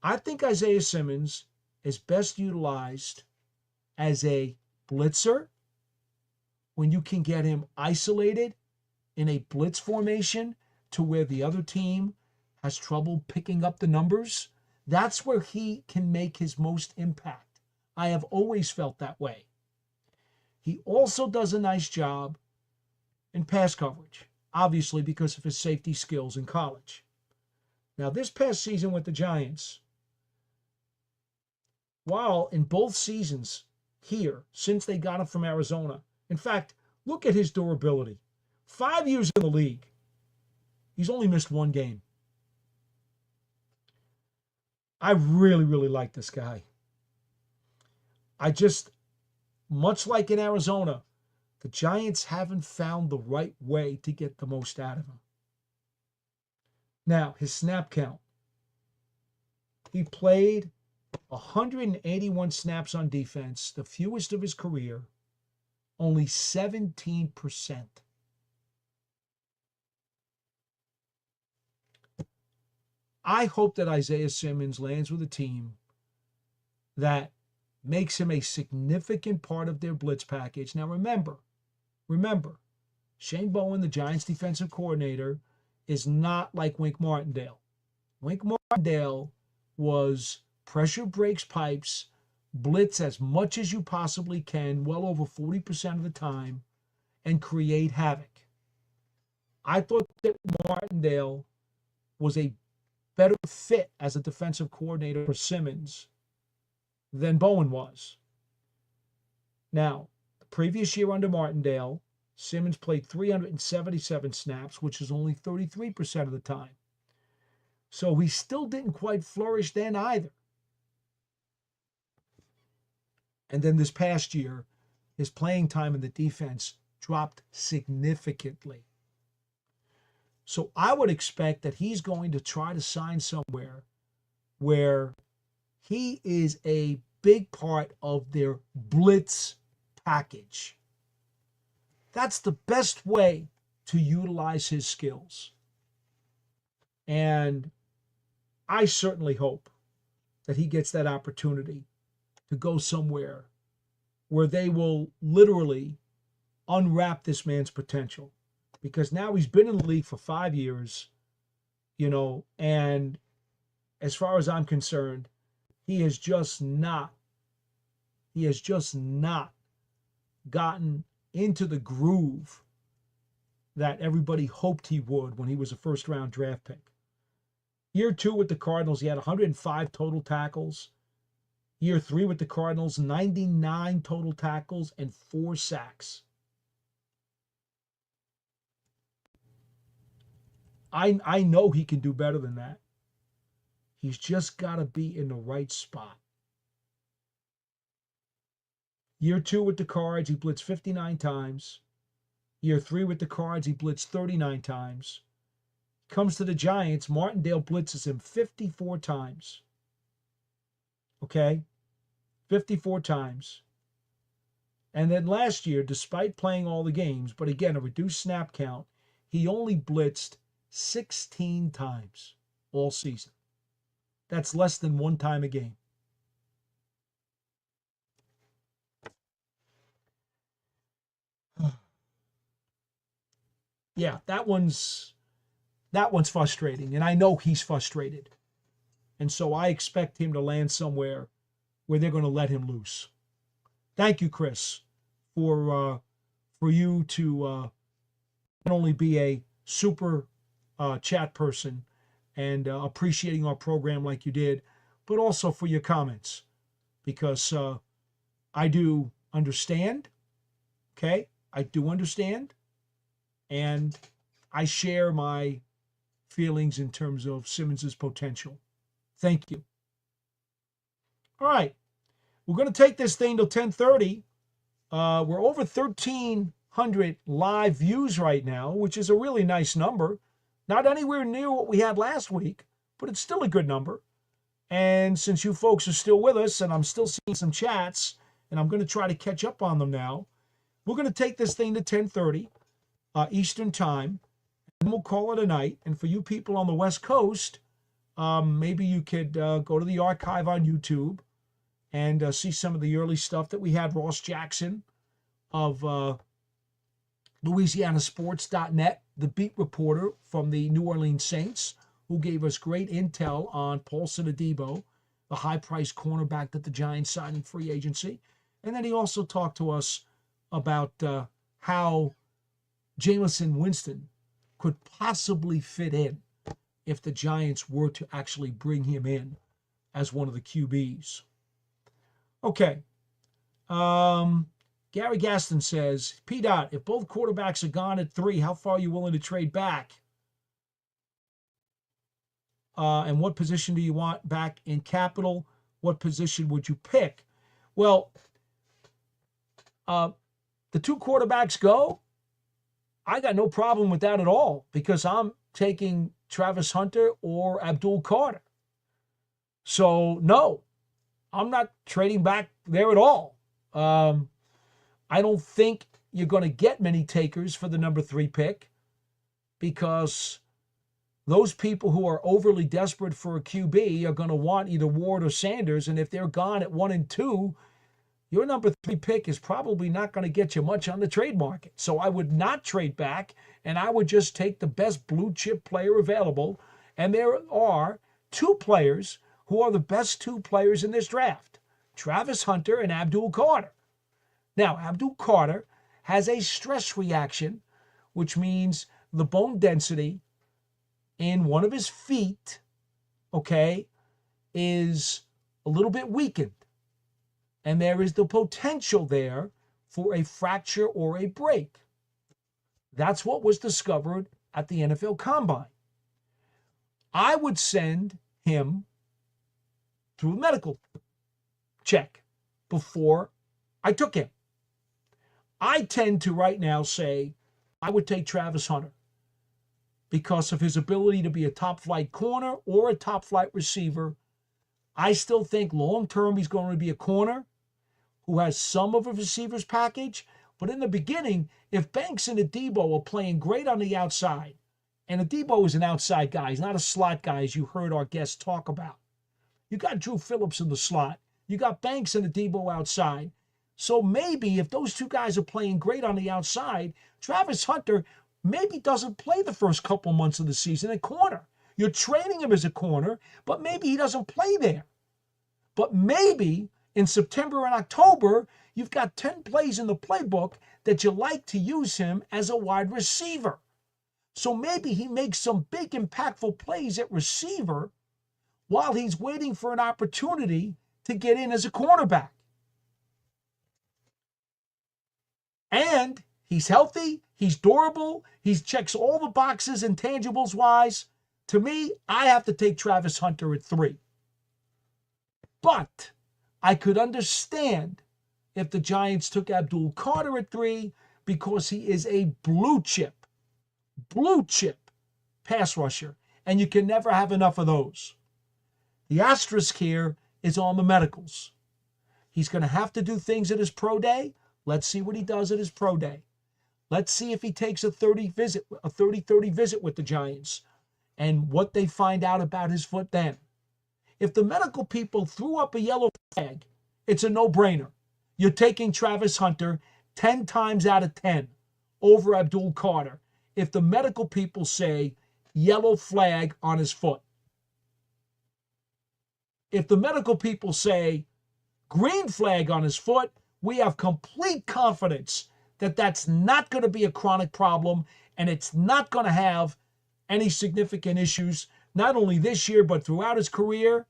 I think Isaiah Simmons is best utilized as a blitzer when you can get him isolated in a blitz formation to where the other team has trouble picking up the numbers. That's where he can make his most impact. I have always felt that way. He also does a nice job in pass coverage, obviously because of his safety skills in college. Now, this past season with the Giants, while in both seasons here, since they got him from Arizona, in fact, look at his durability. 5 years in the league, he's only missed one game. I really, really like this guy. Much like in Arizona, the Giants haven't found the right way to get the most out of him. Now, his snap count. He played 181 snaps on defense, the fewest of his career, only 17%. I hope that Isaiah Simmons lands with a team that makes him a significant part of their blitz package. Now remember, Shane Bowen, the Giants defensive coordinator, is not like Wink Martindale. Wink Martindale was pressure breaks pipes, blitz as much as you possibly can, well over 40% of the time, and create havoc. I thought that Martindale was a better fit as a defensive coordinator for Simmons than Bowen was. Now, the previous year under Martindale, Simmons played 377 snaps, which is only 33% of the time. So he still didn't quite flourish then either. And then this past year, his playing time in the defense dropped significantly. So I would expect that he's going to try to sign somewhere where he is a big part of their blitz package. That's the best way to utilize his skills. And I certainly hope that he gets that opportunity to go somewhere where they will literally unwrap this man's potential. Because now he's been in the league for 5 years, and as far as I'm concerned, he has just not gotten into the groove that everybody hoped he would when he was a first-round draft pick. Year 2 with the Cardinals, he had 105 total tackles. Year 3 with the Cardinals, 99 total tackles and 4 sacks. I know he can do better than that. He's just got to be in the right spot. Year 2 with the Cards, he blitzed 59 times. Year 3 with the Cards, he blitzed 39 times. Comes to the Giants, Martindale blitzes him 54 times. Okay? 54 times. And then last year, despite playing all the games, but again, a reduced snap count, he only blitzed 16 times all season. That's less than 1 time a game. Yeah, that one's frustrating, and I know he's frustrated. And so I expect him to land somewhere where they're going to let him loose. Thank you, Chris, for you to not only be a super chat person and appreciating our program like you did, but also for your comments, because I do understand, okay? I do understand, and I share my feelings in terms of Simmons' potential. Thank you. All right, we're going to take this thing till 10:30. We're over 1,300 live views right now, which is a really nice number. Not anywhere near what we had last week, but it's still a good number. And since you folks are still with us, and I'm still seeing some chats, and I'm going to try to catch up on them now, we're going to take this thing to 10:30 Eastern Time, and we'll call it a night. And for you people on the West Coast, maybe you could go to the archive on YouTube and see some of the early stuff that we had. Ross Jackson of LouisianaSports.net, the beat reporter from the New Orleans Saints, who gave us great intel on Paulson Adebo, the high-priced cornerback that the Giants signed in free agency. And then he also talked to us about how Jameson Winston could possibly fit in if the Giants were to actually bring him in as one of the QBs. Okay. Gary Gaston says, P-Dot, if both quarterbacks are gone at 3, how far are you willing to trade back? And what position do you want back in capital? What position would you pick? Well, the 2 quarterbacks go. I got no problem with that at all, because I'm taking Travis Hunter or Abdul Carter. So, no, I'm not trading back there at all. I don't think you're going to get many takers for the number 3 pick, because those people who are overly desperate for a QB are going to want either Ward or Sanders, and if they're gone at 1 and 2, your number 3 pick is probably not going to get you much on the trade market. So I would not trade back, and I would just take the best blue chip player available. And there are 2 players who are the best 2 players in this draft, Travis Hunter and Abdul Carter. Now, Abdul Carter has a stress reaction, which means the bone density in one of his feet okay, is a little bit weakened. And there is the potential there for a fracture or a break. That's what was discovered at the NFL Combine. I would send him through a medical check before I took him. I tend to right now say I would take Travis Hunter because of his ability to be a top flight corner or a top flight receiver. I still think long term he's going to be a corner who has some of a receiver's package. But in the beginning, if Banks and Adebo are playing great on the outside, and Adebo is an outside guy, he's not a slot guy, as you heard our guests talk about. You got Drew Phillips in the slot. You got Banks and Adebo outside. So maybe if those two guys are playing great on the outside, Travis Hunter maybe doesn't play the first couple months of the season at corner. You're training him as a corner, but maybe he doesn't play there. But maybe in September and October, you've got 10 plays in the playbook that you like to use him as a wide receiver. So maybe he makes some big impactful plays at receiver while he's waiting for an opportunity to get in as a cornerback. And he's healthy, he's durable, he checks all the boxes intangibles wise. To me, I have to take Travis Hunter at 3. But I could understand if the Giants took Abdul Carter at 3 because he is a blue chip pass rusher, and you can never have enough of those. The asterisk here is on the medicals. He's going to have to do things at his pro day. Let's see what he does at his pro day. Let's see if he takes a 30-30 visit with the Giants and what they find out about his foot then. If the medical people threw up a yellow flag, it's a no-brainer. You're taking Travis Hunter 10 times out of 10 over Abdul Carter if the medical people say yellow flag on his foot. If the medical people say green flag on his foot, we have complete confidence that that's not going to be a chronic problem and it's not going to have any significant issues, not only this year, but throughout his career.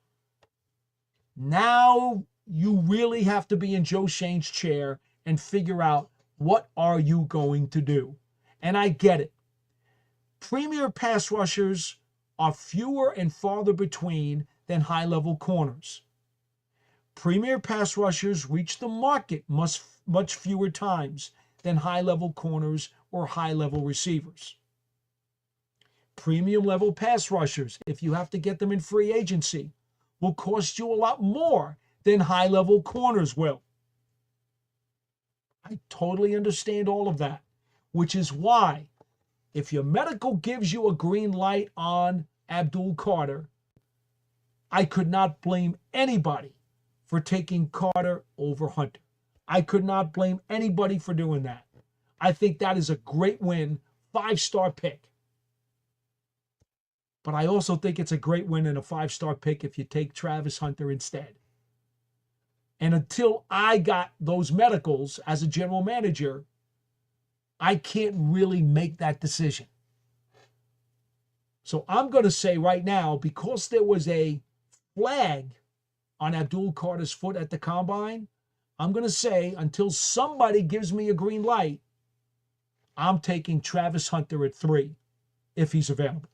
Now you really have to be in Joe Shane's chair and figure out what are you going to do. And I get it. Premier pass rushers are fewer and farther between than high-level corners. Premier pass rushers reach the market much fewer times than high-level corners or high-level receivers. Premium-level pass rushers, if you have to get them in free agency, will cost you a lot more than high-level corners will. I totally understand all of that, which is why if your medical gives you a green light on Abdul Carter, I could not blame anybody for taking Carter over Hunter. I could not blame anybody for doing that. I think that is a great win, 5-star pick. But I also think it's a great win and a 5-star pick if you take Travis Hunter instead. And until I got those medicals as a general manager, I can't really make that decision. So I'm going to say right now, because there was a flag on Abdul Carter's foot at the Combine, I'm going to say until somebody gives me a green light, I'm taking Travis Hunter at 3 if he's available.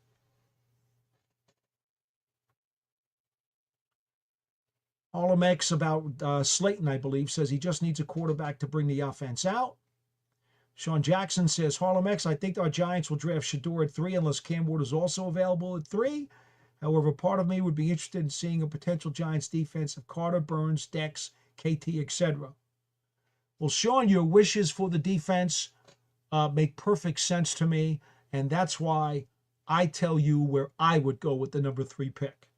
Harlem X about Slayton, I believe, says he just needs a quarterback to bring the offense out. Sean Jackson says, Harlem X, I think our Giants will draft Shador at 3 unless Cam Ward is also available at 3. However, part of me would be interested in seeing a potential Giants defense of Carter, Burns, Dex, KT, etc. Well, Sean, your wishes for the defense make perfect sense to me, and that's why I tell you where I would go with the number 3 pick.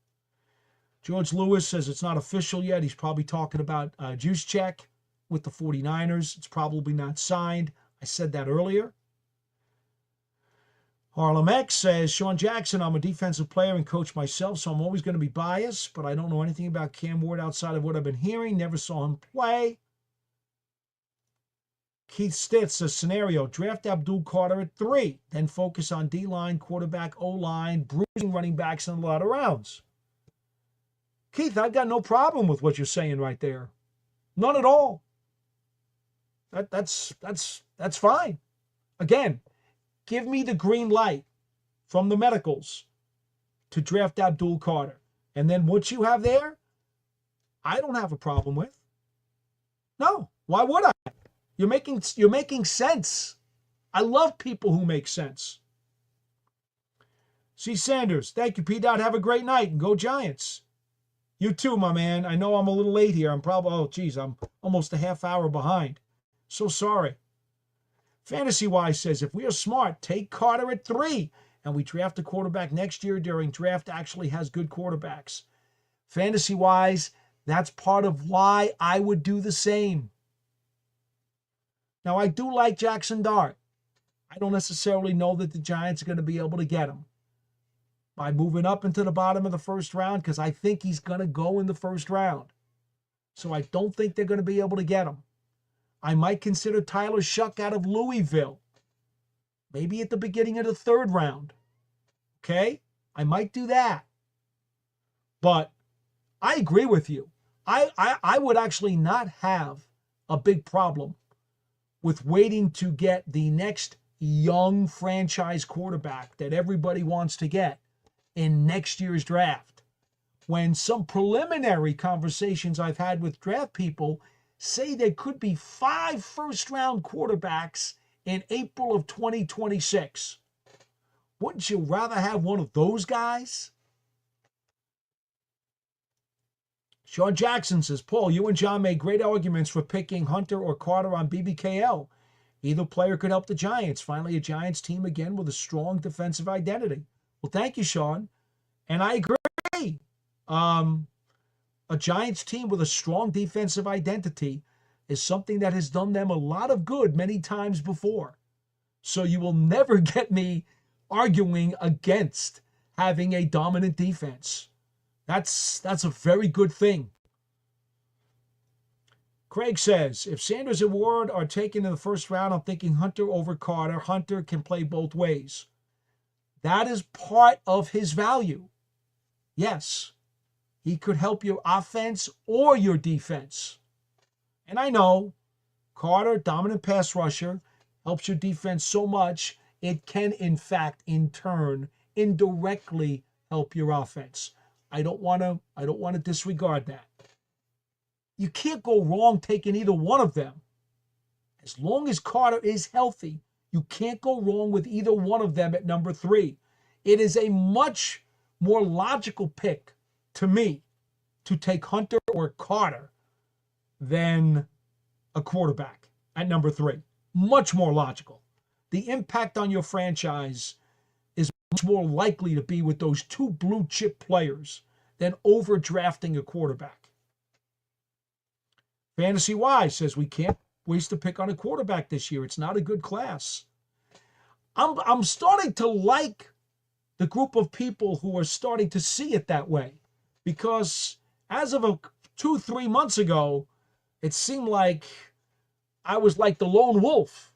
George Lewis says it's not official yet. He's probably talking about Juszczyk with the 49ers. It's probably not signed. I said that earlier. Harlem X says, Sean Jackson, I'm a defensive player and coach myself, so I'm always going to be biased, but I don't know anything about Cam Ward outside of what I've been hearing. Never saw him play. Keith Stitz says, scenario, draft Abdul Carter at 3, then focus on D-line, quarterback, O-line, bruising running backs in a lot of rounds. Keith, I've got no problem with what you're saying right there. None at all. That's fine. Again, give me the green light from the medicals to draft Abdul Carter. And then what you have there, I don't have a problem with. No, why would I? You're making sense. I love people who make sense. C. Sanders, thank you, P. Dot. Have a great night and go Giants. You too, my man. I know I'm a little late here. I'm almost a half hour behind. So sorry. Fantasy-wise says, if we are smart, take Carter at 3, and we draft a quarterback next year during draft actually has good quarterbacks. Fantasy-wise, that's part of why I would do the same. Now, I do like Jackson Dart. I don't necessarily know that the Giants are going to be able to get him by moving up into the bottom of the first round, because I think he's going to go in the first round. So I don't think they're going to be able to get him. I might consider Tyler Shuck out of Louisville, maybe at the beginning of the 3rd round. Okay? I might do that. But I agree with you. I would actually not have a big problem with waiting to get the next young franchise quarterback that everybody wants to get in next year's draft. When some preliminary conversations I've had with draft people say there could be 5 first-round quarterbacks in April of 2026. Wouldn't you rather have one of those guys? Sean Jackson says, Paul, you and John made great arguments for picking Hunter or Carter on BBKL. Either player could help the Giants. Finally, a Giants team again with a strong defensive identity. Well, thank you, Sean. And I agree. A Giants team with a strong defensive identity is something that has done them a lot of good many times before. So you will never get me arguing against having a dominant defense. That's a very good thing. Craig says, if Sanders and Ward are taken in the first round, I'm thinking Hunter over Carter. Hunter can play both ways. That is part of his value. Yes, he could help your offense or your defense. And I know Carter, dominant pass rusher, helps your defense so much, it can, in fact, in turn, indirectly help your offense. I don't want to disregard that. You can't go wrong taking either one of them. As long as Carter is healthy, you can't go wrong with either one of them at number 3. It is a much more logical pick to me to take Hunter or Carter than a quarterback at number 3. Much more logical. The impact on your franchise is much more likely to be with those 2 blue chip players than overdrafting a quarterback. Fantasy Wise says we can't waste a pick on a quarterback this year. It's not a good class. I'm starting to like the group of people who are starting to see it that way, because as of 2-3 months ago, it seemed like I was like the lone wolf.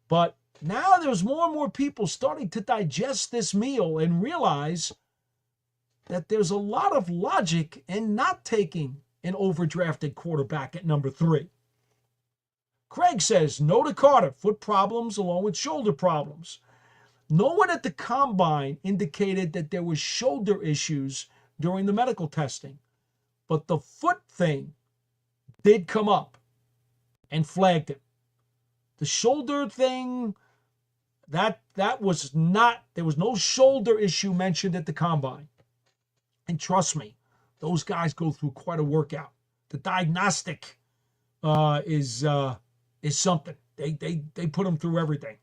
But now there's more and more people starting to digest this meal and realize that there's a lot of logic in not taking an overdrafted quarterback at number 3. Craig says, no to Carter, foot problems along with shoulder problems. No one at the combine indicated that there was shoulder issues during the medical testing, but the foot thing did come up and flagged him. The shoulder thing, that was not, there was no shoulder issue mentioned at the combine. And trust me, those guys go through quite a workout. The diagnostic is something. They put them through everything.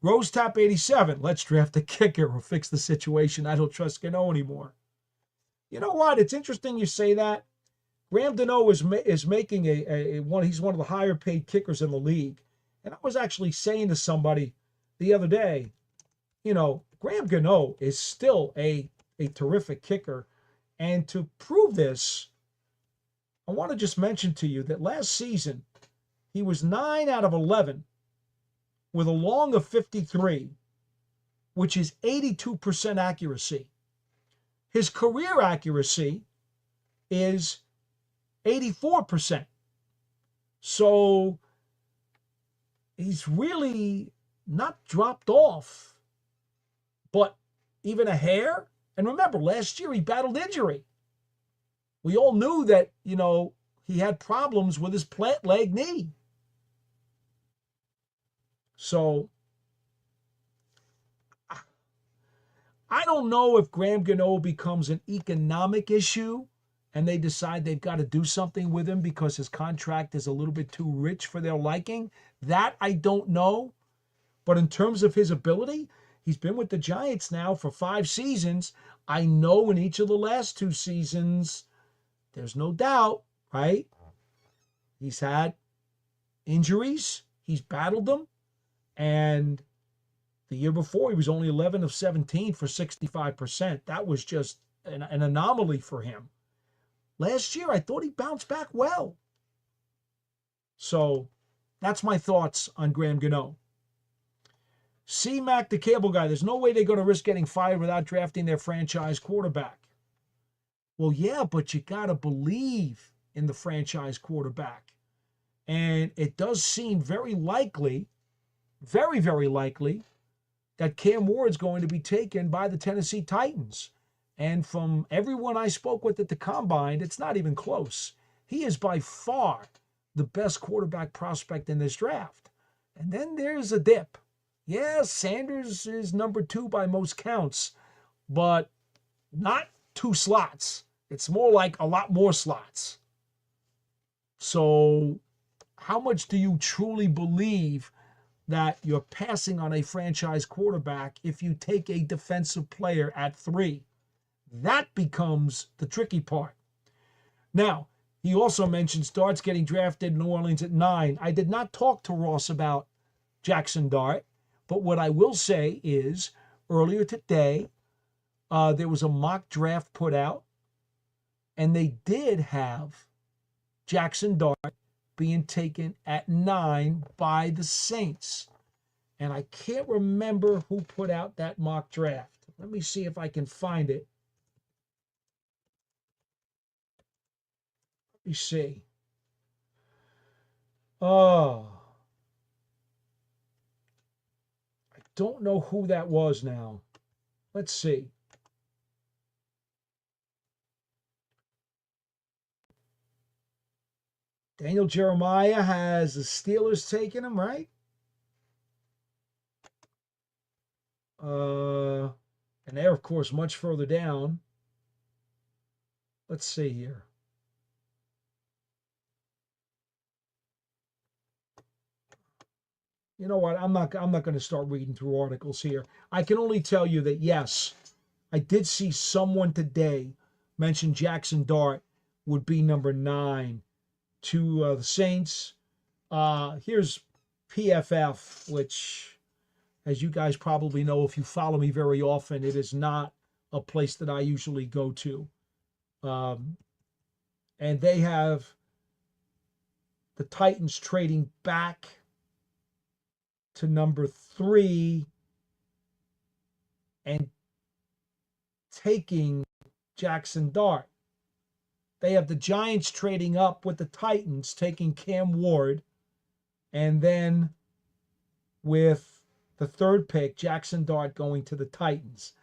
Rose Tap 87, let's draft a kicker or fix the situation. I don't trust Gano anymore. You know what? It's interesting you say that. Graham Gano is making he's one of the higher paid kickers in the league. And I was actually saying to somebody the other day, Graham Gano is still a terrific kicker. And to prove this, I want to just mention to you that last season, he was 9 out of 11 with a long of 53, which is 82% accuracy. His career accuracy is 84%. So he's really not dropped off, but even a hair. And remember, last year he battled injury. We all knew that, he had problems with his plant leg knee. So I don't know if Graham Gano becomes an economic issue and they decide they've got to do something with him because his contract is a little bit too rich for their liking. That I don't know. But in terms of his ability, he's been with the Giants now for 5 seasons. I know in each of the last 2 seasons, there's no doubt, right? He's had injuries. He's battled them. And the year before, he was only 11 of 17 for 65%. That was just an anomaly for him. Last year, I thought he bounced back well. So that's my thoughts on Graham Gano. C-Mac, the cable guy, there's no way they're going to risk getting fired without drafting their franchise quarterback. Well, yeah, but you got to believe in the franchise quarterback. And it does seem very likely, very, very likely, that Cam Ward's going to be taken by the Tennessee Titans. And from everyone I spoke with at the Combine, it's not even close. He is by far the best quarterback prospect in this draft. And then there's a dip. Yeah, Sanders is number 2 by most counts, but not 2 slots. It's more like a lot more slots. So how much do you truly believe that you're passing on a franchise quarterback if you take a defensive player at 3? That becomes the tricky part. Now, he also mentions Dart's getting drafted in New Orleans at 9. I did not talk to Ross about Jackson Dart, but what I will say is earlier today, there was a mock draft put out, and they did have Jackson Dart being taken at 9 by the Saints. And I can't remember who put out that mock draft. Let me see if I can find it. Let me see. Oh, I don't know who that was now. Let's see. Daniel Jeremiah has the Steelers taking him, right? And they're, of course, much further down. Let's see here. You know what? I'm not going to start reading through articles here. I can only tell you that, yes, I did see someone today mention Jackson Dart would be number 9 to the Saints. Here's PFF, which, as you guys probably know, if you follow me very often, it is not a place that I usually go to. And they have the Titans trading back to number 3 and taking Jackson Dart. They have the Giants trading up with the Titans, taking Cam Ward. And then with the 3rd pick, Jackson Dart going to the Titans.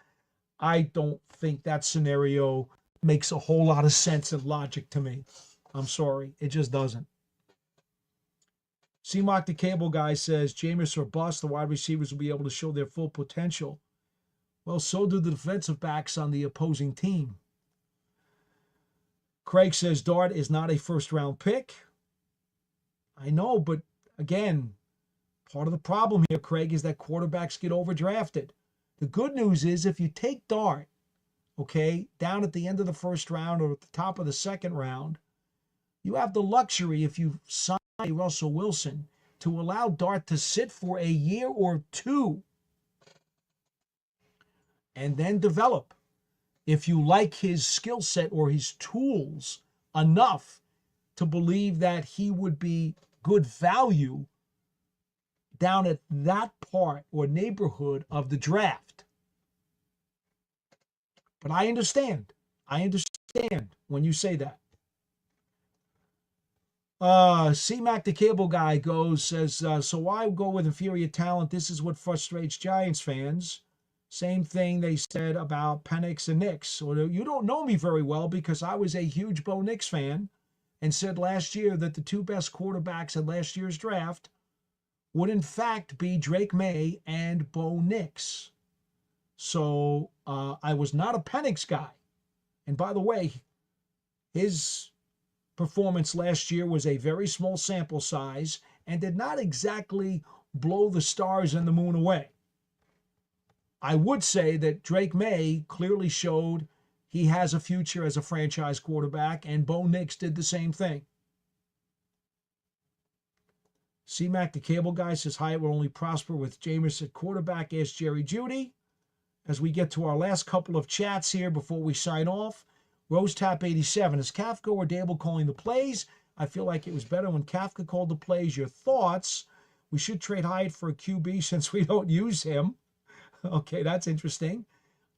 I don't think that scenario makes a whole lot of sense and logic to me. I'm sorry. It just doesn't. C-Mock the Cable Guy says, Jameis or bust, the wide receivers will be able to show their full potential. Well, so do the defensive backs on the opposing team. Craig says Dart is not a first-round pick. I know, but again, part of the problem here, Craig, is that quarterbacks get overdrafted. The good news is if you take Dart, okay, down at the end of the 1st round or at the top of the 2nd round, you have the luxury, if you sign Russell Wilson, to allow Dart to sit for a year or 2 and then develop. If you like his skill set or his tools enough to believe that he would be good value down at that part or neighborhood of the draft. But I understand. I understand when you say that. C-Mac, the cable guy, says, so why go with inferior talent? This is what frustrates Giants fans. Same thing they said about Penix and Nix. Or you don't know me very well because I was a huge Bo Nix fan and said last year that the two best quarterbacks in last year's draft would in fact be Drake May and Bo Nix. So I was not a Penix guy. And by the way, his performance last year was a very small sample size and did not exactly blow the stars and the moon away. I would say that Drake May clearly showed he has a future as a franchise quarterback, and Bo Nix did the same thing. C-Mac, the cable guy, says Hyatt will only prosper with Jameis at quarterback. Ask Jerry Judy. As we get to our last couple of chats here before we sign off, Rose Tap 87, is Kafka or Dable calling the plays? I feel like it was better when Kafka called the plays. Your thoughts? We should trade Hyatt for a QB since we don't use him. Okay, that's interesting.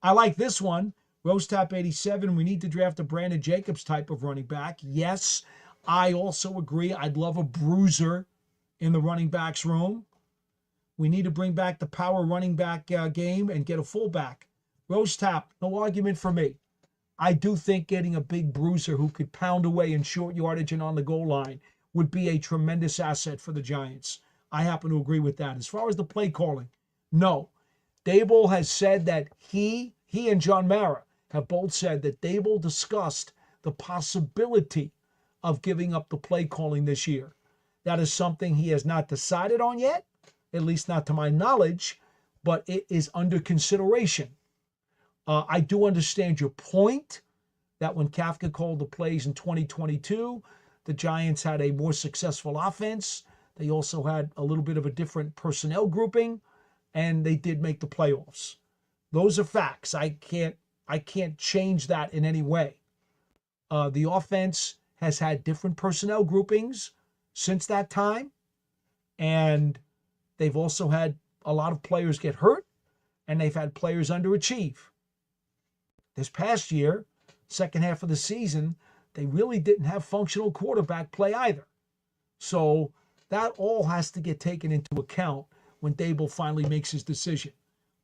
I like this one. Rose Tap 87, we need to draft a Brandon Jacobs type of running back. Yes, I also agree. I'd love a bruiser in the running backs room. We need to bring back the power running back game and get a fullback. Rose Tap, no argument for me. I do think getting a big bruiser who could pound away in short yardage and on the goal line would be a tremendous asset for the Giants. I happen to agree with that. As far as the play calling, no. Dable has said that he and John Mara have both said that Dable discussed the possibility of giving up the play calling this year. That is something he has not decided on yet, at least not to my knowledge, but it is under consideration. I do understand your point that when Kafka called the plays in 2022, the Giants had a more successful offense. They also had a little bit of a different personnel grouping, and they did make the playoffs. Those are facts. I can't change that in any way. The offense has had different personnel groupings since that time, and they've also had a lot of players get hurt, and they've had players underachieve. This past year, second half of the season, they really didn't have functional quarterback play either. So that all has to get taken into account when Dable finally makes his decision.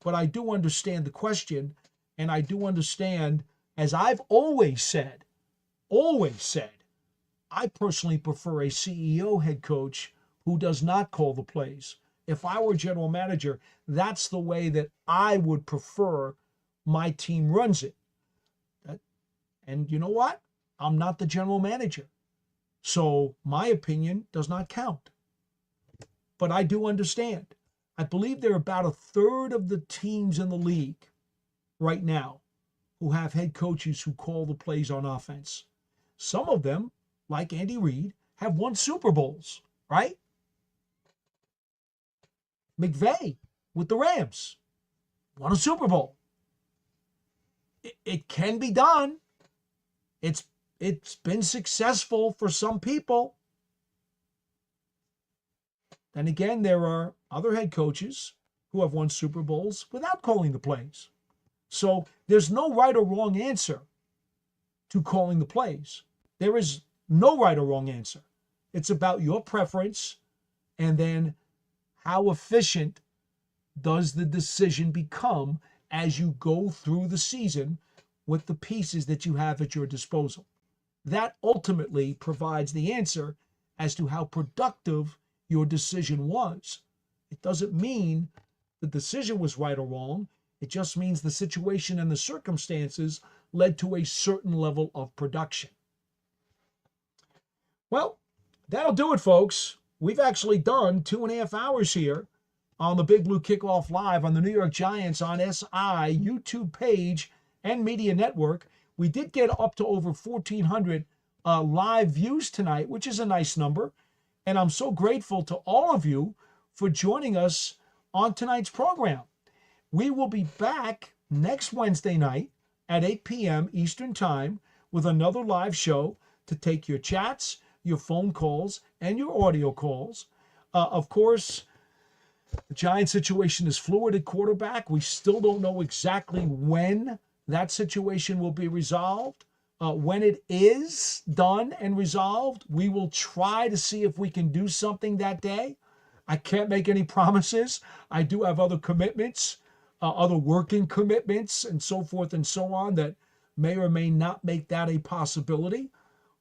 But I do understand the question, and I do understand, as I've always said, I personally prefer a CEO head coach who does not call the plays. If I were general manager, that's the way that I would prefer my team runs it. And you know what? I'm not the general manager. So my opinion does not count. But I do understand. I believe there are about a third of the teams in the league right now who have head coaches who call the plays on offense. Some of them, like Andy Reid, have won Super Bowls, right? McVay with the Rams won a Super Bowl. It can be done. It's been successful for some people. Then again, there are other head coaches who have won Super Bowls without calling the plays. So there's no right or wrong answer to calling the plays. There is no right or wrong answer. It's about your preference, and then how efficient does the decision become as you go through the season with the pieces that you have at your disposal. That ultimately provides the answer as to how productive your decision was. It doesn't mean the decision was right or wrong. It just means the situation and the circumstances led to a certain level of production. Well, that'll do it, folks. We've actually done 2.5 hours here on the Big Blue Kickoff Live on the New York Giants on SI YouTube page and media network. We did get up to over 1,400 live views tonight, which is a nice number. And I'm so grateful to all of you for joining us on tonight's program. We will be back next Wednesday night at 8 p.m. Eastern Time with another live show to take your chats, your phone calls, and your audio calls. Of course, the Giants situation is fluid at quarterback. We still don't know exactly when that situation will be resolved. When it is done and resolved, we will try to see if we can do something that day. I can't make any promises. I do have other commitments, other working commitments, and so forth and so on that may or may not make that a possibility.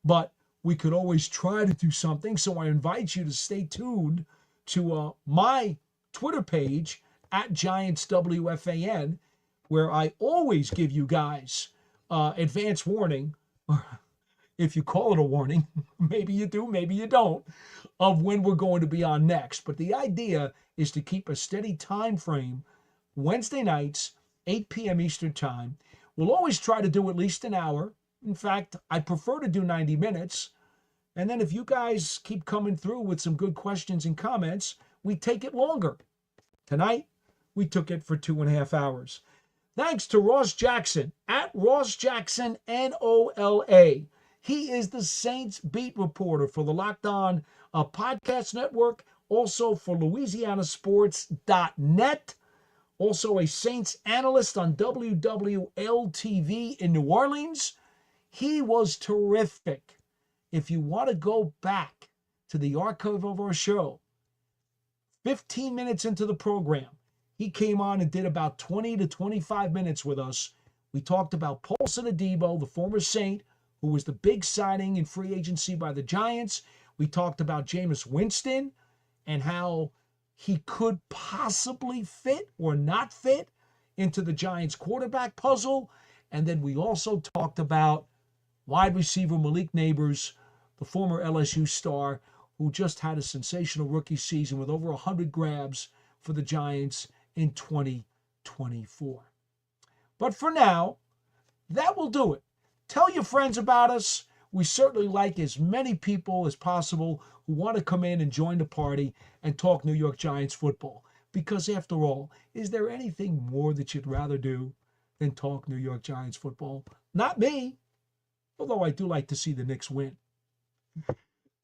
But we could always try to do something. So I invite you to stay tuned to my Twitter page at GiantsWFAN, where I always give you guys advance warning, if you call it a warning, maybe you do, maybe you don't, of when we're going to be on next. But the idea is to keep a steady time frame. Wednesday nights, 8 p.m. Eastern Time. We'll always try to do at least an hour. In fact, I prefer to do 90 minutes. And then if you guys keep coming through with some good questions and comments, we take it longer. Tonight, we took it for 2.5 hours. Thanks to Ross Jackson, at Ross Jackson, NOLA. He is the Saints beat reporter for the Locked On Podcast Network, also for LouisianaSports.net, also a Saints analyst on WWL-TV in New Orleans. He was terrific. If you want to go back to the archive of our show, 15 minutes into the program, he came on and did about 20 to 25 minutes with us. We talked about Paulson Adebo, the former Saint, who was the big signing in free agency by the Giants. We talked about Jameis Winston and how he could possibly fit or not fit into the Giants quarterback puzzle. And then we also talked about wide receiver Malik Nabers, the former LSU star, who just had a sensational rookie season with over 100 grabs for the Giants in 2024. But for now, that will do it. Tell your friends about us. We certainly like as many people as possible who want to come in and join the party and talk New York Giants football. Because after all, is there anything more that you'd rather do than talk New York Giants football? Not me, although I do like to see the Knicks win.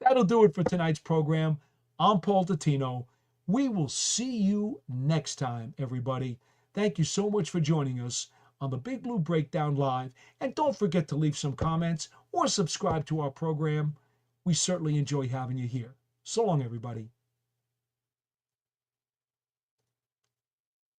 That'll do it for tonight's program. I'm Paul Dottino. We will see you next time, everybody. Thank you so much for joining us on the Big Blue Breakdown Live. And don't forget to leave some comments or subscribe to our program. We certainly enjoy having you here. So long, everybody.